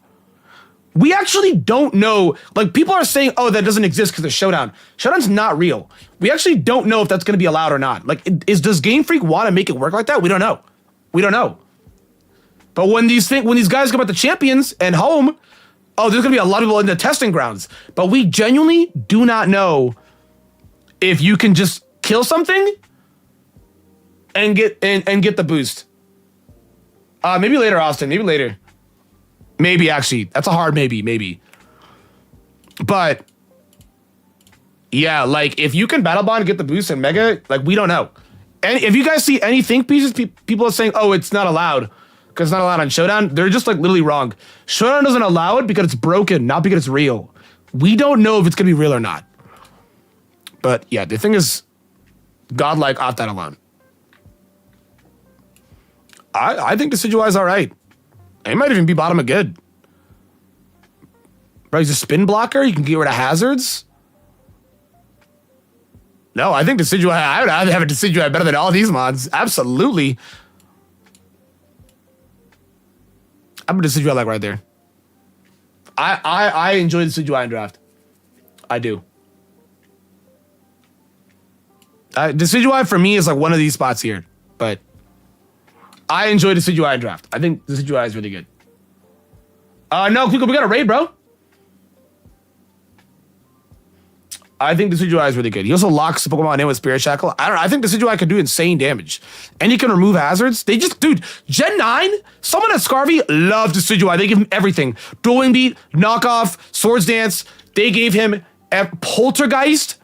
We actually don't know. Like, people are saying, oh, that doesn't exist because of Showdown. Showdown's not real. We actually don't know if that's gonna be allowed or not. Like, does Game Freak want to make it work like that? We don't know. We don't know. But when these guys come out the champions and home, oh, there's gonna be a lot of people in the testing grounds, but we genuinely do not know if you can just kill something and get the boost. Maybe later, Austin. Maybe later. Maybe actually, that's a hard maybe. But yeah, like if you can battle bond and get the boost in Mega, like we don't know. And if you guys see any think pieces, people are saying, oh, it's not allowed because it's not allowed on Showdown. They're just like literally wrong. Showdown doesn't allow it because it's broken, not because it's real. We don't know if it's gonna be real or not. But yeah, the thing is, godlike off that alone. I think Decidueye is all right. It might even be bottom of good. Bro, he's a spin blocker. You can get rid of hazards. No, I think Decidueye, I would have a Decidueye better than all these mods. Absolutely. I'm a Decidueye like right there. I enjoy the Decidueye in draft. I do. Decidueye for me is like one of these spots here, but I enjoy Decidueye in draft. I think Decidueye is really good. No, we got a raid, bro. I think Decidueye is really good. He also locks the Pokemon in with Spirit Shackle. I don't know. I think Decidueye can do insane damage. And he can remove hazards. They just, dude, Gen 9, someone at Scarvy loved Decidueye. They give him everything. Dueling Beat, Knockoff, Swords Dance. They gave him Poltergeist.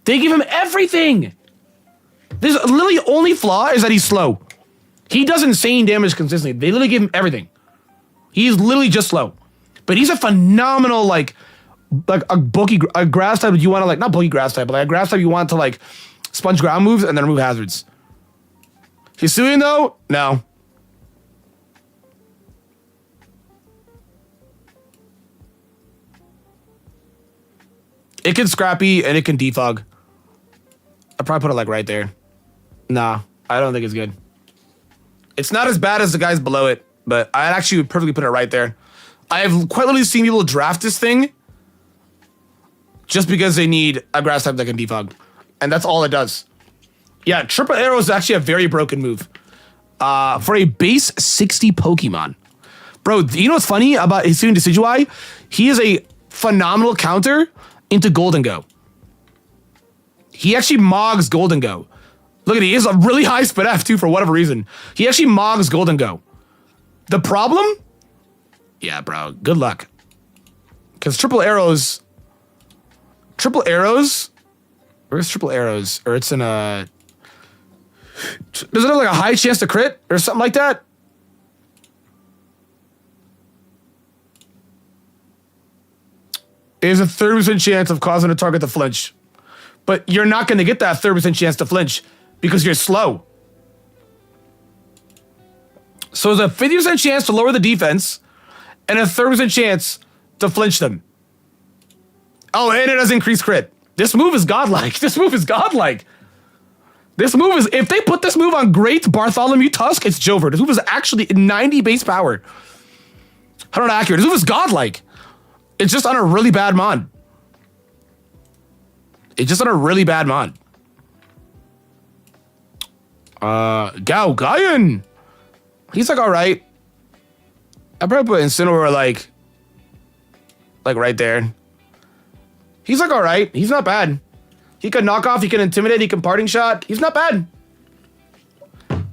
They give him everything. There's literally only flaw is that he's slow. He does insane damage consistently. They literally give him everything. He's literally just slow. But he's a phenomenal, like a bulky, a grass type you want to like, not bulky grass type, but like a grass type you want to like sponge ground moves and then remove hazards. Hisuian though? No. It can Scrappy and it can defog. I'd probably put it like right there. Nah, I don't think it's good. It's not as bad as the guys below it, but I actually would perfectly put it right there. I have quite literally seen people draft this thing just because they need a grass type that can defog. And that's all it does. Yeah, Triple Arrow is actually a very broken move. For a base 60 Pokemon. Bro, you know what's funny about Hisuian Decidueye? He is a phenomenal counter into Golden Go. He actually mogs Golden Go. Look at it, he has a really high Spit F too for whatever reason. He actually mogs Golden Go. The problem? Yeah, bro, good luck. Because Triple Arrows, where's Triple Arrows? Or it's in a, does it have like a high chance to crit or something like that? It is a 30% chance of causing a target to flinch. But you're not going to get that 30% chance to flinch because you're slow. So there's a 50% chance to lower the defense and a 30% chance to flinch them. Oh, and it does increase crit. This move is godlike. This move is godlike. This move is, if they put this move on Great Bartholomew Tusk, it's Jover. This move is actually 90 base power. 100 accurate. This move is godlike. It's just on a really bad mod. It's just on a really bad mod. Gaian. He's like alright. I'd probably put Incineroar like right there. He's like alright. He's not bad. He can knock off, he can intimidate, he can parting shot. He's not bad.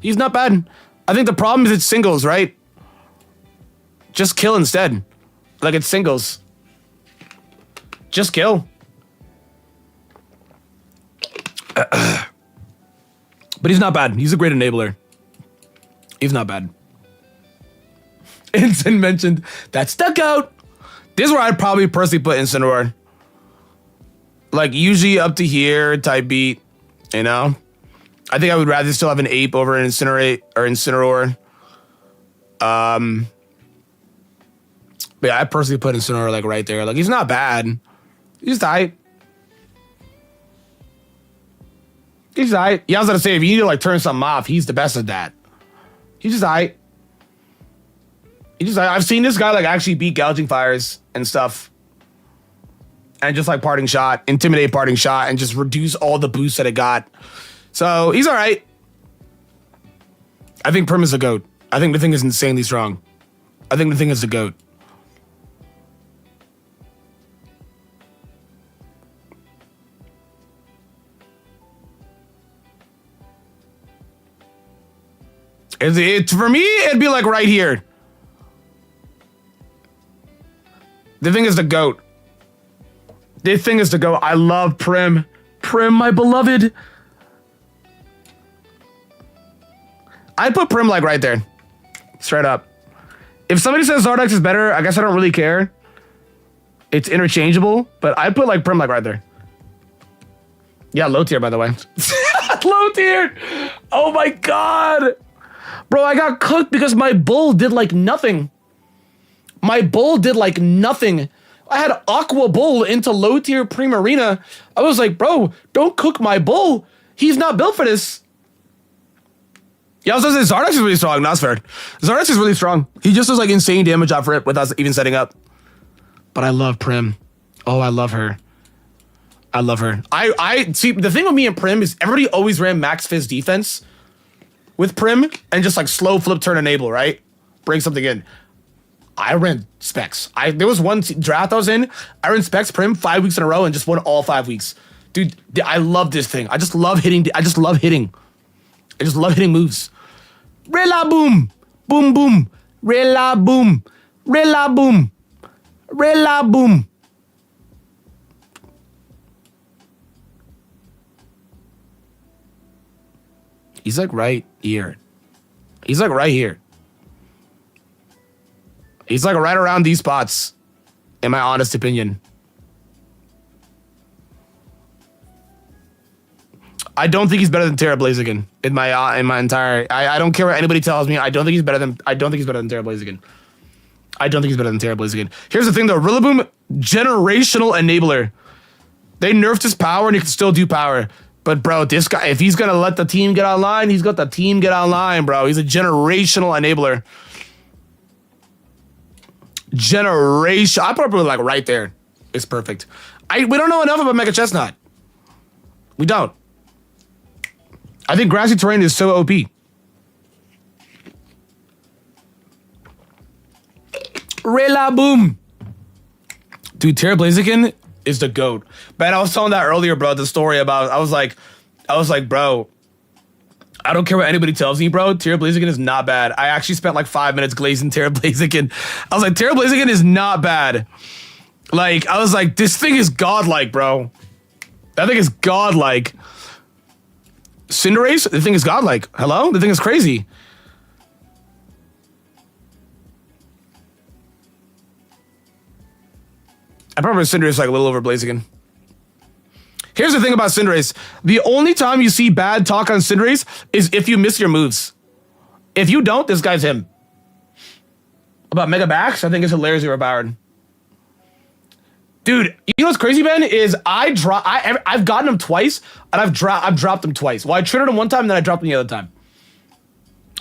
He's not bad. I think the problem is it's singles, right? Just kill instead. Like it's singles. Just kill. But he's not bad. He's a great enabler. He's not bad. Incin mentioned that stuck out. This is where I'd probably personally put Incineroar. Like usually up to here type beat, you know? I think I would rather still have an Ape over an Incinerate or Incineroar. But yeah, I personally put Incineroar like right there. Like he's not bad. He's tight. He's tight. Yeah, I was gonna say if you need to like turn something off, he's the best at that. He's just tight. He's just tight. I've seen this guy like actually beat gouging fires and stuff. And just like parting shot, intimidate parting shot, and just reduce all the boosts that it got. So he's all right. I think Prim is a goat. I think the thing is insanely strong. I think the thing is the goat. For me, it'd be like right here. The thing is the GOAT. The thing is the GOAT. I love Prim. Prim, my beloved. I'd put Prim like right there. Straight up. If somebody says Zardex is better, I guess I don't really care. It's interchangeable, but I'd put like Prim like right there. Yeah, low tier, by the way. Low tier. Oh my God. Bro, I got cooked because my bull did like nothing. My bull did like nothing. I had Aqua Bull into low tier Primarina. I was like, bro, don't cook my bull. He's not built for this. Yeah, I was gonna say Zardex is really strong. Not fair. Zardex is really strong. He just does like insane damage off rip without even setting up. But I love Prim. Oh, I love her. I love her. I see the thing with me and Prim is everybody always ran max fizz defense with Prim and just like slow flip turn enable, right? Bring something in. I ran specs. There was one draft I was in. I ran specs Prim 5 weeks in a row and just won all 5 weeks. Dude, I love this thing. I just love hitting. I just love hitting moves. Rilla boom. Boom boom. Rilla boom. Rilla boom. Rilla boom. He's like right here. He's like right here. He's like right around these spots, in my honest opinion. I don't think he's better than Terra Blaziken in my entire. I don't care what anybody tells me. I don't think he's better than Terra Blaziken. I don't think he's better than Terra Blaziken. Here's the thing though, Rillaboom, generational enabler. They nerfed his power and he can still do power. But bro, this guy, if he's gonna let the team get online, he's got the team get online, bro. He's a generational enabler. Generation. I probably like right there. It's perfect. We don't know enough about Mega Chestnut. We don't. I think grassy terrain is so OP. Rillaboom. Dude, Terra Blaziken is the GOAT. Man, I was telling that earlier, bro, the story about, I was like, bro, I don't care what anybody tells me, bro. Terra Blaziken is not bad. I actually spent like 5 minutes glazing Terra Blaziken. I was like, Terra Blaziken is not bad. Like, I was like, this thing is godlike, bro. That thing is godlike. Cinderace, the thing is godlike. Hello? The thing is crazy. I probably Cinderace like a little over Blaziken. Here's the thing about Cinderace. The only time you see bad talk on Cinderace is if you miss your moves. If you don't, this guy's him. About Mega Bax, I think it's hilariously overpowered. Dude, you know what's crazy, Ben? Is I've gotten him twice, and I've dropped him twice. Well, I triggered him one time, and then I dropped him the other time.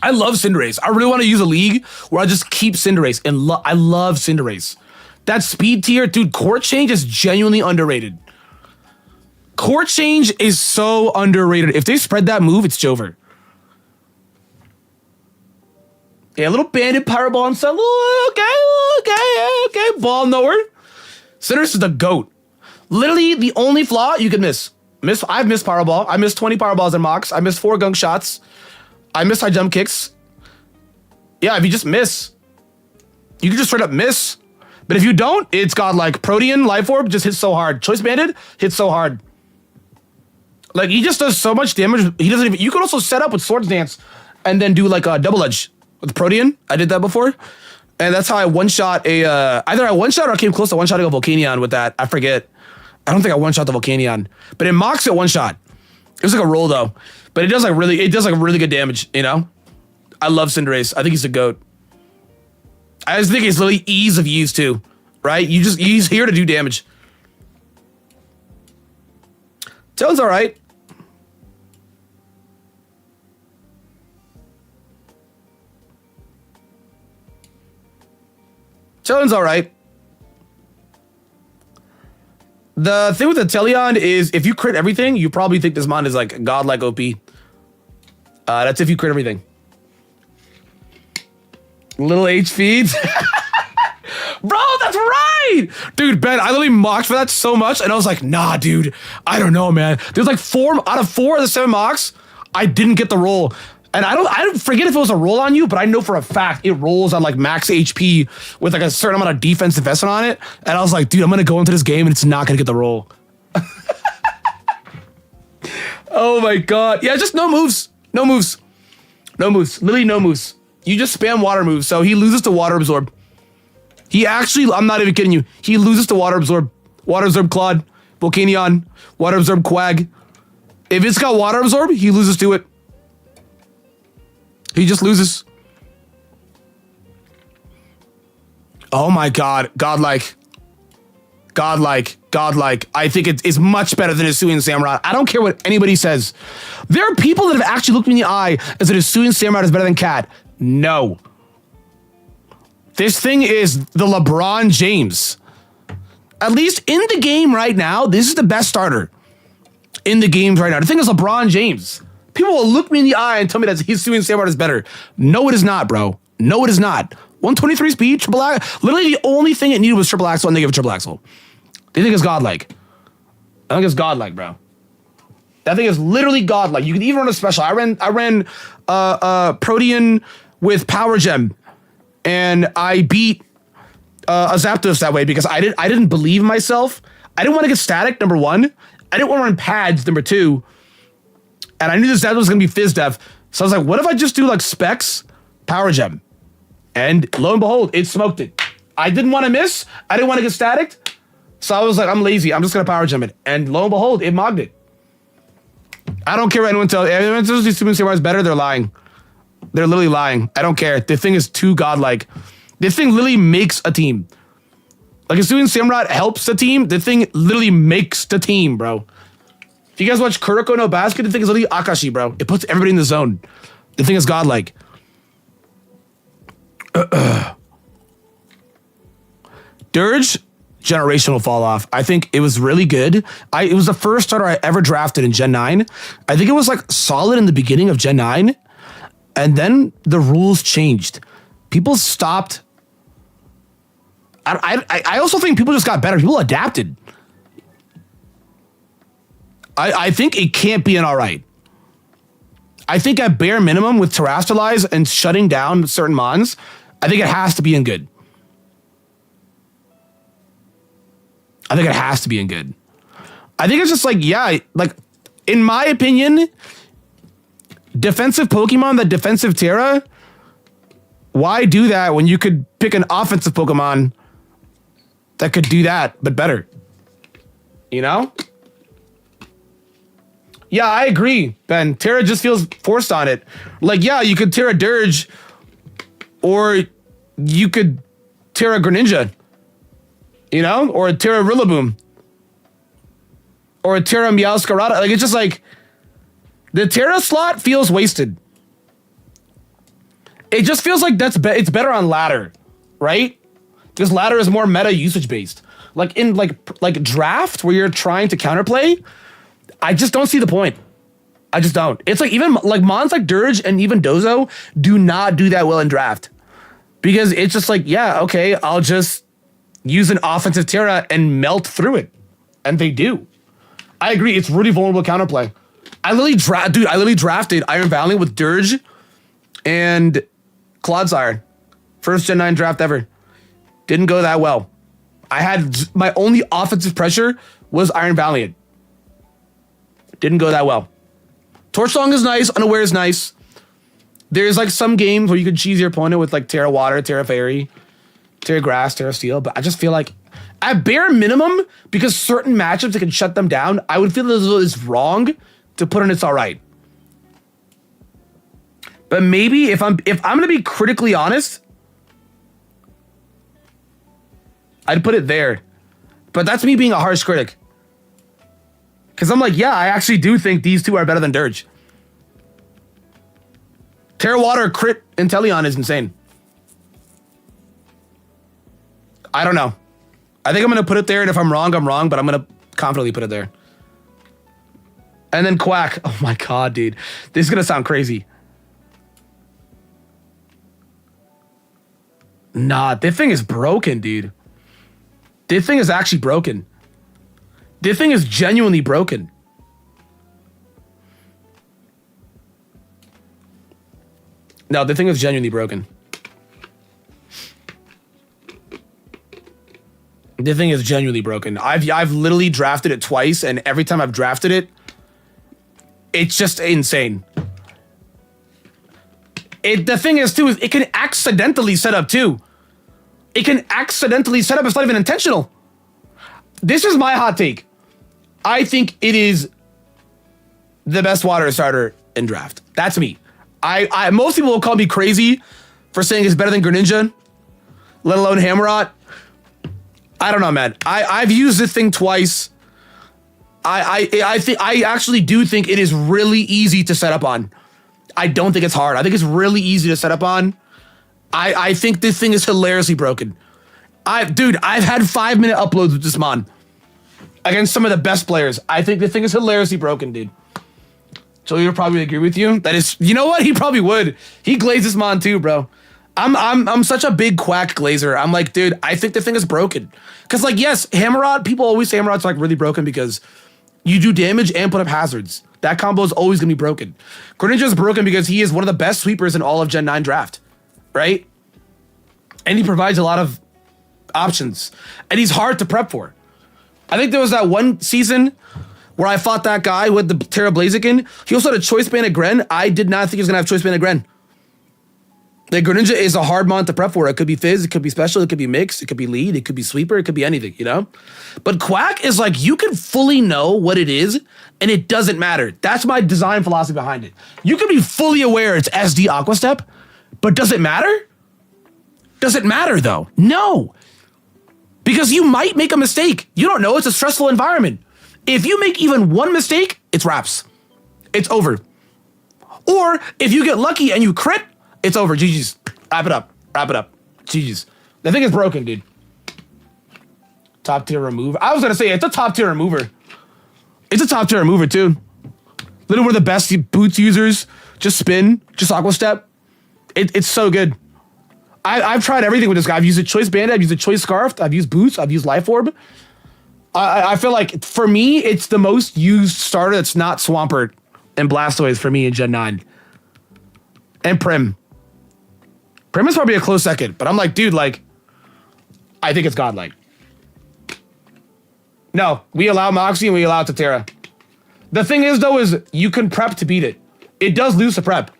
I love Cinderace. I really want to use a league where I just keep Cinderace, and I love Cinderace. That speed tier, dude, Court Change is genuinely underrated. Court Change is so underrated. If they spread that move, it's Jover. Yeah, a little bandit power ball and stuff. Okay. Ball nowhere. Cinderace is the GOAT. Literally the only flaw you can miss. I've missed power ball. I missed 20 power balls in mocks. I missed 4 gunk shots. I missed high jump kicks. Yeah, if you just miss, you can just straight up miss. But if you don't, it's got like Protean, Life Orb just hits so hard. Choice Bandit hits so hard. Like he just does so much damage. He doesn't even. You could also set up with Swords Dance, and then do like a double edge with Protean. I did that before, and that's how I one shot a. Either I one shot or I came close to one shotting a Volcanion with that. I forget. I don't think I one shot the Volcanion, but it mocks it one shot. It was like a roll though, but it does like really good damage. You know, I love Cinderace. I think he's a GOAT. I just think it's literally ease of use too, right? He's here to do damage. Toad's all right. Toad's all right. The thing with the Teleon is if you crit everything, you probably think this mon is like godlike OP. That's if you crit everything. Little H feeds. Bro, that's right. Dude, Ben, I literally mocked for that so much. And I was like, nah, dude, I don't know, man. There's like 4 out of 4 of the 7 mocks. I didn't get the roll. And I don't forget if it was a roll on you, but I know for a fact it rolls on like max HP with like a certain amount of defense investment on it. And I was like, dude, I'm gonna go into this game and it's not gonna get the roll. Oh my god. Yeah, just no moves. No moves. No moves. Literally no moves. You just spam water moves. So he loses to water absorb. He actually, I'm not even kidding you. He loses to water absorb. Water absorb Claude. Volcanion. Water absorb Quag. If it's got water absorb, he loses to it. He just loses. Oh my god. Godlike. Godlike. Godlike. I think it is much better than Hisuian Samurott. I don't care what anybody says. There are people that have actually looked me in the eye and said Hisuian Samurott is better than Cat. No. This thing is the LeBron James. At least in the game right now, this is the best starter. In the games right now. The thing is LeBron James. People will look me in the eye and tell me that Hisuian Samurott is better. No, it is not, bro. No, it is not. 123 speed, triple axle. Literally the only thing it needed was triple axle and they give it triple axle. They think it's godlike. I think it's godlike, bro. That thing is literally godlike. You can even run a special. I ran Protean with Power Gem, and I beat a Zapdos that way because I didn't believe in myself. I didn't want to get static, number one. I didn't want to run pads, number two. And I knew this Zapdos was gonna be Fizz Def. So I was like, what if I just do like Specs, Power Gem? And lo and behold, it smoked it. I didn't want to miss. I didn't want to get static. So I was like, I'm lazy. I'm just going to Power Gem it. And lo and behold, it mogged it. I don't care what anyone tells. Anyone tells these Hisuian Samurott is better, they're lying. They're literally lying. I don't care. The thing is too godlike. This thing literally makes a team. Like Hisuian Samurott helps the team. The thing literally makes the team, bro. If you guys watch Kuroko no Basket, the thing is literally Akashi, bro. It puts everybody in the zone. The thing is godlike. Dirge, generational fall off. I think it was really good. It was the first starter I ever drafted in Gen 9. I think it was like solid in the beginning of Gen 9. And then the rules changed. People stopped. I also think people just got better. People adapted. I think it can't be an all right. I think at bare minimum with Terastallize and shutting down certain mons, I think it has to be in good. I think it has to be in good. I think it's just like, yeah, like, in my opinion, defensive Pokemon, that defensive Terra, why do that when you could pick an offensive Pokemon that could do that, but better? You know? Yeah, I agree, Ben. Terra just feels forced on it. Like, yeah, you could Terra Dirge, or you could Terra Greninja. You know? Or a Terra Rillaboom. Or a Terra Meowscarada. Like, it's just like, the Terra slot feels wasted. It just feels like it's better on ladder, right? Because ladder is more meta usage based. Like in like draft where you're trying to counterplay, I just don't see the point. I just don't. It's like even like mons like Dirge and even Dozo do not do that well in draft. Because it's just like, yeah, okay, I'll just use an offensive Terra and melt through it. And they do. I agree, it's really vulnerable counterplay. I literally drafted Iron Valley with Dirge and Clodsire. First Gen 9 draft ever. Didn't go that well. I had my only offensive pressure was Iron Valiant. Didn't go that well. Torch Song is nice, Unaware is nice. There's like some games where you could cheese your opponent with like Terra Water, Terra Fairy, Terra Grass, Terra Steel, but I just feel like at bare minimum, because certain matchups that can shut them down, I would feel as though it's wrong to put in it's all right. But maybe if I'm gonna be critically honest, I'd put it there. But that's me being a harsh critic. Because I'm like, yeah, I actually do think these two are better than Dirge. Terra Water crit Inteleon is insane. I don't know. I think I'm going to put it there, and if I'm wrong, I'm wrong, but I'm going to confidently put it there. And then Quack. Oh my god, dude. This is going to sound crazy. Nah, this thing is broken, dude. This thing is actually broken. This thing is genuinely broken. No, the thing is genuinely broken. The thing is genuinely broken. I've literally drafted it twice, and every time I've drafted it, it's just insane. The thing is too, is it can accidentally set up too. It can accidentally set up. It's not even intentional. This is my hot take. I think it is the best water starter in draft. That's me. Most people will call me crazy for saying it's better than Greninja, let alone Hammerot. I don't know, man. I've used this thing twice. I actually do think it is really easy to set up on. I don't think it's hard. I think it's really easy to set up on. I think this thing is hilariously broken. Dude, I've had 5-minute uploads with this mon against some of the best players. I think this thing is hilariously broken, dude. Joey would probably agree with you. That is, you know what? He probably would. He glazed this mon too, bro. I'm such a big quack glazer. I'm like, dude, I think the thing is broken. Cause like, yes, Hammerot, people always say Hammerot's like really broken because you do damage and put up hazards. That combo is always gonna be broken. Greninja is broken because he is one of the best sweepers in all of Gen 9 draft, right? And he provides a lot of options. And he's hard to prep for. I think there was that one season where I fought that guy with the Terra Blaziken. He also had a Choice Band of Gren. I did not think he was gonna have Choice Band of Gren. Like, Greninja is a hard mon to prep for. It could be Fizz, it could be Special, it could be Mix, it could be Lead, it could be Sweeper, it could be anything, you know? But Quack is like, you can fully know what it is, and it doesn't matter. That's my design philosophy behind it. You can be fully aware it's SD Aqua Step, but does it matter? Does it matter, though? No. Because you might make a mistake. You don't know. It's a stressful environment. If you make even one mistake, it's wraps. It's over. Or if you get lucky and you crit, it's over. GG's. Wrap it up. Wrap it up. GG's. The thing is broken, dude. Top tier remover. I was going to say, it's a top tier remover. It's a top tier remover, too. Literally one of the best boots users. Just spin. Just Aqua Step. It's so good. I've tried everything with this guy. I've used a Choice Bandit. I've used a Choice Scarf. I've used Boots. I've used Life Orb. I feel like, for me, it's the most used starter that's not Swampert and Blastoise for me in Gen 9. And Prim. Prim is probably a close second, but I'm like, dude, like, I think it's godlike. No, we allow Moxie and we allow Totera. The thing is, though, is you can prep to beat it. It does lose to prep.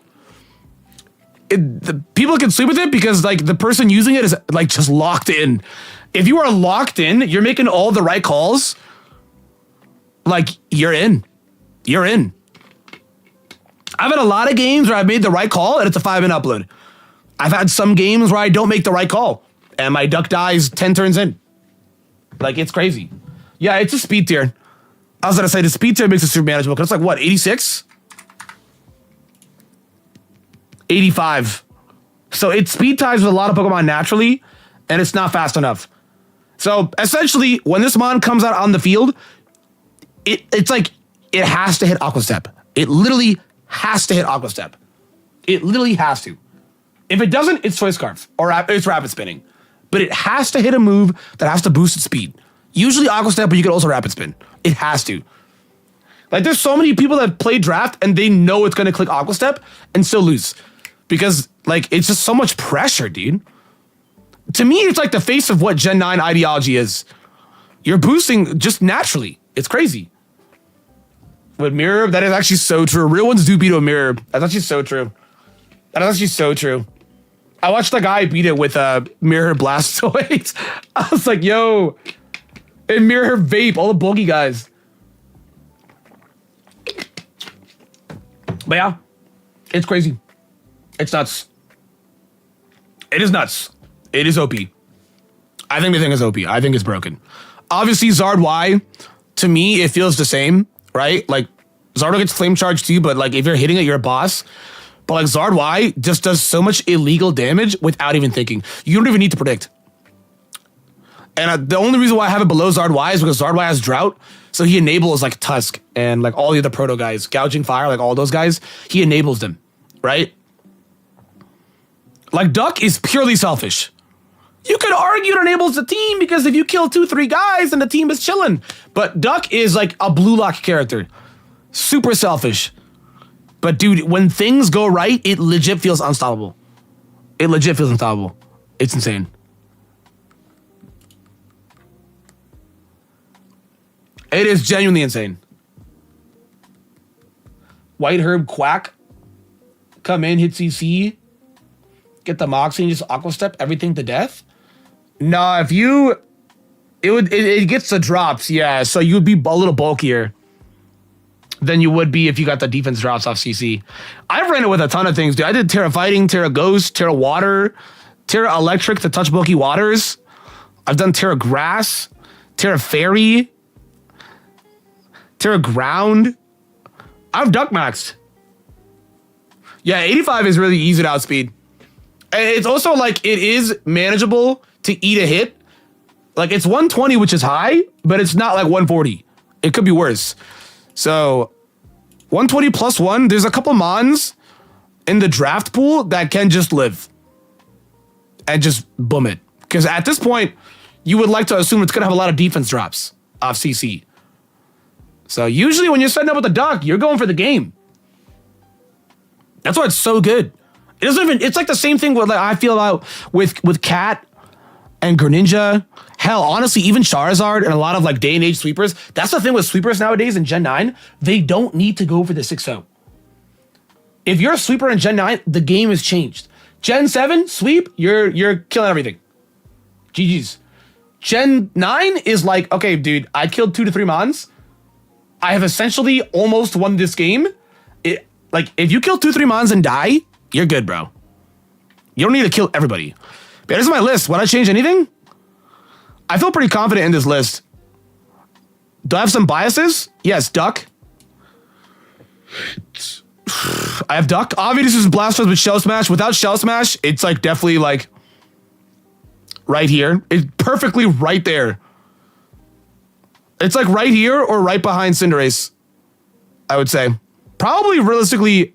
The people can sleep with it because, like, the person using it is, like, just locked in. If you are locked in, you're making all the right calls. Like, you're in. You're in. I've had a lot of games where I've made the right call and it's a 5-minute upload. I've had some games where I don't make the right call and my duck dies 10 turns in. Like, it's crazy. Yeah, it's a speed tier. I was gonna say the speed tier makes it super manageable because it's like, what, 86? 85. So it speed ties with a lot of Pokemon naturally, and it's not fast enough. So essentially, when this mon comes out on the field, it's like it has to hit Aqua Step. It literally has to hit Aqua Step. It literally has to. If it doesn't, it's Choice Scarf or it's Rapid Spinning. But it has to hit a move that has to boost its speed. Usually Aqua Step, but you can also Rapid Spin. It has to. Like, there's so many people that play draft and they know it's going to click Aqua Step and still lose. Because, like, it's just so much pressure, dude. To me, it's like the face of what Gen 9 ideology is. You're boosting just naturally. It's crazy. But Mirror, that is actually so true. Real ones do beat a Mirror. That's actually so true. That is actually so true. I watched the guy beat it with a Mirror Blastoise. I was like, yo. And Mirror Vape, all the bulky guys. But yeah, it's crazy. It's nuts. It is nuts. It is OP. I think the thing is OP. I think it's broken. Obviously, Zard Y, to me, it feels the same, right? Like, Zardo gets Flame Charge too, but like, if you're hitting it, you're a boss. But like, Zard Y just does so much illegal damage without even thinking. You don't even need to predict. And the only reason why I have it below Zard Y is because Zard Y has Drought, so he enables like Tusk and like all the other Proto guys, Gouging Fire, like all those guys, he enables them, right? Like, Duck is purely selfish. You could argue it enables the team because if you kill 2-3 guys, then the team is chilling. But Duck is like a blue lock character. Super selfish. But dude, when things go right, it legit feels unstoppable. It legit feels unstoppable. It's insane. It is genuinely insane. White Herb Quack. Come in, hit CC. Get the Moxie and just Aqua Step everything to death. Nah, if you... It gets the drops, yeah. So you would be a little bulkier than you would be if you got the defense drops off CC. I've ran it with a ton of things, dude. I did Terra Fighting, Terra Ghost, Terra Water, Terra Electric to touch bulky waters. I've done Terra Grass, Terra Fairy, Terra Ground. I've duck maxed. Yeah, 85 is really easy to outspeed. And it's also like, it is manageable to eat a hit. Like, it's 120, which is high, but it's not like 140. It could be worse. So, 120 plus 1, there's a couple mons in the draft pool that can just live. And just boom it. Because at this point, you would like to assume it's going to have a lot of defense drops off CC. So, usually when you're setting up with a duck, you're going for the game. That's why it's so good. It doesn't even, it's like the same thing with, like, I feel about with Cat and Greninja. Hell, honestly, even Charizard and a lot of like day and age sweepers. That's the thing with sweepers nowadays in Gen 9. They don't need to go for the 6-0. If you're a sweeper in Gen 9, the game has changed. Gen 7, sweep, you're killing everything. GG's. Gen 9 is like, okay, dude, I killed 2 to 3 mons. I have essentially almost won this game. Like, if you kill 2-3 mons and die, you're good, bro. You don't need to kill everybody. But this is my list. Would I change anything? I feel pretty confident in this list. Do I have some biases? Yes, Duck. I have Duck. Obviously, this is Blastoise with Shell Smash. Without Shell Smash, it's like definitely like right here. It's perfectly right there. It's like right here or right behind Cinderace, I would say. Probably realistically,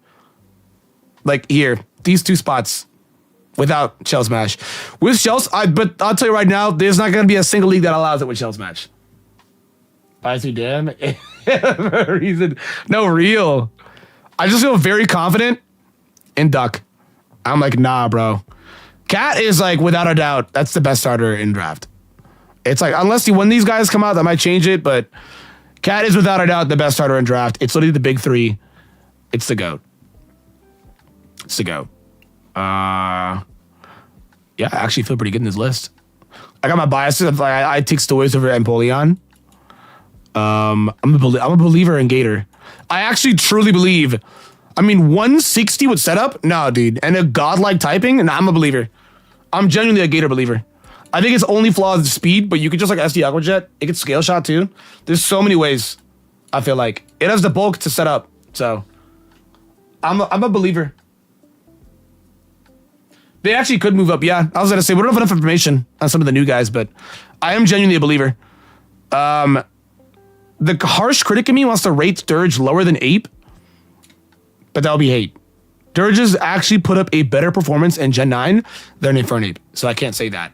like here, these 2 spots without Shell Smash. With Shells, but I'll tell you right now, there's not going to be a single league that allows it with Shell Smash. I see, damn. Reason. No, real. I just feel very confident in Duck. I'm like, nah, bro. Cat is like, without a doubt, that's the best starter in draft. It's like, unless when these guys come out, that might change it, but Cat is without a doubt the best starter in draft. It's literally the big 3. It's the GOAT. It's the GOAT. Yeah, I actually feel pretty good in this list. I got my biases. I take Stoiz over Empoleon. I'm a believer in Gator. I actually truly believe. I mean, 160 with setup? No, dude. And a godlike typing? Nah, I'm a believer. I'm genuinely a Gator believer. I think its only flaw is speed, but you could just like SD Aqua Jet. It can scale shot too. There's so many ways. I feel like it has the bulk to set up. So I'm a believer. They actually could move up. Yeah, I was gonna say we don't have enough information on some of the new guys, but I am genuinely a believer. The harsh critic in me wants to rate Dirge lower than Ape, but that'll be hate. Dirges actually put up a better performance in Gen 9 than Infernape, so I can't say that.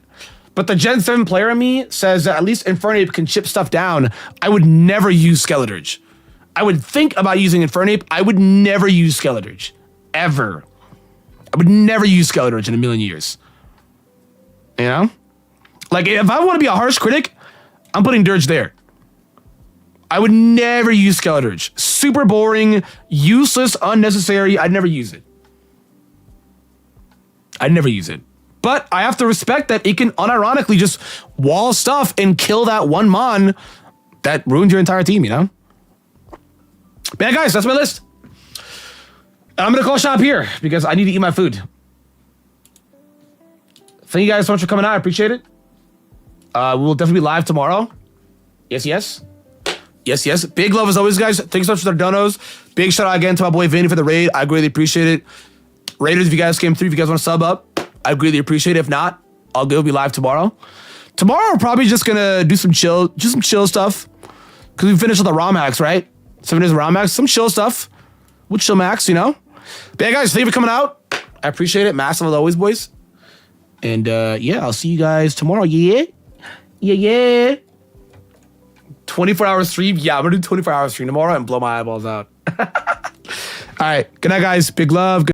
But the Gen 7 player in me says that at least Infernape can chip stuff down. I would never use Skeledirge. I would think about using Infernape. I would never use Skeledirge. Ever. I would never use Skeledirge in a million years. You know? Like, if I want to be a harsh critic, I'm putting Dirge there. I would never use Skeledirge. Super boring, useless, unnecessary. I'd never use it. I'd never use it. But I have to respect that it can unironically just wall stuff and kill that one mon that ruined your entire team, you know? But yeah, guys, that's my list. I'm going to call shop here because I need to eat my food. Thank you guys so much for coming out. I appreciate it. We will definitely be live tomorrow. Yes, yes. Yes, yes. Big love as always, guys. Thanks so much for the donos. Big shout out again to my boy Vanny for the raid. I greatly appreciate it. Raiders, if you guys came through, if you guys want to sub up, I greatly appreciate it. If not, I'll go be live tomorrow. Tomorrow, we're probably just gonna do some chill stuff. Because we finished with the ROM hacks, right? 7 days of ROM hacks, some chill stuff. We'll chill max, you know? But yeah, guys, thank you for coming out. I appreciate it. Massive as always, boys. And yeah, I'll see you guys tomorrow. Yeah? Yeah. 24-hour stream. Yeah, I'm gonna do 24-hour stream tomorrow and blow my eyeballs out. All right. Good night, guys. Big love.